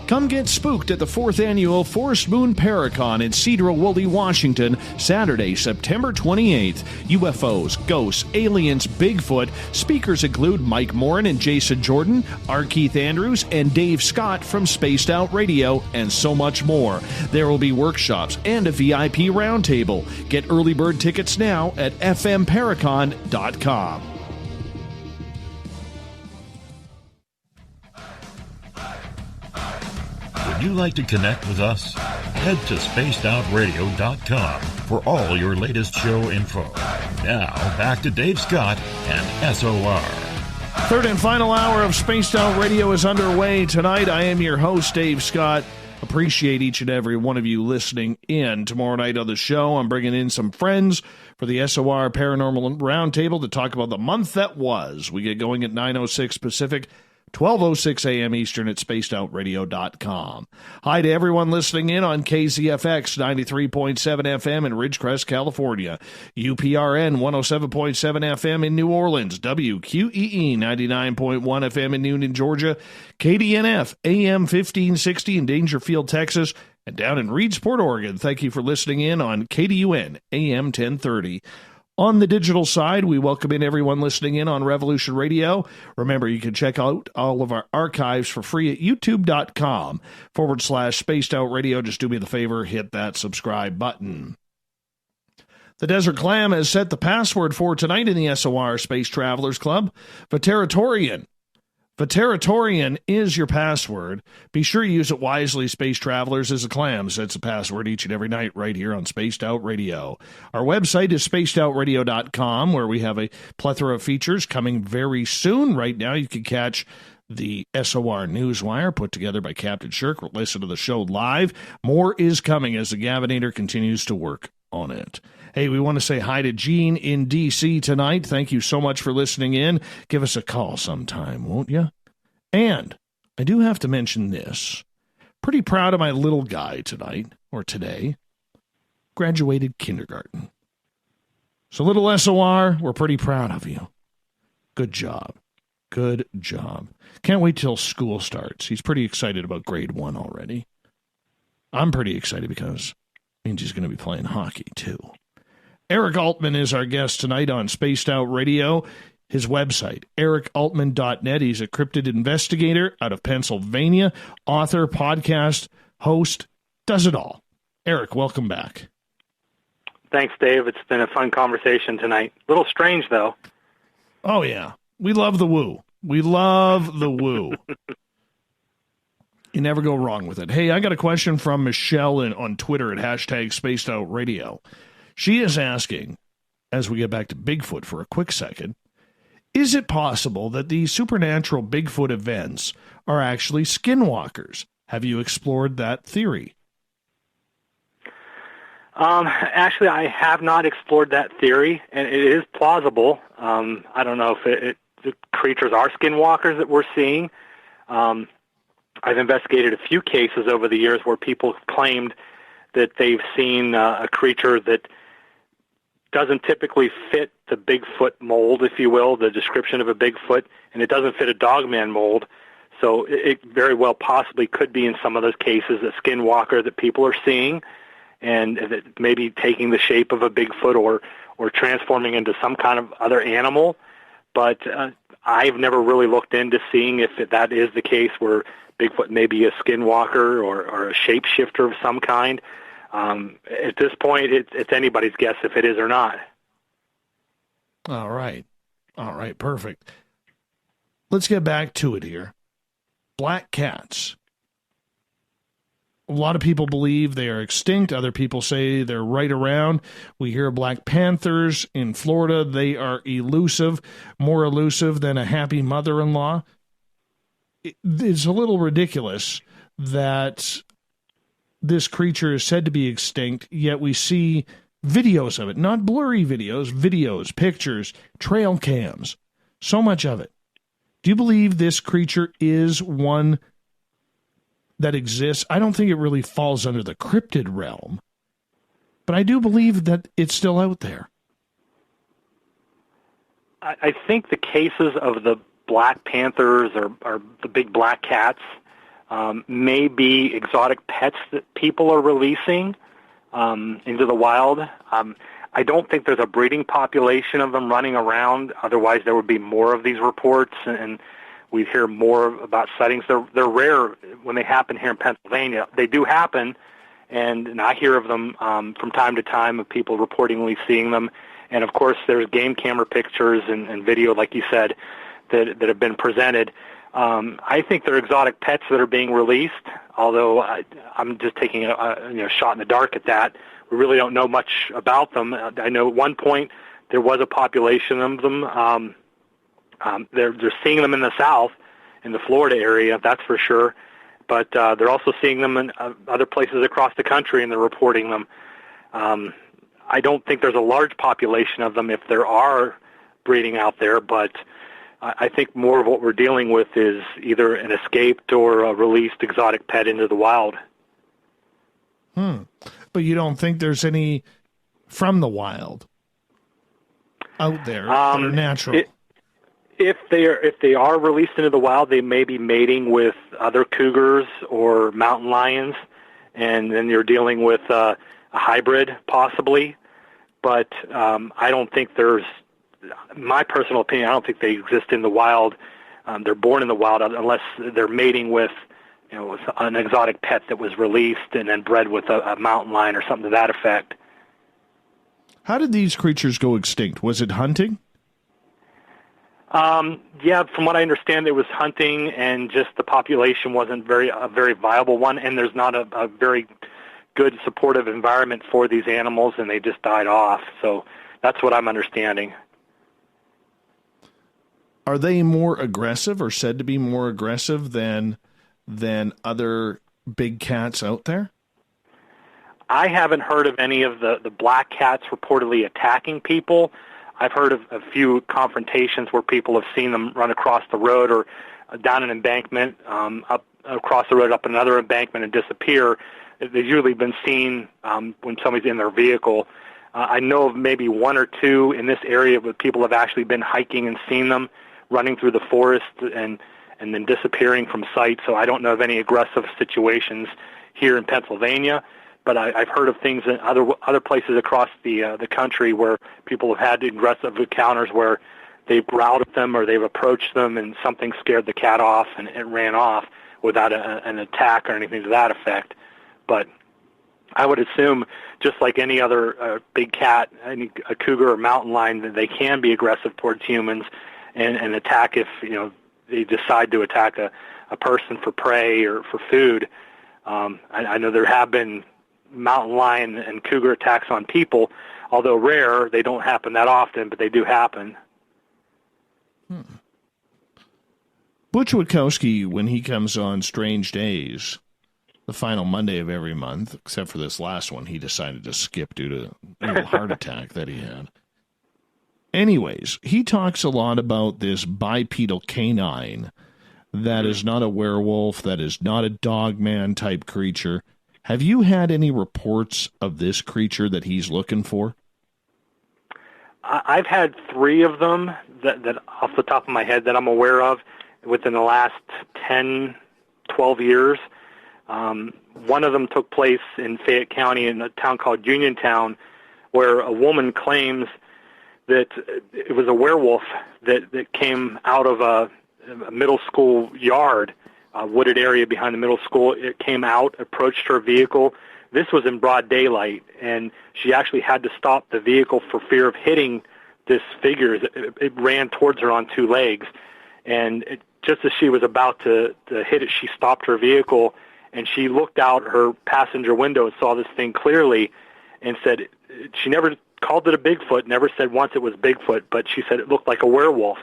Come get spooked at the 4th Annual Forest Moon Paracon in Cedar-Woolley, Washington, Saturday, September 28th. UFOs, ghosts, aliens, Bigfoot. Speakers include Mike Morin and Jason Jordan, R. Keith Andrews, and Dave Scott from Spaced Out Radio, and so much more. There will be workshops and a VIP roundtable. Get early bird tickets now at fmparacon.com. Would you like to connect with us? Head to spacedoutradio.com for all your latest show info. Now, back to Dave Scott and SOR. Third and final hour of Spaced Out Radio is underway tonight. I am your host, Dave Scott. Appreciate each and every one of you listening in. Tomorrow night on the show, I'm bringing in some friends for the SOR Paranormal Roundtable to talk about the month that was. We get going at 9:06 Pacific, 12:06 a.m. Eastern at spacedoutradio.com. Hi to everyone listening in on KZFX 93.7 FM in Ridgecrest, California, UPRN 107.7 FM in New Orleans, WQEE 99.1 FM in Newnan, Georgia, KDNF AM 1560 in Dangerfield, Texas, and down in Reedsport, Oregon. Thank you for listening in on KDUN AM 1030. On the digital side, we welcome in everyone listening in on Revolution Radio. Remember, you can check out all of our archives for free at youtube.com/Spaced Out Radio. Just do me the favor, hit that subscribe button. The Desert Clam has set the password for tonight in the SOR Space Travelers Club. Veteratorian. Veteratorian is your password. Be sure you use it wisely. Space Travelers is a clam. Sets a password each and every night right here on Spaced Out Radio. Our website is spacedoutradio.com, where we have a plethora of features coming very soon. Right now, you can catch the SOR Newswire put together by Captain Shirk. Listen to the show live. More is coming as the Gavinator continues to work on it. Hey, we want to say hi to Gene in D.C. tonight. Thank you so much for listening in. Give us a call sometime, won't you? And I do have to mention this. Pretty proud of my little guy tonight, or today. Graduated kindergarten. So little SOR, we're pretty proud of you. Good job. Good job. Can't wait till school starts. He's pretty excited about grade 1 already. I'm pretty excited because it means he's going to be playing hockey too. Eric Altman is our guest tonight on Spaced Out Radio. His website, ericaltman.net. He's a cryptid investigator out of Pennsylvania, author, podcast, host, does it all. Eric, welcome back. Thanks, Dave. It's been a fun conversation tonight. A little strange, though. Oh, yeah. We love the woo. We love the woo. You never go wrong with it. Hey, I got a question from Michelle on Twitter at #SpacedOutRadio. She is asking, as we get back to Bigfoot for a quick second, is it possible that these supernatural Bigfoot events are actually skinwalkers? Have you explored that theory? Actually, I have not explored that theory, and it is plausible. I don't know if the creatures are skinwalkers that we're seeing. I've investigated a few cases over the years where people claimed that they've seen a creature that doesn't typically fit the Bigfoot mold, if you will, the description of a Bigfoot, and it doesn't fit a Dogman mold. So it very well possibly could be in some of those cases a skinwalker that people are seeing, and that maybe taking the shape of a Bigfoot or transforming into some kind of other animal. but I've never really looked into seeing if that is the case, where Bigfoot may be a skinwalker or a shapeshifter of some kind. At this point, it's anybody's guess if it is or not. All right, perfect. Let's get back to it here. Black cats. A lot of people believe they are extinct. Other people say they're right around. We hear black panthers in Florida. They are elusive, more elusive than a happy mother-in-law. It's a little ridiculous that this creature is said to be extinct, yet we see videos of it. Not blurry videos, pictures, trail cams, so much of it. Do you believe this creature is one that exists? I don't think it really falls under the cryptid realm, but I do believe that it's still out there. I think the cases of the black panthers or the big black cats may be exotic pets that people are releasing into the wild. I don't think there's a breeding population of them running around. Otherwise, there would be more of these reports, and we'd hear more about sightings. They're rare when they happen here in Pennsylvania. They do happen, and I hear of them from time to time, of people reportedly seeing them. And, of course, there's game camera pictures and video, like you said, that have been presented. I think they're exotic pets that are being released, although I'm just taking a shot in the dark at that. We really don't know much about them. I know at one point there was a population of them. They're seeing them in the South, in the Florida area, that's for sure. But they're also seeing them in other places across the country, and they're reporting them. I don't think there's a large population of them if there are breeding out there, but I think more of what we're dealing with is either an escaped or a released exotic pet into the wild. But you don't think there's any from the wild out there that are natural? If they are released into the wild, they may be mating with other cougars or mountain lions, and then you're dealing with a hybrid possibly. But I don't think there's, my personal opinion, I don't think they exist in the wild. They're born in the wild unless they're mating with an exotic pet that was released and then bred with a mountain lion or something to that effect. How did these creatures go extinct? Was it hunting? Yeah, from what I understand, it was hunting, and just the population wasn't a very viable one, and there's not a very good supportive environment for these animals, and they just died off. So that's what I'm understanding. Are they more aggressive, or said to be more aggressive than other big cats out there? I haven't heard of any of the black cats reportedly attacking people. I've heard of a few confrontations where people have seen them run across the road or down an embankment, up across the road, up another embankment, and disappear. They've usually been seen when somebody's in their vehicle. I know of maybe one or two in this area where people have actually been hiking and seen them running through the forest and then disappearing from sight. So I don't know of any aggressive situations here in Pennsylvania. But I've heard of things in other places across the country where people have had aggressive encounters where they've growled at them or they've approached them and something scared the cat off and it ran off without an attack or anything to that effect. But I would assume, just like any other big cat, a cougar or mountain lion, that they can be aggressive towards humans and attack if they decide to attack a person for prey or for food. I know there have been mountain lion and cougar attacks on people, although rare. They don't happen that often, but they do happen. Butch Witkowski, when he comes on Strange Days, the final Monday of every month, except for this last one, he decided to skip due to a little heart attack that he had. Anyways, he talks a lot about this bipedal canine that is not a werewolf, that is not a Dogman type creature. Have you had any reports of this creature that he's looking for? I've had 3 of them that off the top of my head that I'm aware of within the last 10, 12 years. One of them took place in Fayette County in a town called Uniontown, where a woman claims that it was a werewolf that came out of a middle school yard, a wooded area behind the middle school. It came out, approached her vehicle. This was in broad daylight, and she actually had to stop the vehicle for fear of hitting this figure. It ran towards her on two legs, and just as she was about to hit it, she stopped her vehicle, and she looked out her passenger window and saw this thing clearly and said she never called it a Bigfoot, never said once it was Bigfoot, but she said it looked like a werewolf,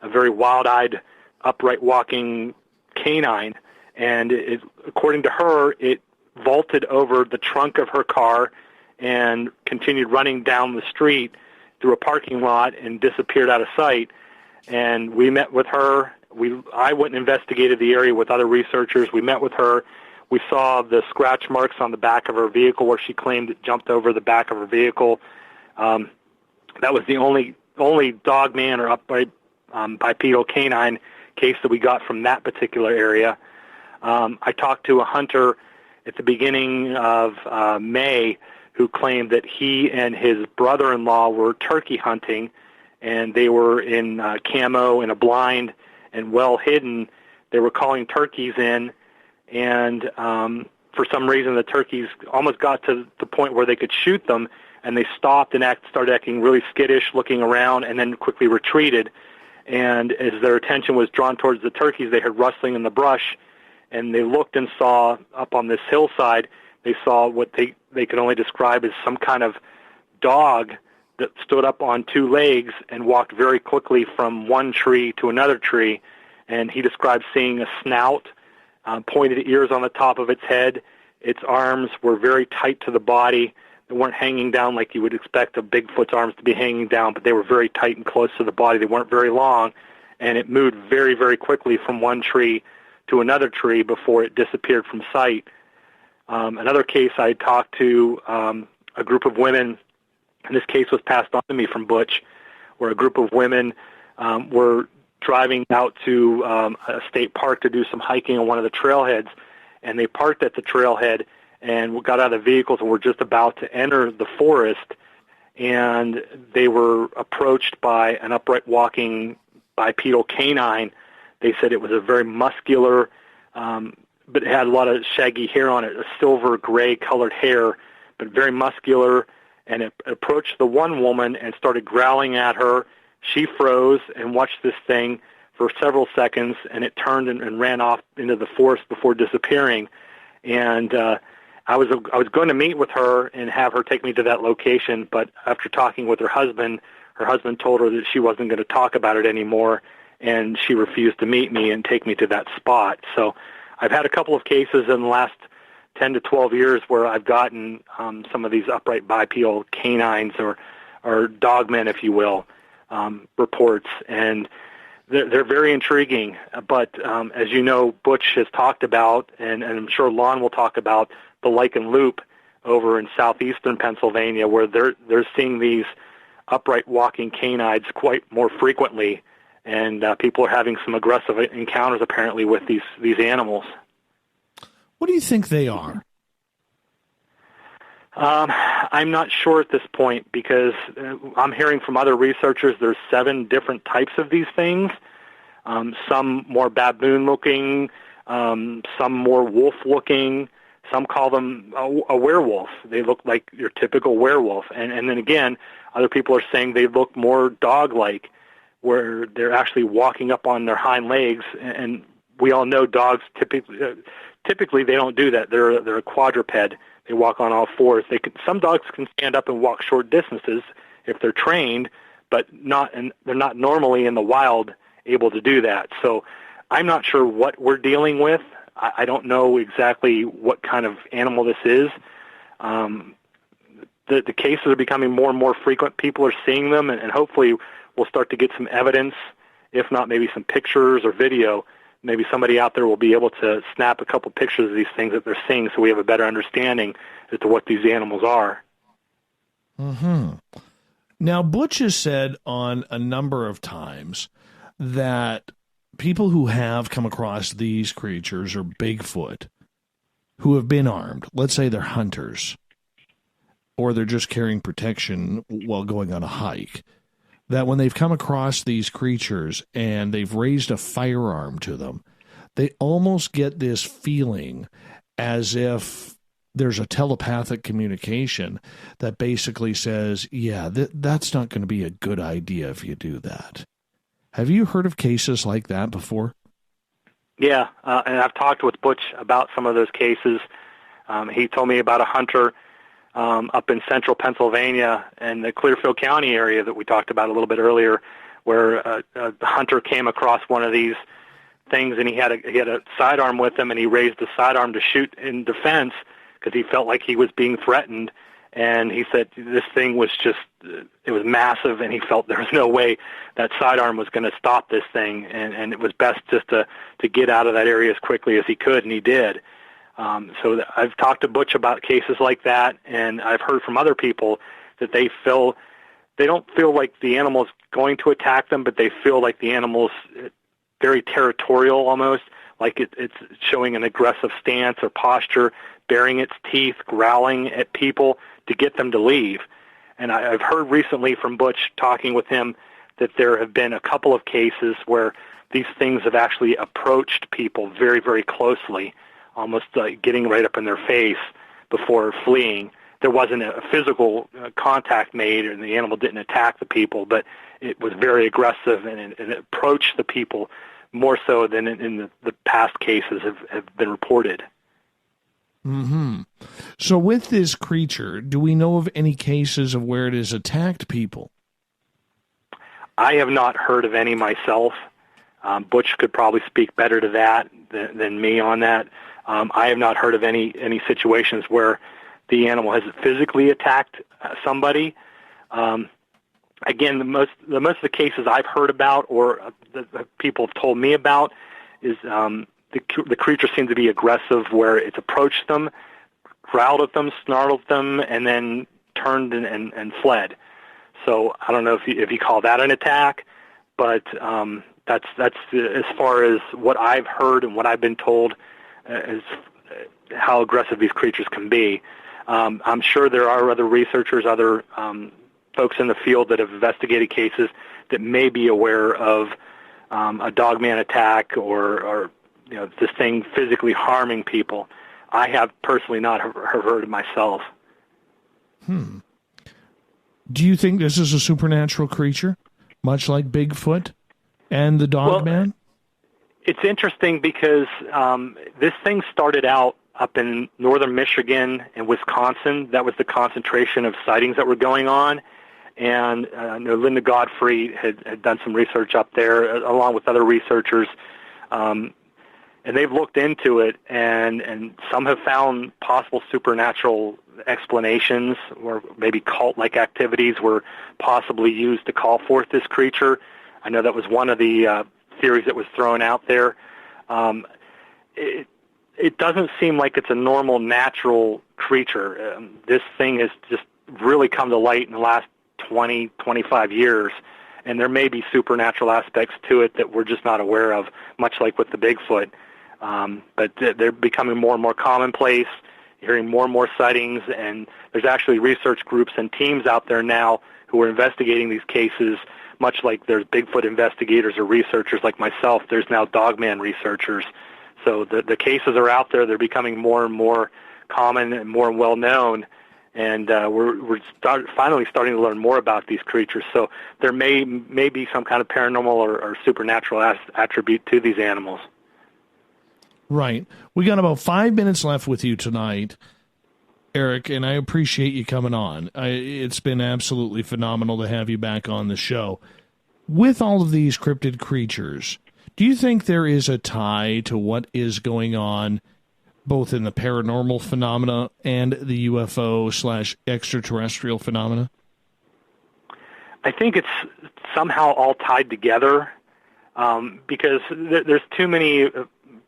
a very wild-eyed, upright walking canine. And according to her, it vaulted over the trunk of her car and continued running down the street through a parking lot and disappeared out of sight. And we met with her. I went and investigated the area with other researchers. We met with her. We saw the scratch marks on the back of her vehicle where she claimed it jumped over the back of her vehicle. That was the only Dogman or upright bipedal canine case that we got from that particular area. I talked to a hunter at the beginning of May who claimed that he and his brother-in-law were turkey hunting, and they were in camo in a blind and well hidden. They were calling turkeys in, and for some reason the turkeys almost got to the point where they could shoot them, and they stopped and started acting really skittish, looking around, and then quickly retreated. And as their attention was drawn towards the turkeys, they heard rustling in the brush, and they looked and saw up on this hillside, they saw what they could only describe as some kind of dog that stood up on two legs and walked very quickly from one tree to another tree. And he described seeing a snout, pointed ears on the top of its head. Its arms were very tight to the body. They weren't hanging down like you would expect a Bigfoot's arms to be hanging down, but they were very tight and close to the body. They weren't very long, and it moved very, very quickly from one tree to another tree before it disappeared from sight. Another case, I talked to a group of women, and this case was passed on to me from Butch, where a group of women were driving out to a state park to do some hiking on one of the trailheads, and they parked at the trailhead and got out of the vehicles and were just about to enter the forest, and they were approached by an upright walking bipedal canine. They said it was a very muscular, but it had a lot of shaggy hair on it, a silver gray colored hair, but very muscular, and it approached the one woman and started growling at her. She froze and watched this thing for several seconds, and it turned and ran off into the forest before disappearing. And I was going to meet with her and have her take me to that location, but after talking with her husband told her that she wasn't going to talk about it anymore, and she refused to meet me and take me to that spot. So I've had a couple of cases in the last 10 to 12 years where I've gotten some of these upright bipedal canines or dogmen, if you will, reports, and they're very intriguing. But as you know, Butch has talked about, and I'm sure Lon will talk about, the Lichen Loop over in southeastern Pennsylvania, where they're seeing these upright walking canines quite more frequently, and people are having some aggressive encounters apparently with these animals. What do you think they are? I'm not sure at this point, because I'm hearing from other researchers there's 7 different types of these things, some more baboon-looking, some more wolf-looking. Some call them a werewolf. They look like your typical werewolf. And then again, other people are saying they look more dog-like, where they're actually walking up on their hind legs. And we all know dogs typically they don't do that. They're a quadruped. They walk on all fours. Some dogs can stand up and walk short distances if they're trained, but they're not normally in the wild able to do that. So I'm not sure what we're dealing with. I don't know exactly what kind of animal this is. The cases are becoming more and more frequent. People are seeing them, and hopefully we'll start to get some evidence, if not maybe some pictures or video. Maybe somebody out there will be able to snap a couple pictures of these things that they're seeing, so we have a better understanding as to what these animals are. Mm-hmm. Now, Butch has said on a number of times that people who have come across these creatures or Bigfoot who have been armed, let's say they're hunters, or they're just carrying protection while going on a hike, that when they've come across these creatures and they've raised a firearm to them, they almost get this feeling as if there's a telepathic communication that basically says, yeah, that's not going to be a good idea if you do that. Have you heard of cases like that before? Yeah, and I've talked with Butch about some of those cases. He told me about a hunter up in central Pennsylvania and the Clearfield County area that we talked about a little bit earlier, where a hunter came across one of these things, and he had a sidearm with him, and he raised the sidearm to shoot in defense because he felt like he was being threatened. And he said this thing was just, it was massive, and he felt there was no way that sidearm was going to stop this thing, and it was best just to get out of that area as quickly as he could, and he did. So I've talked to Butch about cases like that, and I've heard from other people that they don't feel like the animal's going to attack them, but they feel like the animal's very territorial almost, like it's showing an aggressive stance or posture, baring its teeth, growling at people to get them to leave. And I've heard recently from Butch, talking with him, that there have been a couple of cases where these things have actually approached people very, very closely, almost like getting right up in their face before fleeing. There wasn't a physical contact made, and the animal didn't attack the people, but it was very aggressive, and it approached the people more so than in the past cases have been reported. Mm-hmm. So with this creature, do we know of any cases of where it has attacked people? I have not heard of any myself. Butch could probably speak better to that than me on that. I have not heard of any situations where the animal has physically attacked somebody. Again, the most of the cases I've heard about, or the people have told me about, is the creature seemed to be aggressive, where it's approached them, growled at them, snarled at them, and then turned and fled. So I don't know if you call that an attack, but that's as far as what I've heard and what I've been told is how aggressive these creatures can be. I'm sure there are other researchers, other folks in the field that have investigated cases that may be aware of a Dogman attack or this thing physically harming people. I have personally not heard of myself. Do you think this is a supernatural creature, much like Bigfoot and the Dogman? Well, it's interesting because this thing started out up in northern Michigan and Wisconsin. That was the concentration of sightings that were going on. And Linda Godfrey had done some research up there, along with other researchers. And they've looked into it, and some have found possible supernatural explanations, or maybe cult-like activities were possibly used to call forth this creature. I know that was one of the theories that was thrown out there. It doesn't seem like it's a normal, natural creature. This thing has just really come to light in the last 20, 25 years, and there may be supernatural aspects to it that we're just not aware of, much like with the Bigfoot. But they're becoming more and more commonplace, hearing more and more sightings, and there's actually research groups and teams out there now who are investigating these cases, much like there's Bigfoot investigators or researchers like myself. There's now Dogman researchers. So the cases are out there. They're becoming more and more common and more well-known, and we're finally starting to learn more about these creatures. So there may be some kind of paranormal or supernatural attribute to these animals. Right. We got about 5 minutes left with you tonight, Eric, and I appreciate you coming on. It's been absolutely phenomenal to have you back on the show. With all of these cryptid creatures, do you think there is a tie to what is going on both in the paranormal phenomena and the UFO/extraterrestrial phenomena? I think it's somehow all tied together because there's too many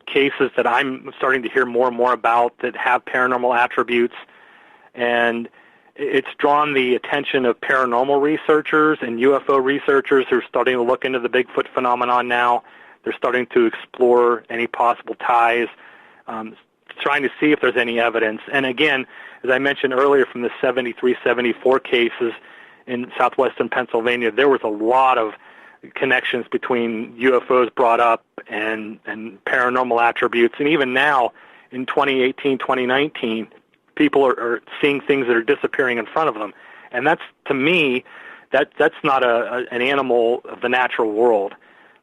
cases that I'm starting to hear more and more about that have paranormal attributes, and it's drawn the attention of paranormal researchers and UFO researchers who are starting to look into the Bigfoot phenomenon now. They're starting to explore any possible ties, trying to see if there's any evidence. And again, as I mentioned earlier from the 73, 74 cases, in southwestern Pennsylvania, there was a lot of connections between UFOs brought up and paranormal attributes. And even now, in 2018, 2019, people are seeing things that are disappearing in front of them. And that's, to me, that's not an animal of the natural world,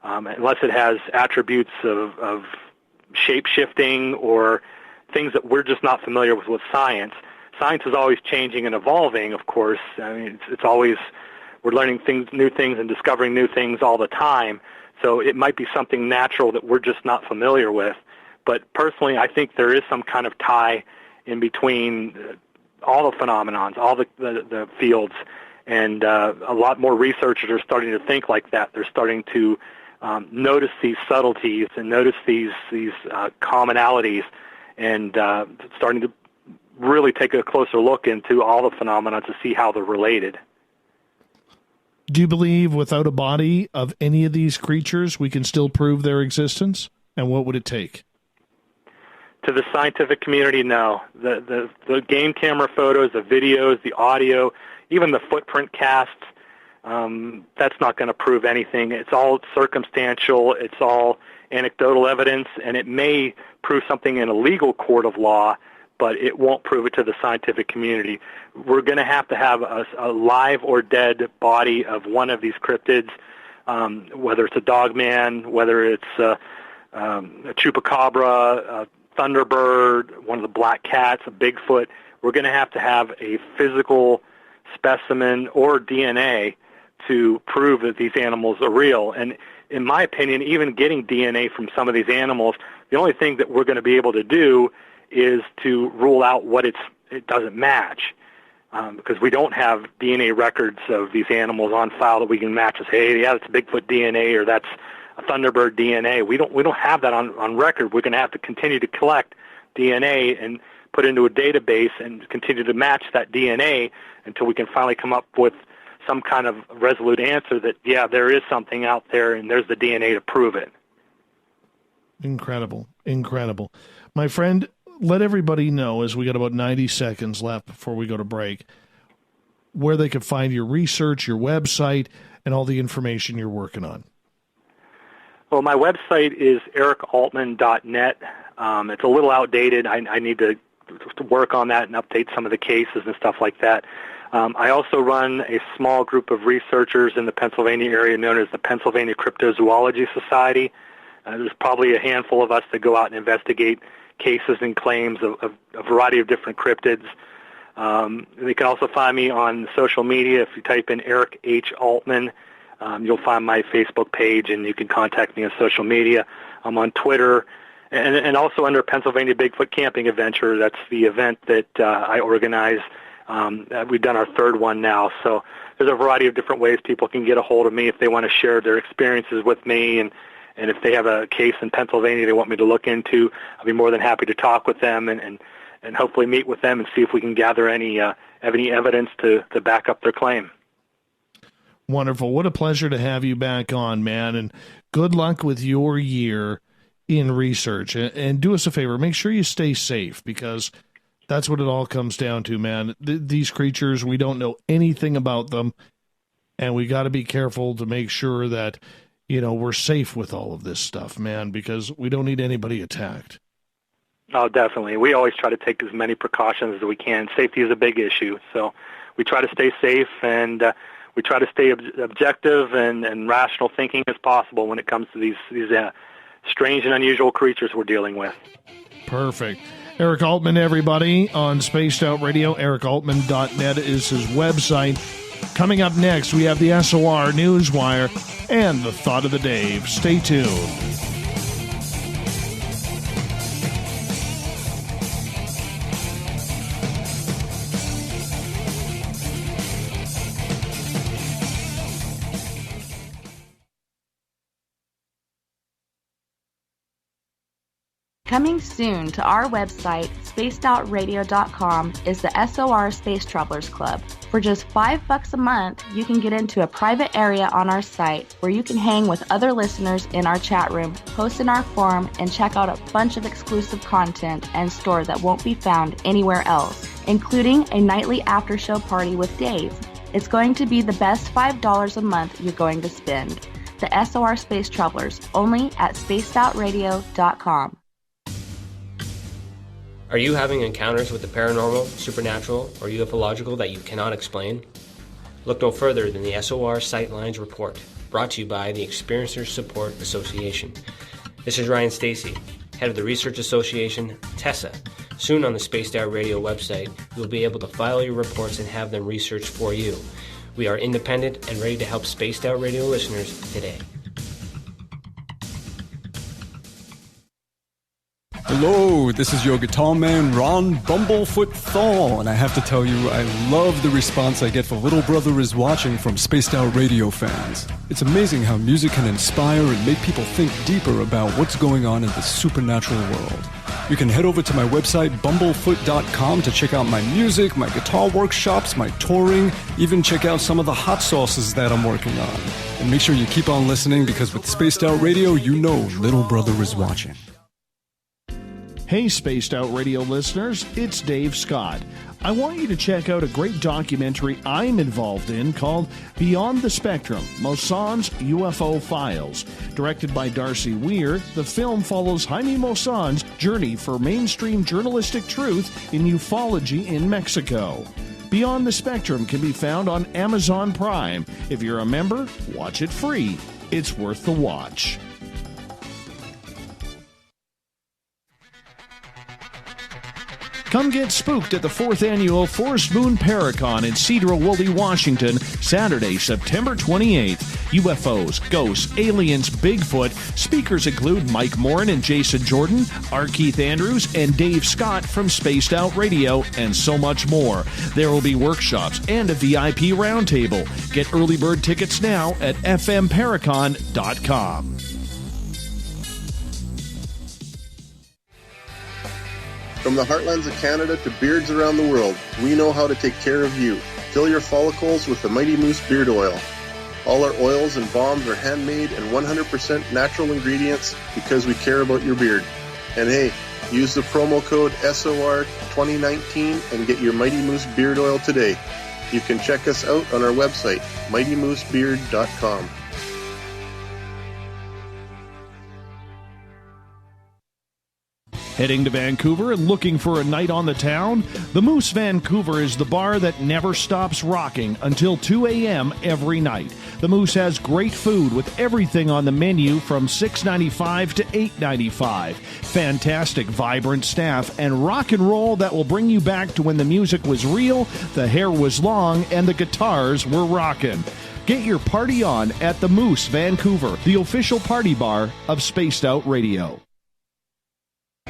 unless it has attributes of shape-shifting or things that we're just not familiar with science. Science is always changing and evolving, of course. I mean, it's always, we're learning new things and discovering new things all the time. So it might be something natural that we're just not familiar with. But personally, I think there is some kind of tie in between all the phenomenons, all the fields, and a lot more researchers are starting to think like that. They're starting to notice these subtleties and notice these commonalities, and starting to really take a closer look into all the phenomena to see how they're related. Do you believe without a body of any of these creatures, we can still prove their existence? And what would it take? To the scientific community, no. The game camera photos, the videos, the audio, even the footprint casts, that's not going to prove anything. It's all circumstantial. It's all anecdotal evidence, and it may prove something in a legal court of law, but it won't prove it to the scientific community. We're going to have a live or dead body of one of these cryptids, whether it's a Dogman, whether it's a Chupacabra, a Thunderbird, one of the black cats, a Bigfoot. We're going to have a physical specimen or DNA to prove that these animals are real. And in my opinion, even getting DNA from some of these animals, the only thing that we're going to be able to do is to rule out what it doesn't match, because we don't have DNA records of these animals on file that we can match and say, hey, yeah, that's Bigfoot DNA or that's a Thunderbird DNA. We don't have that on record. We're going to have to continue to collect DNA and put into a database and continue to match that DNA until we can finally come up with some kind of resolute answer that, yeah, there is something out there and there's the DNA to prove it. Incredible. Incredible. My friend, let everybody know, as we got about 90 seconds left before we go to break, where they can find your research, your website, and all the information you're working on. Well, my website is ericaltman.net. It's a little outdated. I need to work on that and update some of the cases and stuff like that. I also run a small group of researchers in the Pennsylvania area known as the Pennsylvania Cryptozoology Society. There's probably a handful of us that go out and investigate cases and claims of a variety of different cryptids. You can also find me on social media. If you type in Eric H. Altman, you'll find my Facebook page, and you can contact me on social media. I'm on Twitter, and also under Pennsylvania Bigfoot Camping Adventure. That's the event that I organize. We've done our third one now. So there's a variety of different ways people can get a hold of me if they want to share their experiences with me, and if they have a case in Pennsylvania they want me to look into, I'll be more than happy to talk with them and hopefully meet with them and see if we can gather any evidence to back up their claim. Wonderful. What a pleasure to have you back on, man, and good luck with your year in research. And do us a favor, make sure you stay safe, because that's what it all comes down to, man. These creatures, we don't know anything about them, and we got to be careful to make sure that, you know, we're safe with all of this stuff, man, because we don't need anybody attacked. Oh, definitely. We always try to take as many precautions as we can. Safety is a big issue, so we try to stay safe, and we try to stay objective and rational thinking as possible when it comes to these strange and unusual creatures we're dealing with. Perfect. Eric Altman, everybody, on Spaced Out Radio. EricAltman.net is his website. Coming up next, we have the SOR Newswire and the Thought of the Day. Stay tuned. Coming soon to our website, spacedoutradio.com, is the SOR Space Travelers Club. For just $5 a month, you can get into a private area on our site where you can hang with other listeners in our chat room, post in our forum, and check out a bunch of exclusive content and store that won't be found anywhere else, including a nightly after-show party with Dave. It's going to be the best $5 a month you're going to spend. The SOR Space Travelers, only at spacedoutradio.com. Are you having encounters with the paranormal, supernatural, or ufological that you cannot explain? Look no further than the SOR Sightlines Report, brought to you by the Experiencers Support Association. This is Ryan Stacy, head of the Research Association, TESA. Soon on the Spaced Out Radio website, you'll be able to file your reports and have them researched for you. We are independent and ready to help Spaced Out Radio listeners today. Hello, this is your guitar man, Ron Bumblefoot Thal, and I have to tell you, I love the response I get for Little Brother is Watching from Spaced Out Radio fans. It's amazing how music can inspire and make people think deeper about what's going on in the supernatural world. You can head over to my website, bumblefoot.com, to check out my music, my guitar workshops, my touring, even check out some of the hot sauces that I'm working on. And make sure you keep on listening, because with Spaced Out Radio, you know Little Brother is watching. Hey, Spaced Out Radio listeners, it's Dave Scott. I want you to check out a great documentary I'm involved in called Beyond the Spectrum, Mosson's UFO Files. Directed by Darcy Weir, the film follows Jaime Mosson's journey for mainstream journalistic truth in ufology in Mexico. Beyond the Spectrum can be found on Amazon Prime. If you're a member, watch it free. It's worth the watch. Come get spooked at the 4th Annual Forest Moon Paracon in Cedar-Woolley, Washington, Saturday, September 28th. UFOs, ghosts, aliens, Bigfoot. Speakers include Mike Morin and Jason Jordan, R. Keith Andrews, and Dave Scott from Spaced Out Radio, and so much more. There will be workshops and a VIP roundtable. Get early bird tickets now at fmparacon.com. From the heartlands of Canada to beards around the world, we know how to take care of you. Fill your follicles with the Mighty Moose Beard Oil. All our oils and balms are handmade and 100% natural ingredients because we care about your beard. And hey, use the promo code SOR2019 and get your Mighty Moose Beard Oil today. You can check us out on our website, mightymoosebeard.com. Heading to Vancouver and looking for a night on the town? The Moose Vancouver is the bar that never stops rocking until 2 a.m. every night. The Moose has great food with everything on the menu from $6.95 to $8.95. Fantastic, vibrant staff and rock and roll that will bring you back to when the music was real, the hair was long, and the guitars were rocking. Get your party on at the Moose Vancouver, the official party bar of Spaced Out Radio.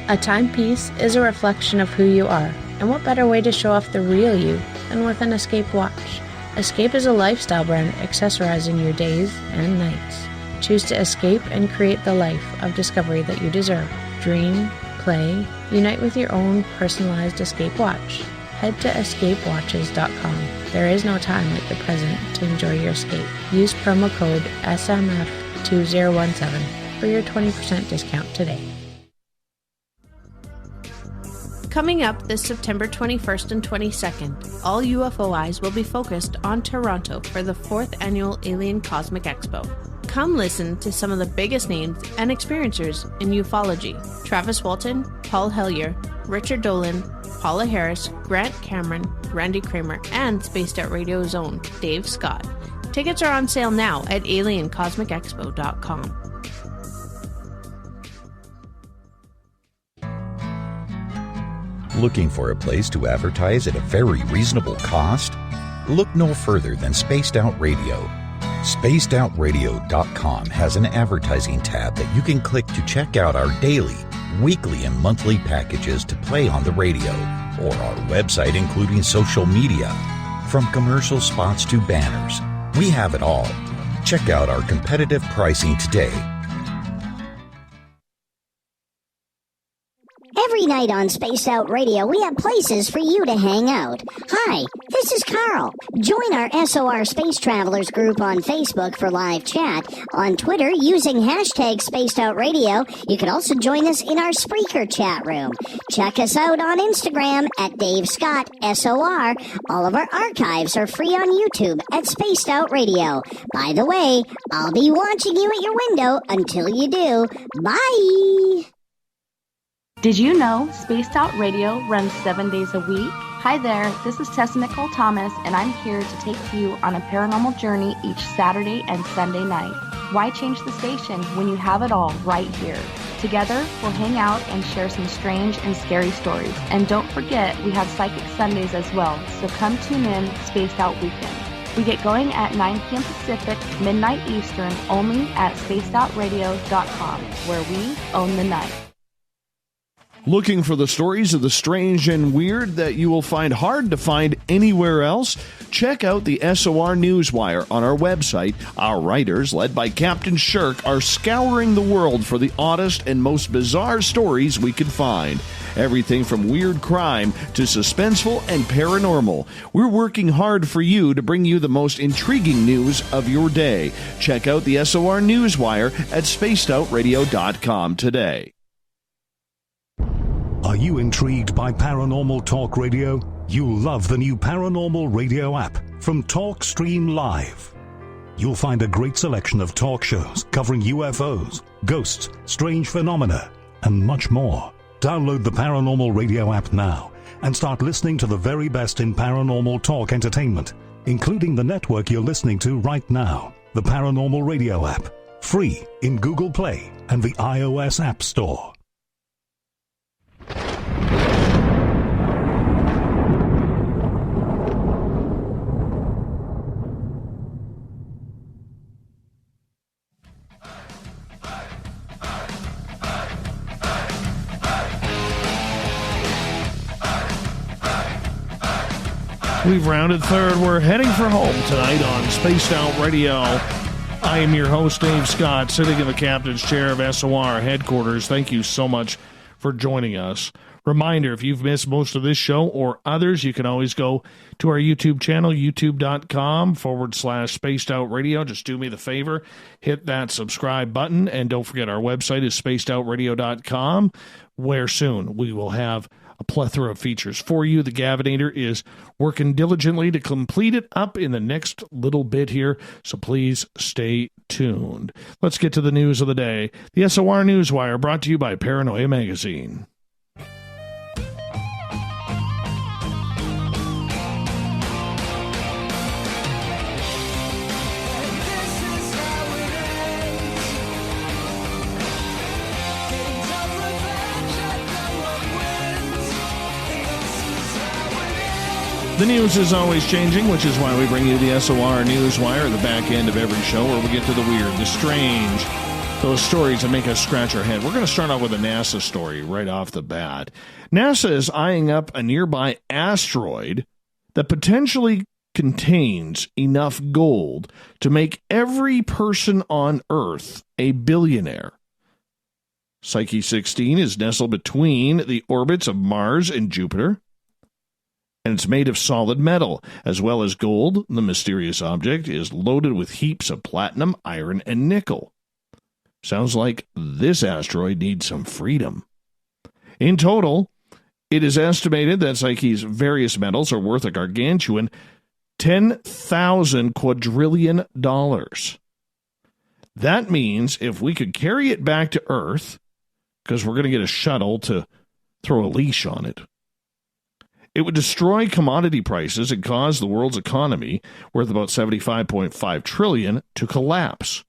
A timepiece is a reflection of who you are, and what better way to show off the real you than with an Escape watch. Escape is a lifestyle brand accessorizing your days and nights. Choose to escape and create the life of discovery that you deserve. Dream, play, unite with your own personalized Escape watch. Head to escapewatches.com. There is no time like the present to enjoy your escape. Use promo code SMF2017 for your 20% discount today. Coming up this September 21st and 22nd, all UFO eyes will be focused on Toronto for the 4th Annual Alien Cosmic Expo. Come listen to some of the biggest names and experiencers in ufology. Travis Walton, Paul Hellyer, Richard Dolan, Paula Harris, Grant Cameron, Randy Kramer, and Spaced Out Radio's own Dave Scott. Tickets are on sale now at aliencosmicexpo.com. Looking for a place to advertise at a very reasonable cost? Look no further than Spaced Out Radio. SpacedOutRadio.com has an advertising tab that you can click to check out our daily, weekly, and monthly packages to play on the radio, or our website including social media. From commercial spots to banners, we have it all. Check out our competitive pricing today. Every night on Spaced Out Radio, we have places for you to hang out. Hi, this is Carl. Join our SOR Space Travelers group on Facebook for live chat. On Twitter, using hashtag Spaced Out Radio, you can also join us in our Spreaker chat room. Check us out on Instagram at Dave Scott SOR. All of our archives are free on YouTube at Spaced Out Radio. By the way, I'll be watching you at your window until you do. Bye! Did you know Spaced Out Radio runs 7 days a week? Hi there, this is Tessa Nicole Thomas, and I'm here to take you on a paranormal journey each Saturday and Sunday night. Why change the station when you have it all right here? Together, we'll hang out and share some strange and scary stories. And don't forget, we have Psychic Sundays as well, so come tune in Spaced Out Weekend. We get going at 9 p.m. Pacific, midnight Eastern, only at spacedoutradio.com, where we own the night. Looking for the stories of the strange and weird that you will find hard to find anywhere else? Check out the SOR Newswire on our website. Our writers, led by Captain Shirk, are scouring the world for the oddest and most bizarre stories we can find. Everything from weird crime to suspenseful and paranormal. We're working hard for you to bring you the most intriguing news of your day. Check out the SOR Newswire at spacedoutradio.com today. Are you intrigued by Paranormal Talk Radio? You'll love the new Paranormal Radio app from TalkStream Live. You'll find a great selection of talk shows covering UFOs, ghosts, strange phenomena, and much more. Download the Paranormal Radio app now and start listening to the very best in paranormal talk entertainment, including the network you're listening to right now, the Paranormal Radio app, free in Google Play and the iOS App Store. We've rounded third. We're heading for home tonight on Spaced Out Radio. I am your host, Dave Scott, sitting in the captain's chair of SOR headquarters. Thank you so much for joining us. Reminder, if you've missed most of this show or others, you can always go to our YouTube channel, youtube.com/Spaced Out Radio. Just do me the favor, hit that subscribe button, and don't forget our website is spacedoutradio.com, where soon we will have a plethora of features for you. The Gavinator is working diligently to complete it up in the next little bit here, so please stay tuned. Let's get to the news of the day. The SOR Newswire, brought to you by Paranoia Magazine. The news is always changing, which is why we bring you the SOR Newswire, the back end of every show, where we get to the weird, the strange, those stories that make us scratch our head. We're going to start off with a NASA story right off the bat. NASA is eyeing up a nearby asteroid that potentially contains enough gold to make every person on Earth a billionaire. Psyche 16 is nestled between the orbits of Mars and Jupiter, and it's made of solid metal, as well as gold. The mysterious object is loaded with heaps of platinum, iron, and nickel. Sounds like this asteroid needs some freedom. In total, it is estimated that Psyche's various metals are worth a gargantuan $10,000 quadrillion. That means if we could carry it back to Earth, because we're going to get a shuttle to throw a leash on it, it would destroy commodity prices and cause the world's economy, worth about $75.5 trillion, to collapse.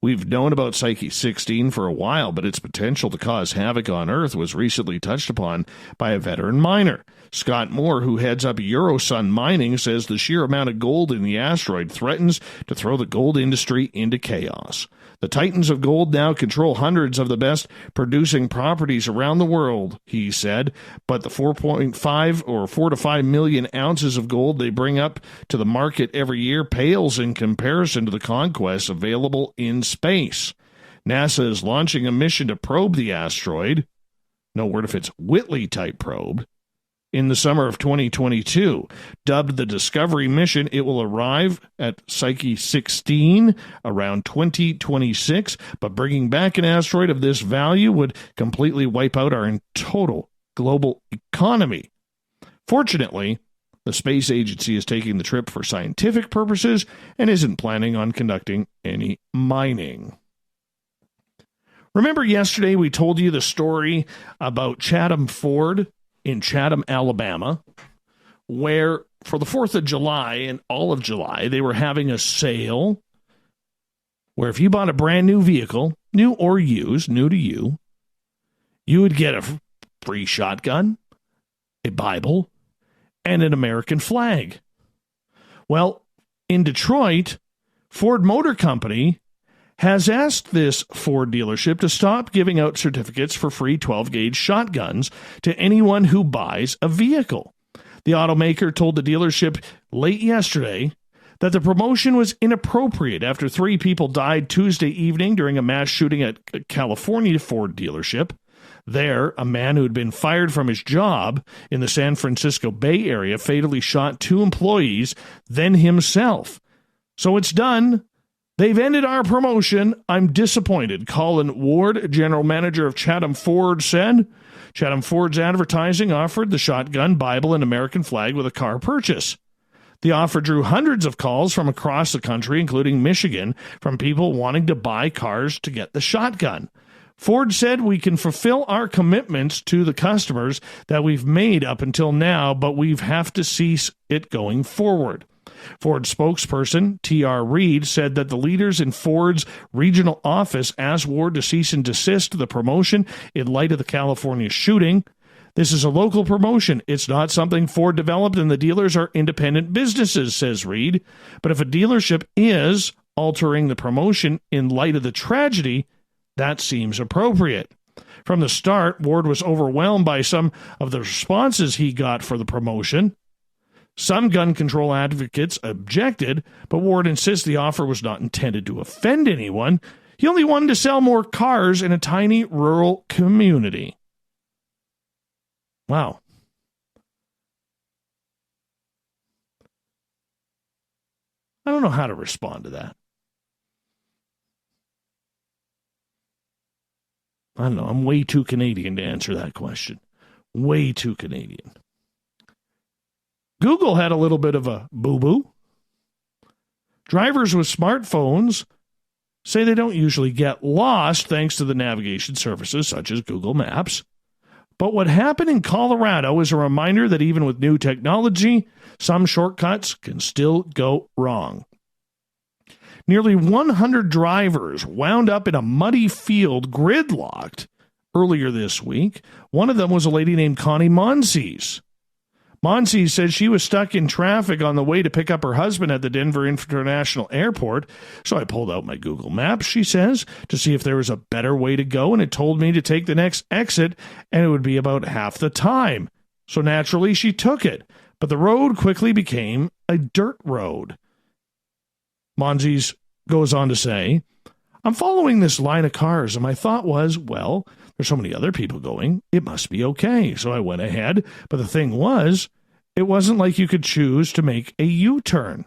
We've known about Psyche 16 for a while, but its potential to cause havoc on Earth was recently touched upon by a veteran miner. Scott Moore, who heads up Eurosun Mining, says the sheer amount of gold in the asteroid threatens to throw the gold industry into chaos. The titans of gold now control hundreds of the best producing properties around the world, he said, but the 4 to 5 million ounces of gold they bring up to the market every year pales in comparison to the conquests available in space. NASA is launching a mission to probe the asteroid. no word if it's Whitley-type probe, in the summer of 2022. Dubbed the Discovery Mission, it will arrive at Psyche 16 around 2026, but bringing back an asteroid of this value would completely wipe out our total global economy. Fortunately, the space agency is taking the trip for scientific purposes and isn't planning on conducting any mining. Remember yesterday we told you the story about Chatham Ford in Chatham, Alabama, where for the 4th of July and all of July, they were having a sale where if you bought a brand new vehicle, new or used, new to you, you would get a free shotgun, a Bible, and an American flag. Well, in Detroit, Ford Motor Company has asked this Ford dealership to stop giving out certificates for free 12-gauge shotguns to anyone who buys a vehicle. The automaker told the dealership late yesterday that the promotion was inappropriate after 3 people died Tuesday evening during a mass shooting at a California Ford dealership. There, a man who had been fired from his job in the San Francisco Bay Area fatally shot 2 employees, then himself. So it's done. They've ended our promotion. I'm disappointed, Colin Ward, general manager of Chatham Ford, said. Chatham Ford's advertising offered the shotgun, Bible, and American flag with a car purchase. The offer drew hundreds of calls from across the country, including Michigan, from people wanting to buy cars to get the shotgun. Ford said we can fulfill our commitments to the customers that we've made up until now, but we have to cease it going forward. Ford spokesperson T.R. Reid said that the leaders in Ford's regional office asked Ward to cease and desist the promotion in light of the California shooting. This is a local promotion. It's not something Ford developed, and the dealers are independent businesses, says Reid. But if a dealership is altering the promotion in light of the tragedy, that seems appropriate. From the start, Ward was overwhelmed by some of the responses he got for the promotion. Some gun control advocates objected, but Ward insists the offer was not intended to offend anyone. He only wanted to sell more cars in a tiny rural community. Wow. I don't know how to respond to that. I don't know. I'm way too Canadian to answer that question. Way too Canadian. Google had a little bit of a boo-boo. Drivers with smartphones say they don't usually get lost thanks to the navigation services such as Google Maps. But what happened in Colorado is a reminder that even with new technology, some shortcuts can still go wrong. Nearly 100 drivers wound up in a muddy field gridlocked earlier this week. One of them was a lady named Connie Monsees. Monsees said she was stuck in traffic on the way to pick up her husband at the Denver International Airport. So I pulled out my Google Maps, she says, to see if there was a better way to go, and it told me to take the next exit, and it would be about half the time. So naturally, she took it. But the road quickly became a dirt road. Monsees goes on to say, I'm following this line of cars, and my thought was, well, there's so many other people going, it must be okay. So I went ahead, but the thing was, it wasn't like you could choose to make a U-turn.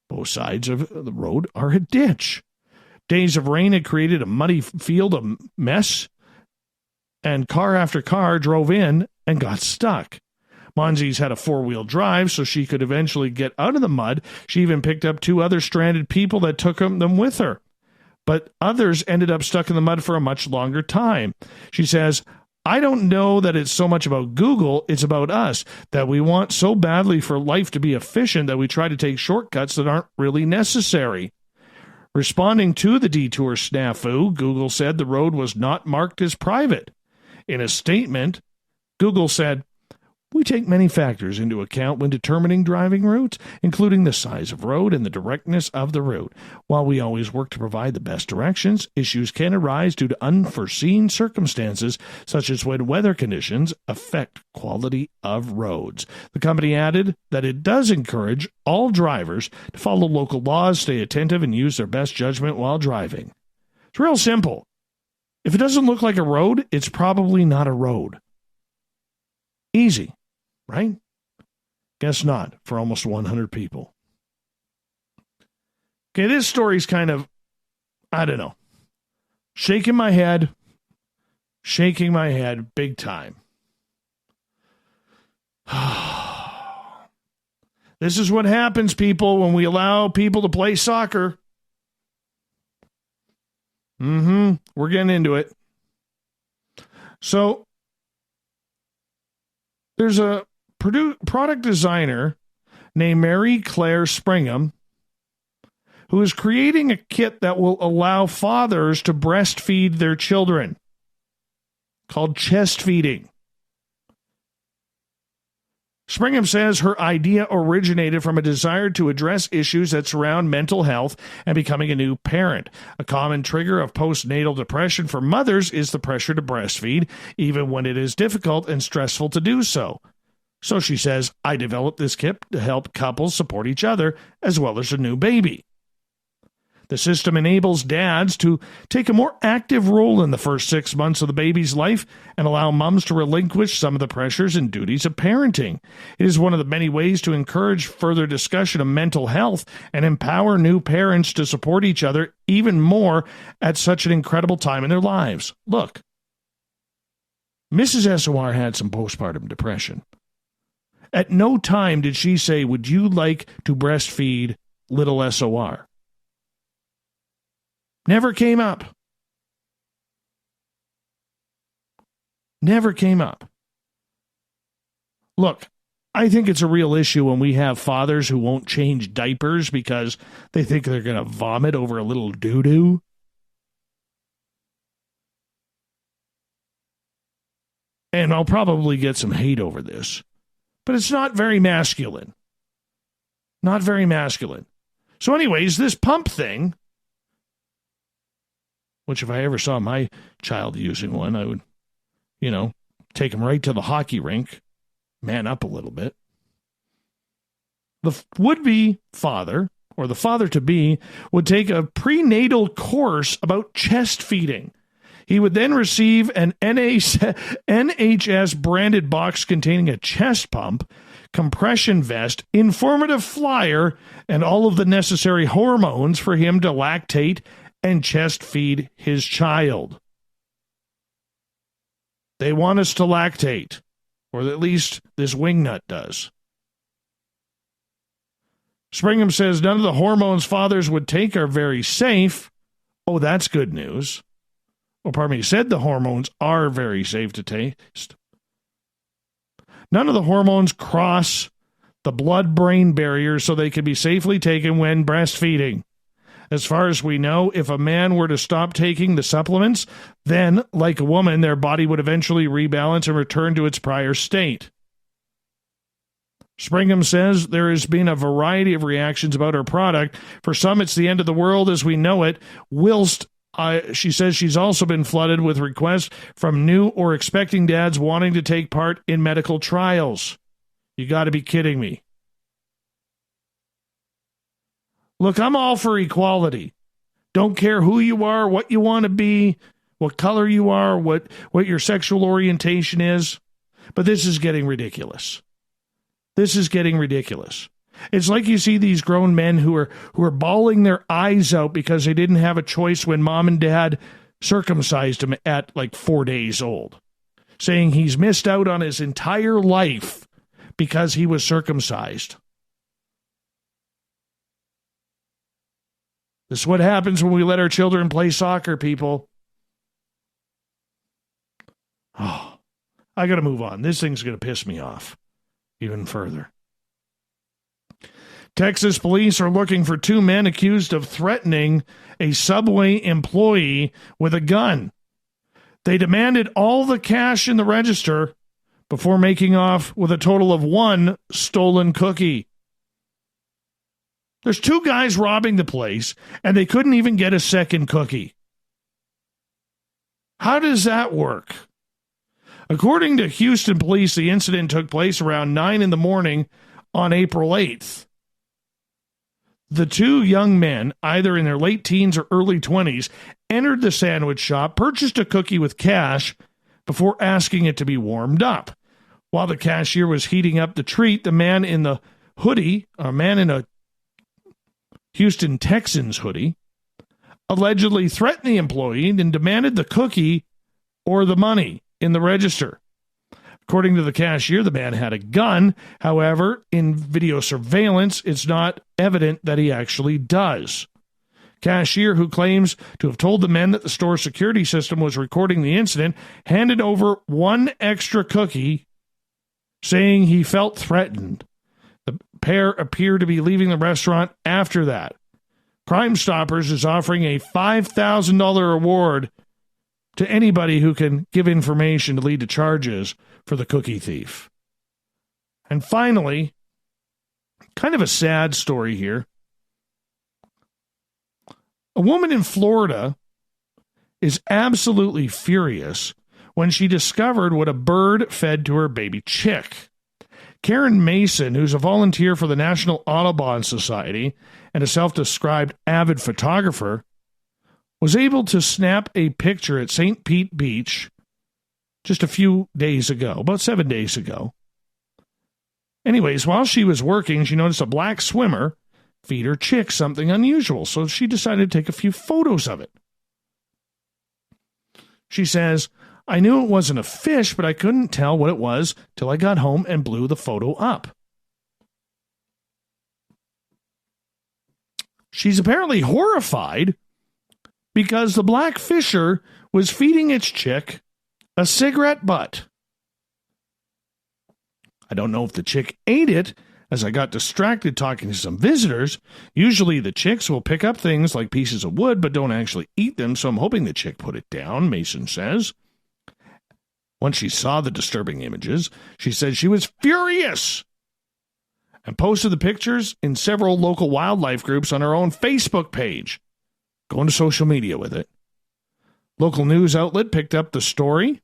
Both sides of the road are a ditch. Days of rain had created a muddy field of mess, and car after car drove in and got stuck. Monsees had a 4-wheel drive, so she could eventually get out of the mud. She even picked up 2 other stranded people that took them with her. But others ended up stuck in the mud for a much longer time. She says, I don't know that it's so much about Google, it's about us, that we want so badly for life to be efficient that we try to take shortcuts that aren't really necessary. Responding to the detour snafu, Google said the road was not marked as private. In a statement, Google said, we take many factors into account when determining driving routes, including the size of road and the directness of the route. While we always work to provide the best directions, issues can arise due to unforeseen circumstances, such as when weather conditions affect quality of roads. The company added that it does encourage all drivers to follow local laws, stay attentive, and use their best judgment while driving. It's real simple. If it doesn't look like a road, it's probably not a road. Easy, right? Guess not for almost 100 people. Okay, this story's kind of, I don't know, shaking my head big time. This is what happens, people, when we allow people to play soccer. We're getting into it. So, there's a product designer named Mary Claire Springham who is creating a kit that will allow fathers to breastfeed their children, called chest feeding. Springham says her idea originated from a desire to address issues that surround mental health and becoming a new parent. A common trigger of postnatal depression for mothers is the pressure to breastfeed, even when it is difficult and stressful to do so. So she says, I developed this kit to help couples support each other as well as a new baby. The system enables dads to take a more active role in the first 6 months of the baby's life and allow moms to relinquish some of the pressures and duties of parenting. It is one of the many ways to encourage further discussion of mental health and empower new parents to support each other even more at such an incredible time in their lives. Look, Mrs. SOR had some postpartum depression. At no time did she say, would you like to breastfeed little SOR? Never came up. Never came up. Look, I think it's a real issue when we have fathers who won't change diapers because they think they're going to vomit over a little doo-doo. And I'll probably get some hate over this. But it's not very masculine. Not very masculine. So anyways, this pump thing, which if I ever saw my child using one, I would, take him right to the hockey rink, man up a little bit. The would-be father, or the father-to-be, would take a prenatal course about chest feeding. He would then receive an NHS-branded box containing a chest pump, compression vest, informative flyer, and all of the necessary hormones for him to lactate and chest feed his child. They want us to lactate, or at least this wingnut does. Springham says none of the hormones fathers would take are very safe. Oh, that's good news. Said the hormones are very safe to taste. None of the hormones cross the blood-brain barrier so they can be safely taken when breastfeeding. As far as we know, if a man were to stop taking the supplements, then, like a woman, their body would eventually rebalance and return to its prior state. Springham says there has been a variety of reactions about her product. For some, it's the end of the world as we know it, whilst she says she's also been flooded with requests from new or expecting dads wanting to take part in medical trials. You got to be kidding me. Look, I'm all for equality. Don't care who you are, what you want to be, what color you are, what your sexual orientation is. But this is getting ridiculous. This is getting ridiculous. It's like you see these grown men who are bawling their eyes out because they didn't have a choice when mom and dad circumcised him at like 4 days old, saying he's missed out on his entire life because he was circumcised. This is what happens when we let our children play soccer, people. Oh, I got to move on. This thing's going to piss me off even further. Texas police are looking for 2 men accused of threatening a Subway employee with a gun. They demanded all the cash in the register before making off with a total of 1 stolen cookie. There's 2 guys robbing the place, and they couldn't even get a second cookie. How does that work? According to Houston police, the incident took place around 9 in the morning on April 8th. The two young men, either in their late teens or early 20s, entered the sandwich shop, purchased a cookie with cash before asking it to be warmed up. While the cashier was heating up the treat, the man in the hoodie, a man in a Houston Texans hoodie, allegedly threatened the employee and demanded the cookie or the money in the register. According to the cashier, the man had a gun. However, in video surveillance, it's not evident that he actually does. Cashier, who claims to have told the men that the store security system was recording the incident, handed over one extra cookie, saying he felt threatened. The pair appear to be leaving the restaurant after that. Crime Stoppers is offering a $5,000 reward to anybody who can give information to lead to charges for the cookie thief. And finally, kind of a sad story here. A woman in Florida is absolutely furious when she discovered what a bird fed to her baby chick. Karen Mason, who's a volunteer for the National Audubon Society and a self-described avid photographer, was able to snap a picture at St. Pete Beach just a few days ago, about 7 days ago. Anyways, while she was working, she noticed a black swimmer feed her chick something unusual, so she decided to take a few photos of it. She says, "I knew it wasn't a fish, but I couldn't tell what it was till I got home and blew the photo up." She's apparently horrified because the black fisher was feeding its chick a cigarette butt. I don't know if the chick ate it, as I got distracted talking to some visitors. Usually the chicks will pick up things like pieces of wood, but don't actually eat them, so I'm hoping the chick put it down, Mason says. Once she saw the disturbing images, she said she was furious and posted the pictures in several local wildlife groups on her own Facebook page, going to social media with it. Local news outlet picked up the story.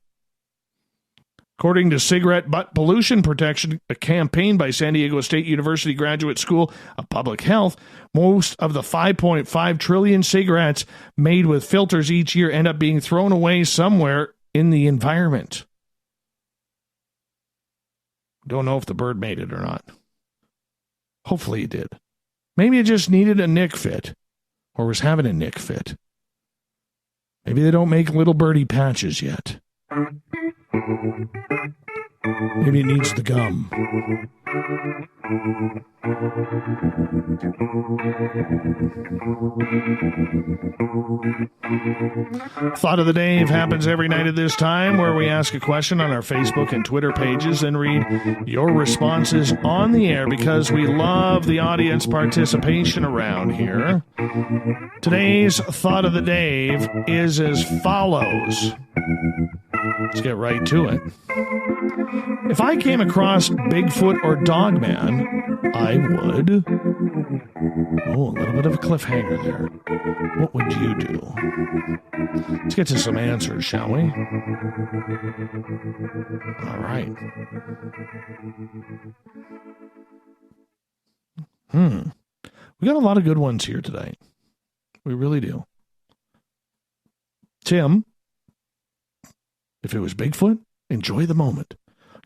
According to Cigarette Butt Pollution Protection, a campaign by San Diego State University Graduate School of Public Health, most of the 5.5 trillion cigarettes made with filters each year end up being thrown away somewhere in the environment. Don't know if the bird made it or not. Hopefully it did. Maybe it just needed a nick fit, or was having a nick fit. Maybe they don't make little birdie patches yet. Maybe it needs the gum. Thought of the Dave happens every night at this time, where we ask a question on our Facebook and Twitter pages and read your responses on the air because we love the audience participation around here. Today's Thought of the Dave is as follows. Let's get right to it. If I came across Bigfoot or Dogman, I would... Oh, a little bit of a cliffhanger there. What would you do? Let's get to some answers, shall we? All right. We got a lot of good ones here today. We really do. Tim, if it was Bigfoot, enjoy the moment.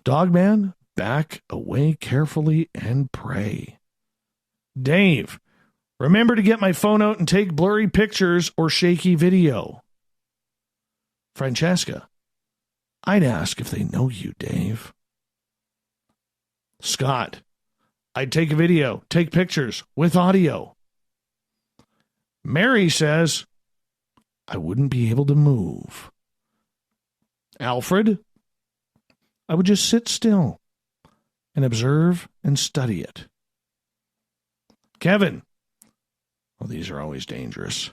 Dogman, back away carefully and pray. Dave, remember to get my phone out and take blurry pictures or shaky video. Francesca, I'd ask if they know you, Dave. Scott, I'd take a video, take pictures with audio. Mary says, I wouldn't be able to move. Alfred, I would just sit still and observe and study it. Kevin, well, these are always dangerous.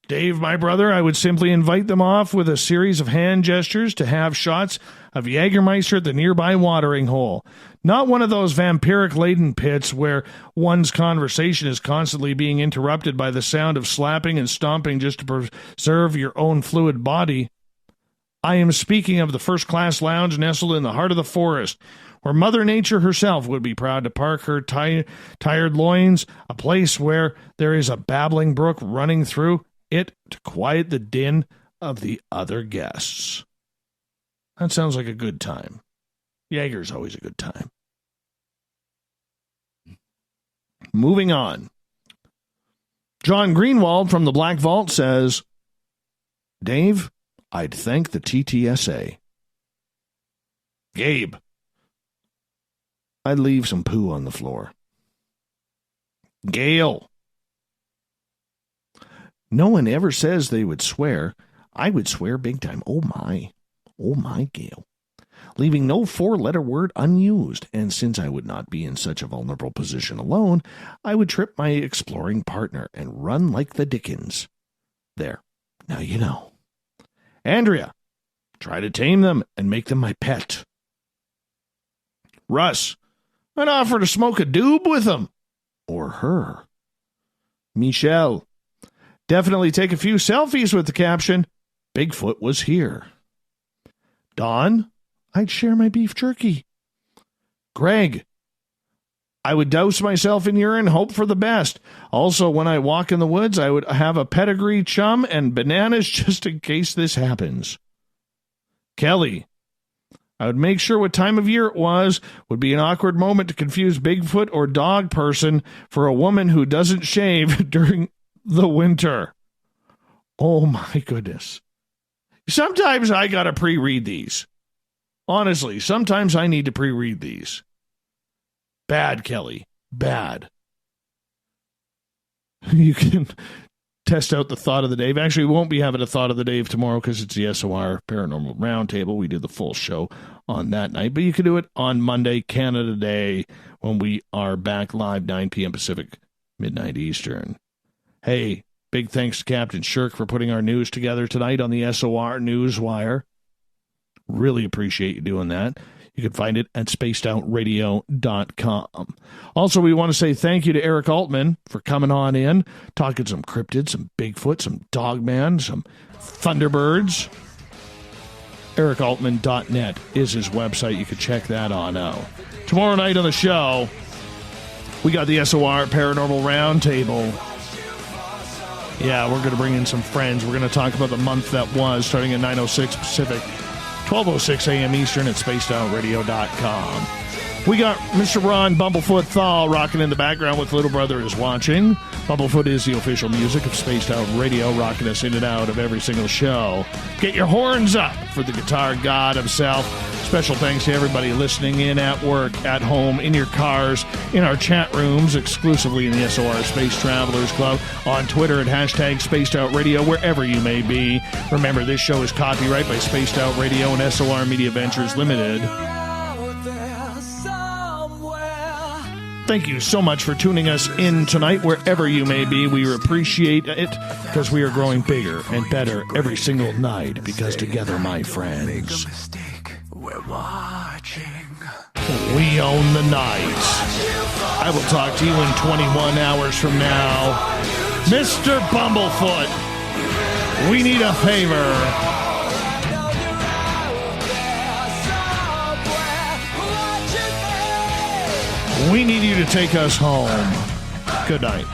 Dave, my brother, I would simply invite them off with a series of hand gestures to have shots of Jägermeister at the nearby watering hole. Not one of those vampiric-laden pits where one's conversation is constantly being interrupted by the sound of slapping and stomping just to preserve your own fluid body. I am speaking of the first-class lounge nestled in the heart of the forest, where Mother Nature herself would be proud to park her tired loins, a place where there is a babbling brook running through it to quiet the din of the other guests. That sounds like a good time. Jaeger's always a good time. Moving on. John Greenwald from the Black Vault says, Dave, I'd thank the TTSA. Gabe, I'd leave some poo on the floor. Gail, no one ever says they would swear. I would swear big time. Oh my, Gail. Leaving no four-letter word unused, and since I would not be in such a vulnerable position alone, I would trip my exploring partner and run like the Dickens. There, now you know. Andrea, try to tame them and make them my pet. Russ, I'd offer to smoke a doob with them. Or her. Michelle, definitely take a few selfies with the caption, Bigfoot was here. Dawn, I'd share my beef jerky. Greg, I would douse myself in urine, hope for the best. Also, when I walk in the woods, I would have a pedigree chum and bananas just in case this happens. Kelly, I would make sure what time of year it was. Would be an awkward moment to confuse Bigfoot or dog person for a woman who doesn't shave during the winter. Oh my goodness. Sometimes I gotta pre-read these. Honestly, sometimes I need to pre-read these. Bad, Kelly. Bad. You can test out the thought of the day. Actually, we won't be having a thought of the day tomorrow because it's the SOR Paranormal Roundtable. We did the full show on that night. But you can do it on Monday, Canada Day, when we are back live 9 p.m. Pacific, midnight Eastern. Hey, big thanks to Captain Shirk for putting our news together tonight on the SOR Newswire. Really appreciate you doing that. You can find it at spacedoutradio.com. Also, we want to say thank you to Eric Altman for coming on in, talking some cryptids, some Bigfoot, some Dogman, some Thunderbirds. EricAltman.net is his website. You can check that on out. Tomorrow night on the show, we got the SOR Paranormal Roundtable. Yeah, we're going to bring in some friends. We're going to talk about the month that was, starting at 9:06 Pacific. 12:06 a.m. Eastern at spacedoutradio.com. We got Mr. Ron Bumblefoot THAL rocking in the background with Little Brother is Watching. Bumblefoot is the official music of Spaced Out Radio, rocking us in and out of every single show. Get your horns up for the guitar god himself. Special thanks to everybody listening in at work, at home, in your cars, in our chat rooms, exclusively in the SOR Space Travelers Club, on Twitter at hashtag Spaced Out Radio, wherever you may be. Remember, this show is copyright by Spaced Out Radio and SOR Media Ventures Limited. Thank you so much for tuning us in tonight, wherever you may be. We appreciate it because we are growing bigger and better every single night because together, my friends, we're watching. We own the night. I will talk to you in 21 hours from now. Mr. Bumblefoot, we need a favor. We need you to take us home. Good night.